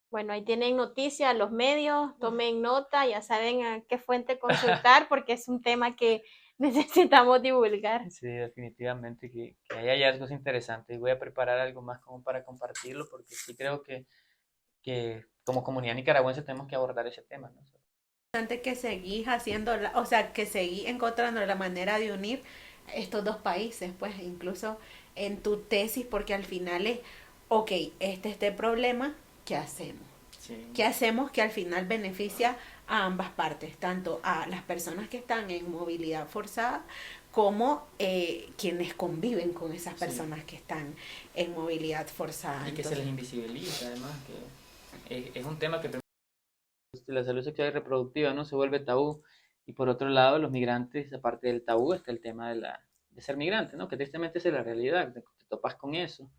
S4: Bueno, ahí tienen noticias, los medios, tomen nota, ya saben a qué fuente consultar porque es un tema que necesitamos divulgar.
S5: Sí, definitivamente que hay hallazgos interesantes y voy a preparar algo más como para compartirlo porque sí creo que como comunidad nicaragüense tenemos que abordar ese tema, ¿no?
S2: Importante que seguís haciendo, o sea, que seguís encontrando la manera de unir estos dos países, pues incluso en tu tesis, porque al final es, ok, este problema, ¿qué hacemos?
S6: Sí.
S2: ¿Qué hacemos que al final beneficia a ambas partes, tanto a las personas que están en movilidad forzada como quienes conviven con esas personas que están en movilidad forzada?
S6: Y que se les invisibiliza, además, que es un tema que
S5: La salud sexual y reproductiva no se vuelve tabú y por otro lado los migrantes, aparte del tabú está el tema de ser migrante, ¿no? Que tristemente es la realidad, te topas con eso.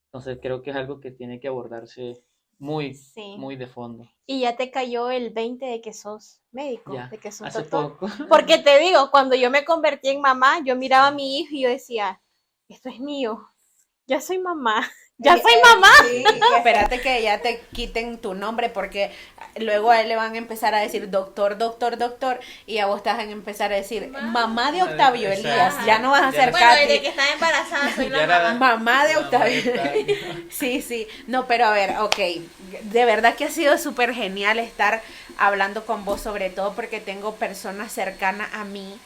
S5: Entonces creo que es algo que tiene que abordarse muy,
S4: Sí.
S5: muy de fondo.
S4: Y ya te cayó el 20 de que sos médico,
S5: Ya,
S4: de que sos
S5: hace
S4: doctor.
S5: poco.
S4: Porque te digo, cuando yo me convertí en mamá, yo miraba a mi hijo y yo decía, esto es mío, ya soy mamá, ya soy mamá.
S2: Sí, y espérate que ya te quiten tu nombre porque luego a él le van a empezar a decir doctor, doctor, doctor y a vos te van a empezar a decir mamá de Octavio
S6: Exacto.
S2: Elías, ya no vas a ser
S4: Bueno,
S2: Katy.
S4: desde que estaba embarazada soy
S6: Ya
S4: la
S6: era-
S4: mamá.
S2: Mamá de
S6: Mamá
S2: Octavio.
S6: de
S2: Sí, sí. No, pero a ver, ok. De verdad que ha sido súper genial estar hablando con vos, sobre todo porque tengo personas cercanas a mí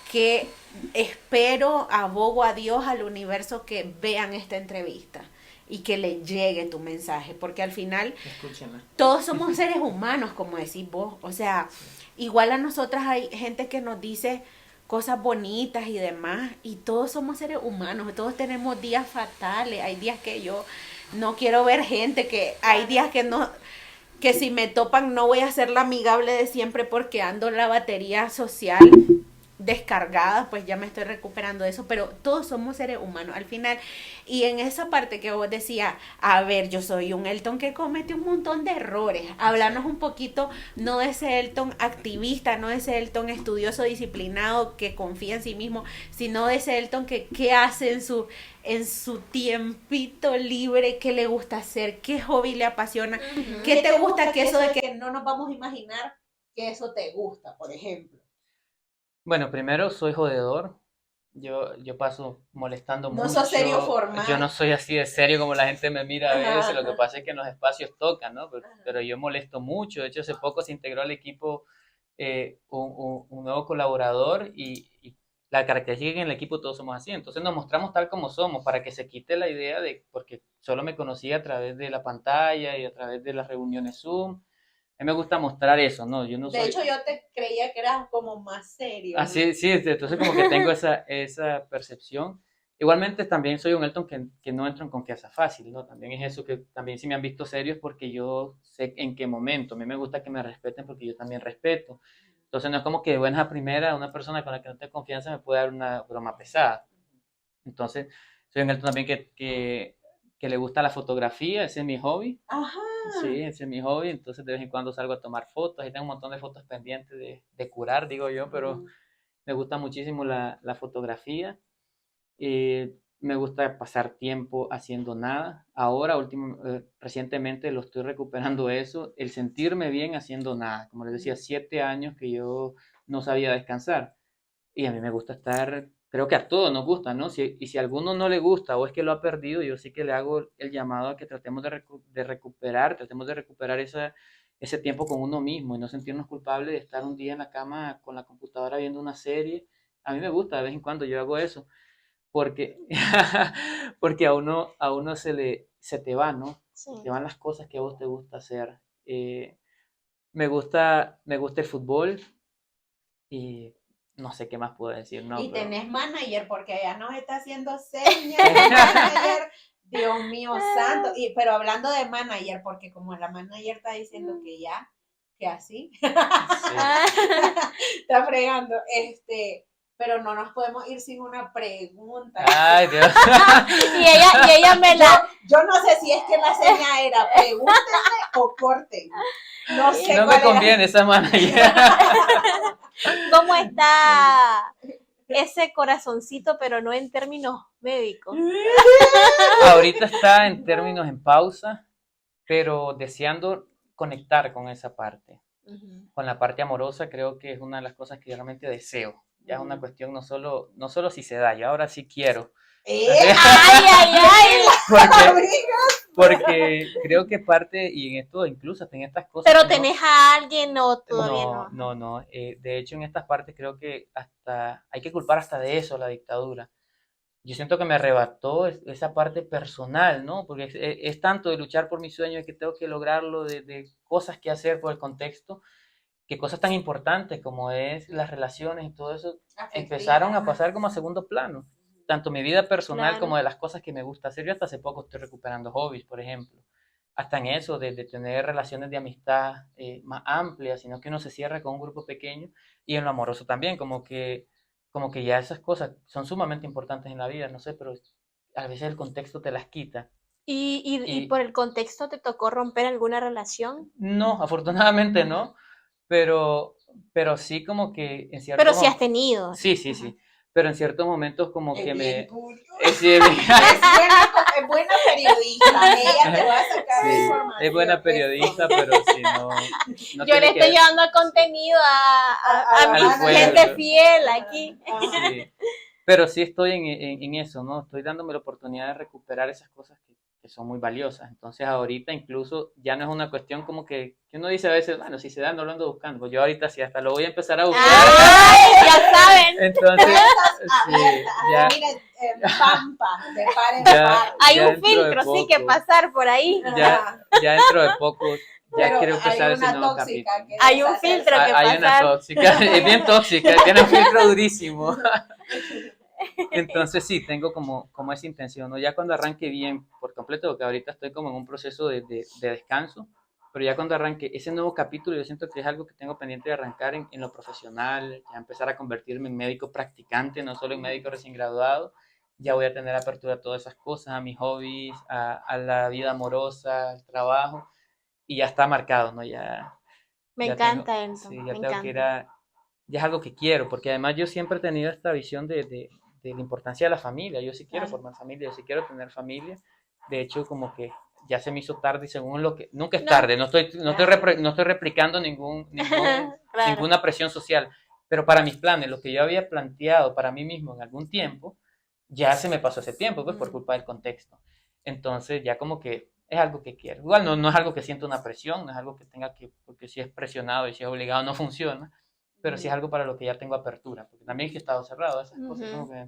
S2: que espero, abogo a Dios, al universo, que vean esta entrevista y que le llegue tu mensaje, porque al final
S6: Escúchenla.
S2: todos somos seres humanos, como decís vos. O sea, igual a nosotras hay gente que nos dice cosas bonitas y demás, y todos somos seres humanos, todos tenemos días fatales, hay días que yo no quiero ver gente, que hay días que no, que si me topan no voy a ser la amigable de siempre porque ando la batería social descargada, pues ya me estoy recuperando de eso, pero todos somos seres humanos al final. Y en esa parte que vos decías, a ver, yo soy un Elton que comete un montón de errores, hablarnos un poquito, no de ese Elton activista, no de ese Elton estudioso, disciplinado, que confía en sí mismo, sino de ese Elton que hace en su tiempito libre, qué le gusta hacer, qué hobby le apasiona, qué te gusta, que eso de que no nos vamos a imaginar que eso te gusta, por ejemplo.
S5: Bueno, primero soy jodedor. Yo paso molestando
S2: No
S5: mucho.
S2: sos serio formal.
S5: Yo no soy así de serio como la gente me mira a
S2: Ajá,
S5: veces. Lo que
S2: ajá.
S5: pasa es que en los espacios tocan, ¿no? Pero yo molesto mucho. De hecho, hace poco se integró al equipo un nuevo colaborador y la característica es que en el equipo todos somos así. Entonces nos mostramos tal como somos para que se quite la idea de, porque solo me conocía a través de la pantalla y a través de las reuniones Zoom. A mí me gusta mostrar eso, ¿no? Yo no
S2: De
S5: soy...
S2: hecho, yo te creía que eras como más serio.
S5: Ah, sí, sí, entonces como que tengo esa percepción. Igualmente también soy un Elton que no entro en confianza fácil, ¿no? También es eso que también sí me han visto serios porque yo sé en qué momento. A mí me gusta que me respeten porque yo también respeto. Entonces no es como que de buenas a primera una persona con la que no tengo confianza me puede dar una broma pesada. Entonces soy un Elton también que le gusta la fotografía, ese es mi hobby.
S2: Ajá.
S5: Sí, ese es mi hobby, entonces de vez en cuando salgo a tomar fotos y tengo un montón de fotos pendientes de curar, digo yo, pero me gusta muchísimo la fotografía. Me gusta pasar tiempo haciendo nada. Ahora, recientemente lo estoy recuperando eso, el sentirme bien haciendo nada. Como les decía, 7 años que yo no sabía descansar. Y a mí me gusta estar, creo que a todos nos gusta, ¿no? Y si a alguno no le gusta o es que lo ha perdido, yo sí que le hago el llamado a que tratemos de recuperar ese tiempo con uno mismo y no sentirnos culpables de estar un día en la cama con la computadora viendo una serie. A mí me gusta, de vez en cuando yo hago eso, porque, porque a uno se te va, ¿no?
S4: Sí.
S5: Te van las cosas que a vos te gusta hacer. Me gusta el fútbol y no sé qué más puedo decir, ¿no?
S2: Y
S5: Pero-
S2: tenés manager, porque ya nos está haciendo señas de manager. Dios mío santo. Pero hablando de manager, porque como la manager está diciendo que ya, que así,
S5: sí.
S2: está fregando, pero no nos podemos ir sin una pregunta.
S5: Ay, Dios.
S4: Y ella me la...
S2: Yo no sé si es que la seña era pregúntenme o corten. No sé
S5: No
S2: cuál
S5: me conviene esa manager.
S4: ¿Cómo está ese corazoncito, pero no en términos médicos?
S5: Ahorita está en términos en pausa, pero deseando conectar con esa parte. Con la parte amorosa creo que es una de las cosas que realmente deseo. Ya es una cuestión no solo si se da, yo ahora sí quiero.
S2: ¡Eh!
S4: ¡Ay, ay, ay!
S5: Porque creo que parte, y en esto incluso hasta en estas cosas...
S4: ¿Pero
S5: que no-
S4: tenés a alguien o todavía no?
S5: No. De hecho, en estas partes creo que hasta hay que culpar hasta de eso la dictadura. Yo siento que me arrebató esa parte personal, ¿no? Porque es tanto de luchar por mi sueño, de que tengo que lograrlo, de cosas que hacer por el contexto, que cosas tan importantes como es las relaciones y todo eso, empezaron a pasar como a segundo plano. Tanto mi vida personal
S4: Claro.
S5: como de las cosas que me gusta hacer. Yo hasta hace poco estoy recuperando hobbies, por ejemplo. Hasta en eso, de tener relaciones de amistad más amplias, sino que uno se cierra con un grupo pequeño. Y en lo amoroso también, como que ya esas cosas son sumamente importantes en la vida, no sé, pero a veces el contexto te las quita.
S4: ¿Y por el contexto te tocó romper alguna relación?
S5: No, afortunadamente no, pero sí como que en cierto
S4: Pero sí has tenido.
S5: Sí, pero en ciertos momentos como que me... sí,
S2: Es buena periodista. Ella te va a sacar
S5: sí,
S2: información.
S5: es buena periodista, pero sí, no
S4: Yo
S5: tiene
S4: le
S5: que
S4: estoy
S5: ver-
S4: llevando contenido a
S2: Al
S4: mi
S5: pueblo.
S4: gente fiel aquí.
S5: Sí. Pero sí estoy en eso, ¿no? Estoy dándome la oportunidad de recuperar esas cosas que son muy valiosas. Entonces ahorita incluso ya no es una cuestión como que uno dice a veces, bueno, si se da no lo ando buscando. Pues yo ahorita sí hasta lo voy a empezar a buscar.
S4: ¡Ay, ya saben!
S5: Entonces, sí, ya,
S2: Miren, Pampa, de par en
S5: Ya.
S2: par.
S4: Hay
S5: ya
S4: un
S5: dentro de
S4: filtro, sí, que
S5: poco.
S4: pasar por ahí.
S5: ya dentro de poco Ya
S7: Pero
S5: quiero empezar
S7: hay
S5: ese
S7: una
S5: nuevo
S7: tóxica
S5: capítulo.
S7: que
S4: Hay un
S7: deshacerse.
S4: filtro que
S5: Hay una
S4: pasar.
S5: tóxica, es bien tóxica, tiene un filtro durísimo. Entonces sí, tengo como esa intención, ¿no? Ya cuando arranque bien por completo, porque ahorita estoy como en un proceso de descanso, pero ya cuando arranque ese nuevo capítulo, yo siento que es algo que tengo pendiente de arrancar en lo profesional, ya empezar a convertirme en médico practicante, no solo en médico recién graduado. Ya voy a tener apertura a todas esas cosas, a mis hobbies, a la vida amorosa, al trabajo, y ya está marcado, ¿no?
S4: Me
S5: Ya tengo,
S4: encanta,
S5: sí,
S4: Elton,
S5: ya
S4: me
S5: tengo que ir
S4: encanta.
S5: ya es algo que quiero, porque además yo siempre he tenido esta visión de la importancia de la familia. Yo sí quiero
S4: Claro.
S5: formar familia, yo sí quiero tener familia. De hecho, como que ya se me hizo tarde y según lo que... Nunca es
S4: No.
S5: tarde, no estoy replicando
S4: Claro.
S5: ninguna presión social, pero para mis planes, lo que yo había planteado para mí mismo en algún tiempo, ya se me pasó ese tiempo, pues por culpa del contexto. Entonces ya como que es algo que quiero. Igual no es algo que sienta una presión, no es algo que tenga que, porque si es presionado y si es obligado no funciona, pero sí es algo para lo que ya tengo apertura, porque también es que he estado cerrado, esas cosas como que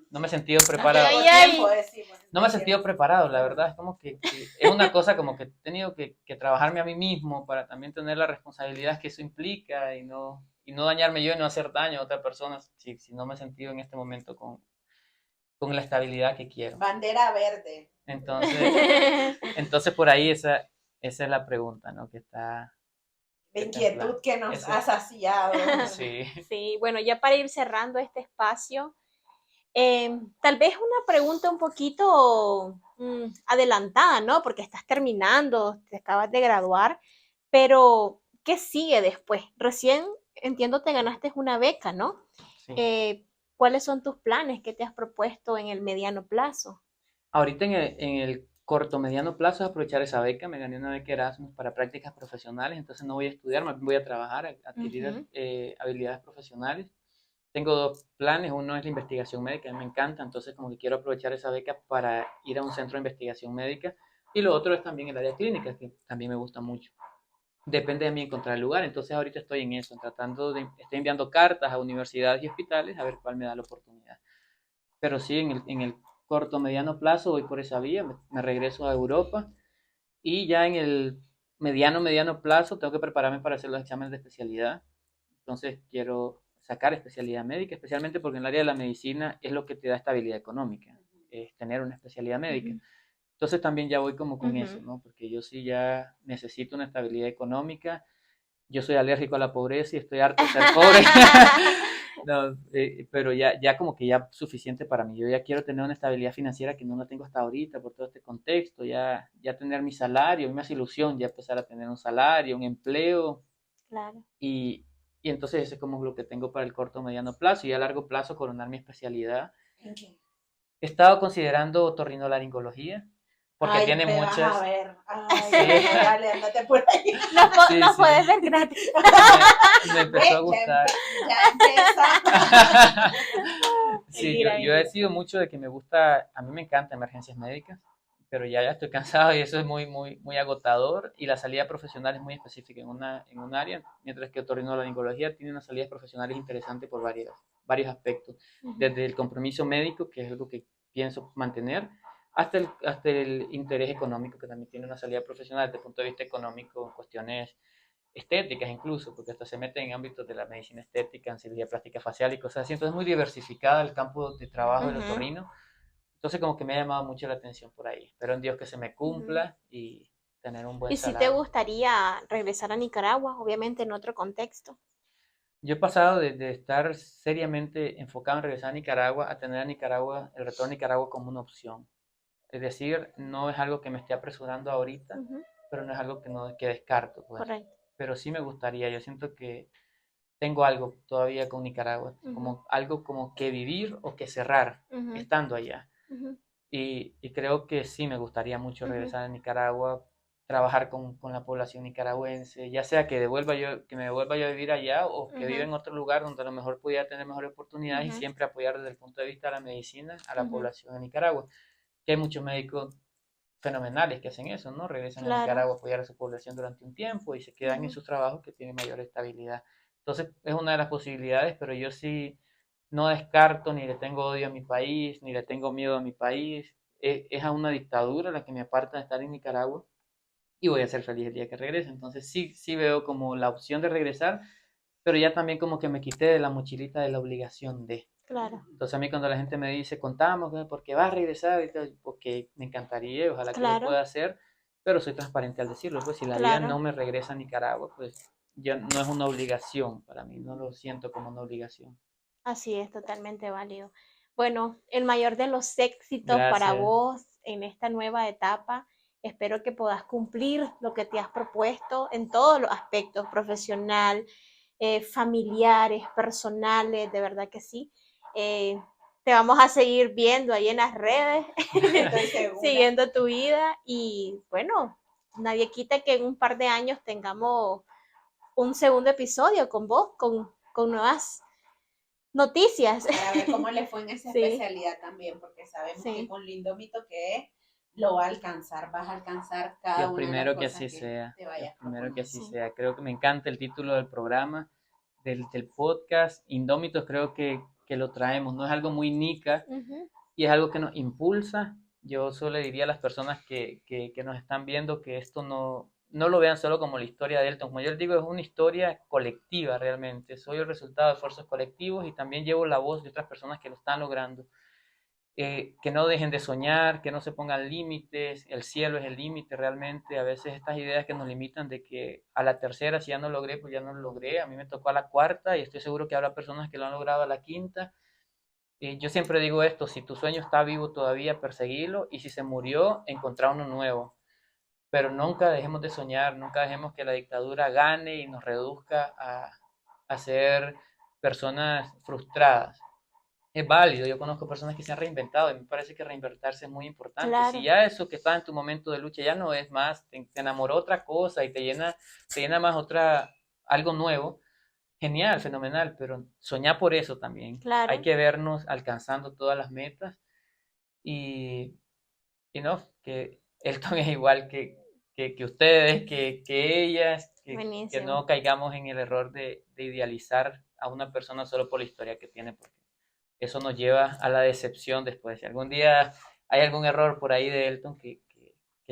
S5: no me he sentido preparado.
S7: Tengo
S4: Ay,
S7: tiempo, decimos.
S5: No me he sentido preparado, la verdad, es como que es una cosa como que he tenido que trabajarme a mí mismo para también tener la responsabilidad que eso implica y no dañarme yo y no hacer daño a otras personas si no me he sentido en este momento con la estabilidad que quiero.
S7: Bandera verde.
S5: Entonces por ahí esa es la pregunta, ¿no? Que está...
S7: La inquietud que nos
S5: Ese-
S7: ha saciado.
S5: Sí.
S4: Sí, bueno, ya para ir cerrando este espacio, tal vez una pregunta un poquito adelantada, ¿no? Porque estás terminando, te acabas de graduar, pero ¿qué sigue después? Recién, entiendo, te ganaste una beca, ¿no?
S5: Sí.
S4: ¿Cuáles son tus planes que te has propuesto en el mediano plazo?
S5: Ahorita en el corto mediano plazo es aprovechar esa beca. Me gané una beca Erasmus para prácticas profesionales, entonces no voy a estudiar, más bien voy a trabajar, a adquirir
S4: Ujú.
S5: habilidades profesionales. Tengo dos planes, uno es la investigación médica, a mí me encanta, entonces como que quiero aprovechar esa beca para ir a un centro de investigación médica. Y lo otro es también el área clínica, que también me gusta mucho. Depende de mí encontrar el lugar, entonces ahorita estoy en eso, estoy enviando cartas a universidades y hospitales a ver cuál me da la oportunidad. Pero sí, en el corto mediano plazo voy por esa vía, me regreso a Europa y ya en el mediano plazo tengo que prepararme para hacer los exámenes de especialidad. Entonces quiero sacar especialidad médica, especialmente porque en el área de la medicina es lo que te da estabilidad económica, es tener una especialidad médica.
S4: Ujú.
S5: Entonces también ya voy como con eso,
S4: Ujú.
S5: ¿no? Porque yo sí ya necesito una estabilidad económica. Yo soy alérgico a la pobreza y estoy harto de ser pobre. No, pero ya como que ya suficiente para mí. Yo ya quiero tener una estabilidad financiera que no la tengo hasta ahorita por todo este contexto. Ya tener mi salario, a mí me hace ilusión ya empezar a tener un salario, un empleo.
S4: Claro.
S5: Y entonces ese es como lo que tengo para el corto o mediano plazo y a largo plazo coronar mi especialidad. He estado considerando otorrinolaringología porque
S7: Ay,
S5: tiene
S7: me vas
S5: muchas...
S7: a ver. Ay,
S5: Sí.
S7: dale, andate por ahí.
S5: Sí,
S4: No
S5: sí.
S4: puedes ver gratis.
S5: Me empezó a gustar.
S7: Ya empieza.
S5: Sí,
S4: Mentira,
S5: yo he
S4: mentira.
S5: sido mucho de que me gusta, a mí me encanta emergencias médicas, pero ya estoy cansado y eso es muy agotador y la salida profesional es muy específica en un área, mientras que otorrinolaringología tiene unas salidas profesionales interesantes por varios aspectos, desde el compromiso médico, que es algo que pienso mantener, hasta el interés económico, que también tiene una salida profesional desde el punto de vista económico, cuestiones estéticas incluso, porque hasta se mete en ámbitos de la medicina estética, en cirugía plástica facial y cosas así. Entonces es muy diversificada el campo de trabajo del
S4: Ujú.
S5: otorrino. Entonces como que me ha llamado mucho la atención por ahí. Espero en Dios que se me cumpla y tener un buen
S4: ¿Y si te
S5: salario.
S4: gustaría regresar a Nicaragua, obviamente en otro contexto?
S5: Yo he pasado de estar seriamente enfocado en regresar a Nicaragua a tener a Nicaragua, el retorno a Nicaragua como una opción. Es decir, no es algo que me esté apresurando ahorita,
S4: Ujú.
S5: pero no es algo que descarto, pues.
S4: Correcto.
S5: Pero sí me gustaría, yo siento que tengo algo todavía con Nicaragua,
S4: Ujú.
S5: como algo como que vivir o que cerrar
S4: Ujú.
S5: estando allá.
S4: Ujú.
S5: Y creo que sí me gustaría mucho
S4: Ujú.
S5: regresar a Nicaragua, trabajar con la población nicaragüense, ya sea que me devuelva yo a vivir allá o que viva
S4: Ujú.
S5: en otro lugar donde a lo mejor pudiera tener mejores oportunidades y
S4: Ujú.
S5: siempre apoyar desde el punto de vista de la medicina a la
S4: Ujú.
S5: población de Nicaragua. Que hay muchos médicos fenomenales que hacen eso, ¿no? Regresan a
S4: Claro.
S5: Nicaragua a apoyar a su población durante un tiempo y se quedan en
S4: Ujú.
S5: sus trabajos que tienen mayor estabilidad. Entonces es una de las posibilidades, pero yo sí no descarto ni le tengo odio a mi país, ni le tengo miedo a mi país. Es a una dictadura la que me aparta de estar en Nicaragua, y voy a ser feliz el día que regrese. Entonces sí veo como la opción de regresar, pero ya también como que me quité de la mochilita de la obligación de.
S4: Claro,
S5: Entonces a mí cuando la gente me dice, contamos, ¿no? ¿Por qué vas a regresar? Y tal, porque me encantaría, ojalá que lo
S4: claro,
S5: pueda hacer, pero soy transparente al decirlo. Pues si la vida
S4: claro.
S5: no me regresa a Nicaragua, pues ya no es una obligación para mí, no lo siento como una obligación.
S4: Así es, totalmente válido. Bueno, el mayor de los éxitos para
S5: Gracias.
S4: vos en esta nueva etapa. Espero que puedas cumplir lo que te has propuesto en todos los aspectos, profesional, familiares, personales, de verdad que sí. Eh, te vamos a seguir viendo ahí en las redes,
S7: Estoy segura.
S4: siguiendo tu vida y bueno, nadie quita que en un par de años tengamos un segundo episodio con vos, con nuevas noticias.
S7: Para ver cómo le fue en esa
S4: Sí.
S7: especialidad también, porque sabemos
S4: Sí.
S7: que con Lindómito que es, lo va a alcanzar, vas a alcanzar cada
S5: Dios
S7: una de
S5: primero
S7: las
S5: que
S7: cosas
S5: así sea.
S7: te vayas
S5: Dios primero que así
S4: Sí.
S5: sea. Creo que me encanta el título del programa, del podcast. Indómitos creo que lo traemos. No es algo muy nica
S4: Ujú.
S5: y es algo que nos impulsa. Yo solo le diría a las personas que nos están viendo que esto no lo vean solo como la historia de Elton. Como yo les digo, es una historia colectiva realmente. Soy el resultado de esfuerzos colectivos y también llevo la voz de otras personas que lo están logrando. Que no dejen de soñar, que no se pongan límites, el cielo es el límite realmente. A veces estas ideas que nos limitan de que a la tercera, si ya no logré, pues ya no lo logré. A mí me tocó a la cuarta y estoy seguro que habrá personas que lo han logrado a la quinta. Yo siempre digo esto, si tu sueño está vivo todavía, perseguilo, y si se murió, encontrar uno nuevo. Pero nunca dejemos de soñar, nunca dejemos que la dictadura gane y nos reduzca a ser personas frustradas. Es válido, yo conozco personas que se han reinventado y me parece que reinventarse es muy importante.
S4: Claro.
S5: Si ya eso que está en tu momento de lucha ya no es más, te enamoró otra cosa y te llena más algo nuevo, genial, fenomenal, pero soñar por eso también.
S4: Claro.
S5: Hay que vernos alcanzando todas las metas y, y no, que Elton es igual que ustedes, que ellas, que
S4: Buenísimo.
S5: no caigamos en el error de idealizar a una persona solo por la historia que tiene, porque eso nos lleva a la decepción después. Si algún día hay algún error por ahí de Elton, que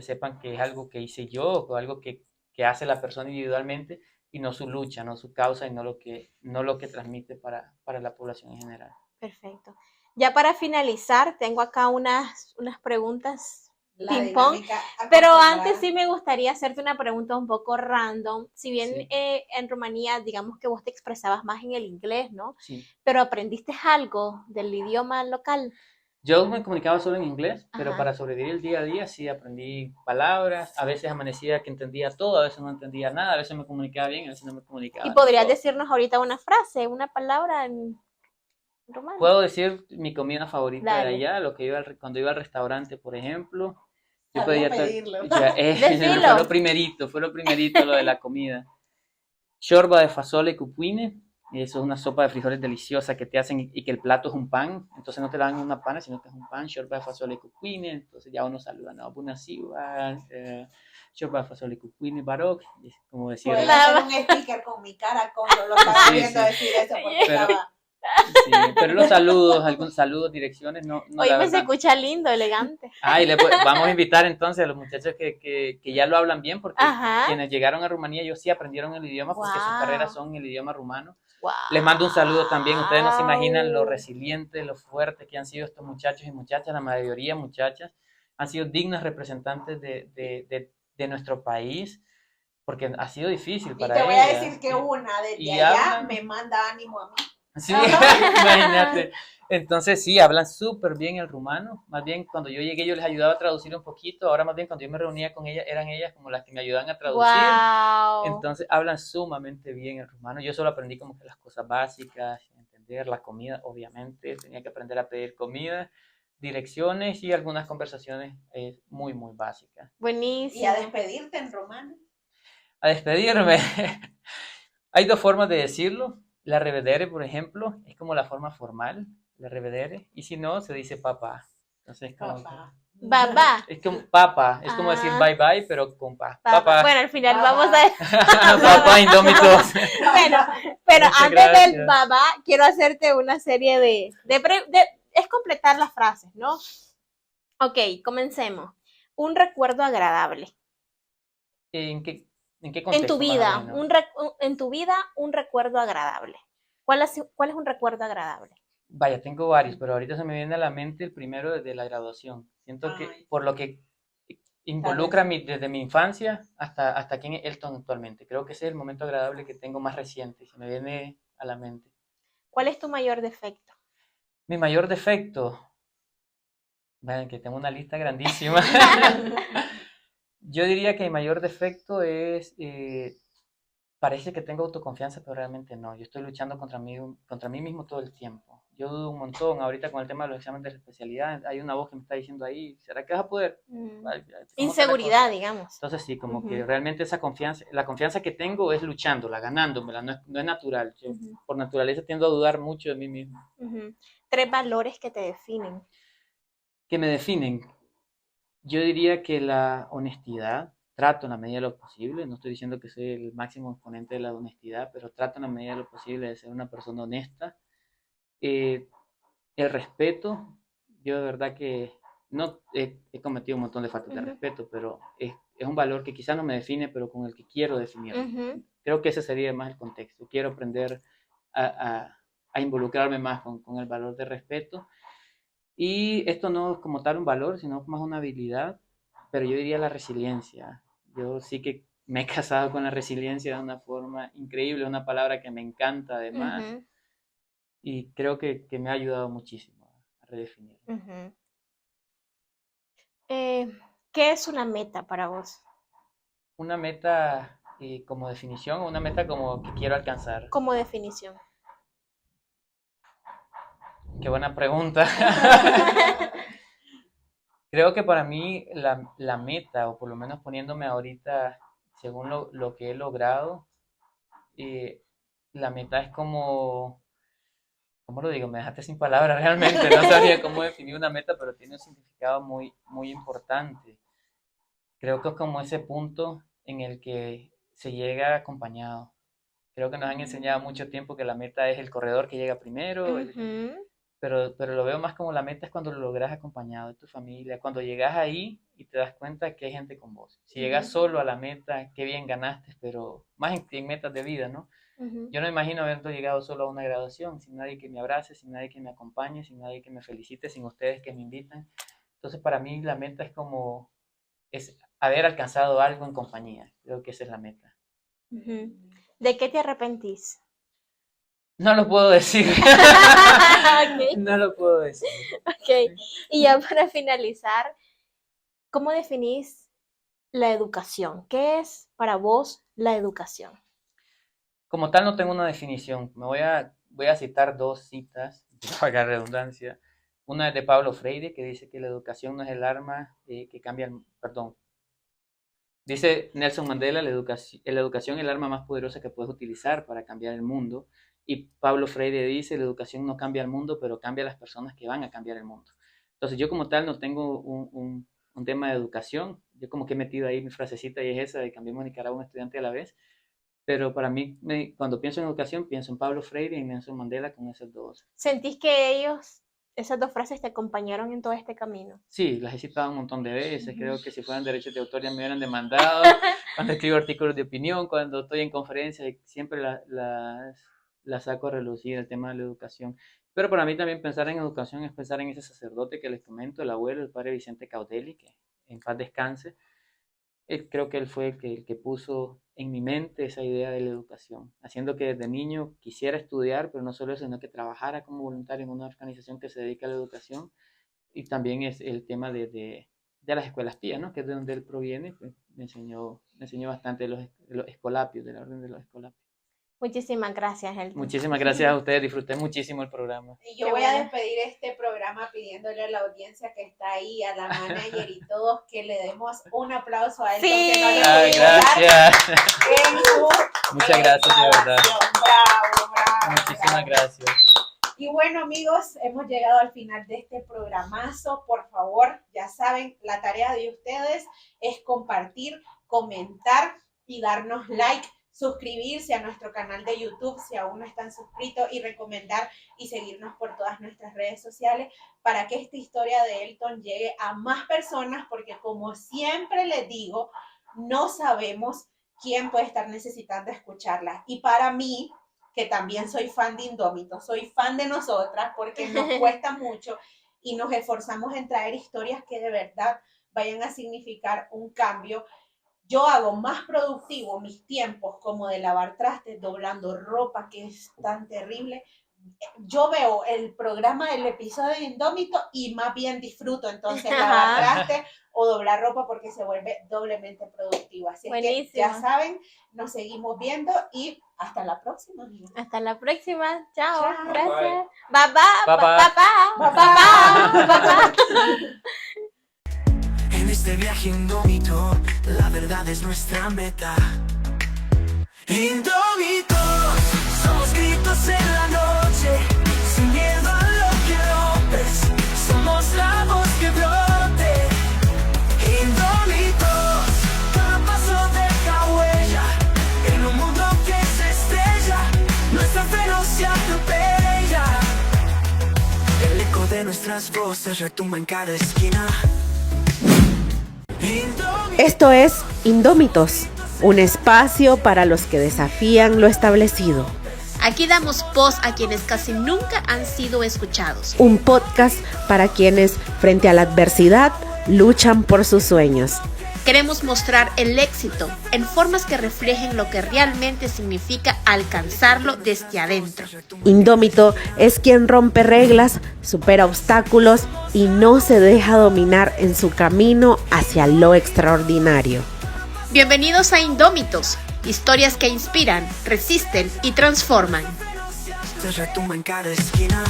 S5: sepan que es algo que hice yo o algo que hace la persona individualmente y no su lucha, no su causa y no lo que transmite para la población en general.
S4: Perfecto. Ya para finalizar, tengo acá unas preguntas
S7: La
S4: ping pong,
S7: dinámica
S4: pero
S7: acostumbrada.
S4: antes sí me gustaría hacerte una pregunta un poco random. Si bien
S5: Sí.
S4: En Rumanía, digamos que vos te expresabas más en el inglés, ¿no?
S5: Sí.
S4: Pero aprendiste algo del idioma local.
S5: Yo me comunicaba solo en inglés, pero
S4: Ajá.
S5: para sobrevivir el día a día sí aprendí palabras. A veces amanecía que entendía todo, a veces no entendía nada, a veces me comunicaba bien, a veces no me comunicaba.
S4: ¿Y podrías
S5: todo.
S4: decirnos ahorita una frase, una palabra en rumano?
S5: Puedo decir mi comida favorita
S4: Dale.
S5: de allá, lo que cuando iba al restaurante, por ejemplo. Yo
S7: Sabía
S5: pedía
S7: pedirlo.
S4: Decilo.
S5: fue lo primerito lo de la comida. Shorba de fasole cupuine, eso es una sopa de frijoles deliciosa que te hacen y que el plato es un pan, entonces no te dan una pana, sino que es un pan, shorba de fasole cupuine, entonces ya uno saluda, no, bună ziua, shorba de fasole cupuine, barok, es como decir,
S7: Puedo
S4: Nada
S7: hacer un sticker con mi cara cuando lo estaba
S5: Sí,
S7: viendo
S5: sí.
S7: decir eso, porque
S5: Pero-
S7: estaba...
S5: sí, pero los saludos, algunos saludos, direcciones, no
S4: Oye,
S5: la
S4: pues se
S5: verdad.
S4: escucha lindo, elegante.
S5: Y vamos a invitar entonces a los muchachos que ya lo hablan bien, porque
S4: Ajá.
S5: quienes llegaron a Rumanía, ellos sí aprendieron el idioma, porque sus
S4: Wow.
S5: carreras son el idioma rumano.
S4: Wow.
S5: Les mando un saludo también, ustedes no se imaginan lo resilientes, lo fuertes que han sido estos muchachos y muchachas, la mayoría muchachas, han sido dignas representantes de nuestro país, porque ha sido difícil
S7: Y
S5: para
S7: te voy a
S5: ellas.
S7: decir que una desde
S5: Y
S7: allá
S5: hablan-
S7: me manda ánimo a mí.
S5: Sí, imagínate. Entonces sí, hablan súper bien el rumano. Más bien cuando yo llegué yo les ayudaba a traducir un poquito. Ahora más bien cuando yo me reunía con ellas, eran ellas como las que me ayudaban a traducir.
S4: Wow.
S5: Entonces hablan sumamente bien el rumano. Yo solo aprendí como que las cosas básicas, entender la comida, obviamente. Tenía que aprender a pedir comida, direcciones y algunas conversaciones muy, muy básicas.
S7: Y
S4: Buenísimo.
S7: a despedirte en romano.
S5: A despedirme. Hay dos formas de decirlo. La revedere, por ejemplo, es como la forma formal, la revedere. Y si no, se dice papá. Entonces, como
S7: Papá.
S4: Babá.
S5: es como papa, es como decir
S4: Ah.
S5: bye bye, pero con pa.
S4: Papá.
S5: Papá.
S4: Bueno, al final
S7: Babá.
S4: vamos a...
S5: Papá indómitos.
S4: Bueno, pero
S5: Muchas
S4: antes del
S5: gracias.
S4: babá, quiero hacerte una serie es completar las frases, ¿no? Ok, comencemos. Un recuerdo agradable.
S5: ¿En qué
S4: En
S5: contexto
S4: tu
S5: más o
S4: vida,
S5: menos?
S4: en tu vida, un recuerdo agradable. ¿Cuál es un recuerdo agradable?
S5: Vaya, tengo varios, pero ahorita se me viene a la mente el primero de la graduación. Siento que
S7: Ay,
S5: por lo que
S7: tal
S5: involucra
S7: vez.
S5: desde mi infancia hasta aquí en Elton actualmente. Creo que ese es el momento agradable que tengo más reciente, se me viene a la mente.
S4: ¿Cuál es tu mayor defecto?
S5: Mi mayor defecto, vean que tengo una lista grandísima. Yo diría que mi mayor defecto es, parece que tengo autoconfianza, pero realmente no. Yo estoy luchando contra mí mismo todo el tiempo. Yo dudo un montón. Ahorita con el tema de los exámenes de la especialidad, hay una voz que me está diciendo ahí, ¿será que vas a poder?
S4: Mm,
S5: Ay, ¿cómo está la
S4: Inseguridad,
S5: cosa?
S4: digamos.
S5: Entonces sí, como que
S4: Ujú,
S5: realmente esa confianza, la confianza que tengo es luchándola, ganándomela, no es natural. Yo
S4: ujú,
S5: por naturaleza tiendo a dudar mucho de mí mismo.
S4: ujú. 3 valores que te definen.
S5: ¿Qué me definen? Yo diría que la honestidad, trato en la medida de lo posible, no estoy diciendo que soy el máximo exponente de la honestidad, pero trato en la medida de lo posible de ser una persona honesta. Eh, el respeto, yo de verdad que no he cometido un montón de faltas de
S4: Ujú,
S5: respeto, pero es un valor que quizás no me define, pero con el que quiero definirme.
S4: ujú,
S5: Creo que ese sería más el contexto. Quiero aprender a, a involucrarme más con el valor de respeto. Y esto no es como tal un valor, sino más una habilidad, pero yo diría la resiliencia. Yo sí que me he casado con la resiliencia de una forma increíble, una palabra que me encanta además,
S4: ujú,
S5: y creo que me ha ayudado muchísimo a redefinir.
S4: ujú. Eh, ¿Qué es una meta para vos?
S5: Una meta como definición, una meta como que quiero alcanzar.
S4: Como definición.
S5: Qué buena pregunta. Creo que para mí la meta, o por lo menos poniéndome ahorita según lo que he logrado, eh, la meta es como, ¿cómo lo digo? Me dejaste sin palabras realmente, no sabría cómo definir una meta, pero tiene un significado muy, muy importante. Creo que es como ese punto en el que se llega acompañado. Creo que nos han enseñado mucho tiempo que la meta es el corredor que llega primero,
S4: Ujú,
S5: pero lo veo más como la meta es cuando lo logras acompañado de tu familia, cuando llegas ahí y te das cuenta que hay gente con vos. Si llegas
S4: ujú,
S5: solo a la meta, qué bien ganaste, pero más en metas de vida, ¿no?
S4: ujú,
S5: Yo no imagino haber llegado solo a una graduación, sin nadie que me abrace, sin nadie que me acompañe, sin nadie que me felicite, sin ustedes que me invitan. Entonces, para mí la meta es como es haber alcanzado algo en compañía. Creo que esa es la meta.
S4: ujú. ¿De qué te arrepentís?
S5: No lo puedo decir.
S4: Ok,
S5: No lo puedo decir.
S4: ok. Y ya para finalizar, ¿cómo definís la educación? ¿Qué es para vos la educación?
S5: Como tal, no tengo una definición. Voy a citar dos citas, para redundancia. Una es de Pablo Freire, que dice que la educación no es el arma que cambia el... Perdón. Dice Nelson Mandela, la educación es el arma más poderosa que puedes utilizar para cambiar el mundo. Y Pablo Freire dice, la educación no cambia el mundo, pero cambia a las personas que van a cambiar el mundo. Entonces yo como tal no tengo un tema de educación. Yo como que he metido ahí mi frasecita y es esa de cambiemos Nicaragua un estudiante a la vez. Pero para mí, cuando pienso en educación, pienso en Pablo Freire y en Nelson Mandela con esos dos.
S4: ¿Sentís que esas dos frases te acompañaron en todo este camino?
S5: Sí, las he citado un montón de veces.
S4: Ujú.
S5: Creo que si fueran derechos de autor ya me hubieran demandado. Cuando escribo artículos de opinión, cuando estoy en conferencias, siempre las saco a relucir el tema de la educación. Pero para mí también pensar en educación es pensar en ese sacerdote que les comento, el abuelo, el padre Vicente Caudelli, que en paz descanse. Creo que él fue el que puso en mi mente esa idea de la educación, haciendo que desde niño quisiera estudiar, pero no solo eso, sino que trabajara como voluntario en una organización que se dedica a la educación. Y también es el tema de las escuelas pías, ¿no? Que es de donde él proviene, pues me enseñó bastante de los escolapios, de la orden de los escolapios.
S4: Muchísimas gracias, Elton.
S5: Muchísimas gracias a ustedes, disfruté muchísimo el programa.
S7: Y yo
S4: Qué
S7: voy a
S4: bueno.
S7: despedir este programa pidiéndole a la audiencia que está ahí, a la manager y todos, que le demos un aplauso a él.
S4: Sí.
S7: Que no le
S5: Ay,
S7: pudimos dar
S5: gracias.
S7: en su
S5: Muchas gracias, de verdad.
S7: grabación. Bravo, bravo,
S5: Muchísimas
S7: bravo.
S5: gracias.
S7: Y bueno, amigos, hemos llegado al final de este programazo. Por favor, ya saben, la tarea de ustedes es compartir, comentar y darnos like, suscribirse a nuestro canal de YouTube si aún no están suscritos y recomendar y seguirnos por todas nuestras redes sociales para que esta historia de Elton llegue a más personas, porque como siempre les digo, no sabemos quién puede estar necesitando escucharlas. Y para mí, que también soy fan de Indómitos, soy fan de nosotras porque nos cuesta mucho y nos esforzamos en traer historias que de verdad vayan a significar un cambio. Yo hago más productivo mis tiempos como de lavar trastes, doblando ropa, que es tan terrible. Yo veo el programa del episodio de Indómito y más bien disfruto entonces lavar trastes o doblar ropa porque se vuelve doblemente productivo. Así es que ya saben, nos seguimos viendo y hasta la próxima, amiga.
S4: Hasta la próxima. Chao.
S7: Chao.
S4: Gracias. Bye bye.
S1: En este viaje indómito, la verdad es nuestra meta. Indómitos, somos gritos en la noche, sin miedo a lo que rompes, somos la voz que brote. Indómitos, cada paso deja huella, en un mundo que se estrella, nuestra fe no se atropella. El eco de nuestras voces retumba en cada esquina.
S8: Esto es Indómitos, un espacio para los que desafían lo establecido.
S3: Aquí damos voz a quienes casi nunca han sido escuchados.
S8: Un podcast para quienes, frente a la adversidad, luchan por sus sueños.
S3: Queremos mostrar el éxito en formas que reflejen lo que realmente significa alcanzarlo desde adentro.
S8: Indómito es quien rompe reglas, supera obstáculos y no se deja dominar en su camino hacia lo extraordinario.
S3: Bienvenidos a Indómitos, historias que inspiran, resisten y transforman.
S1: Se retumba en cada esquina.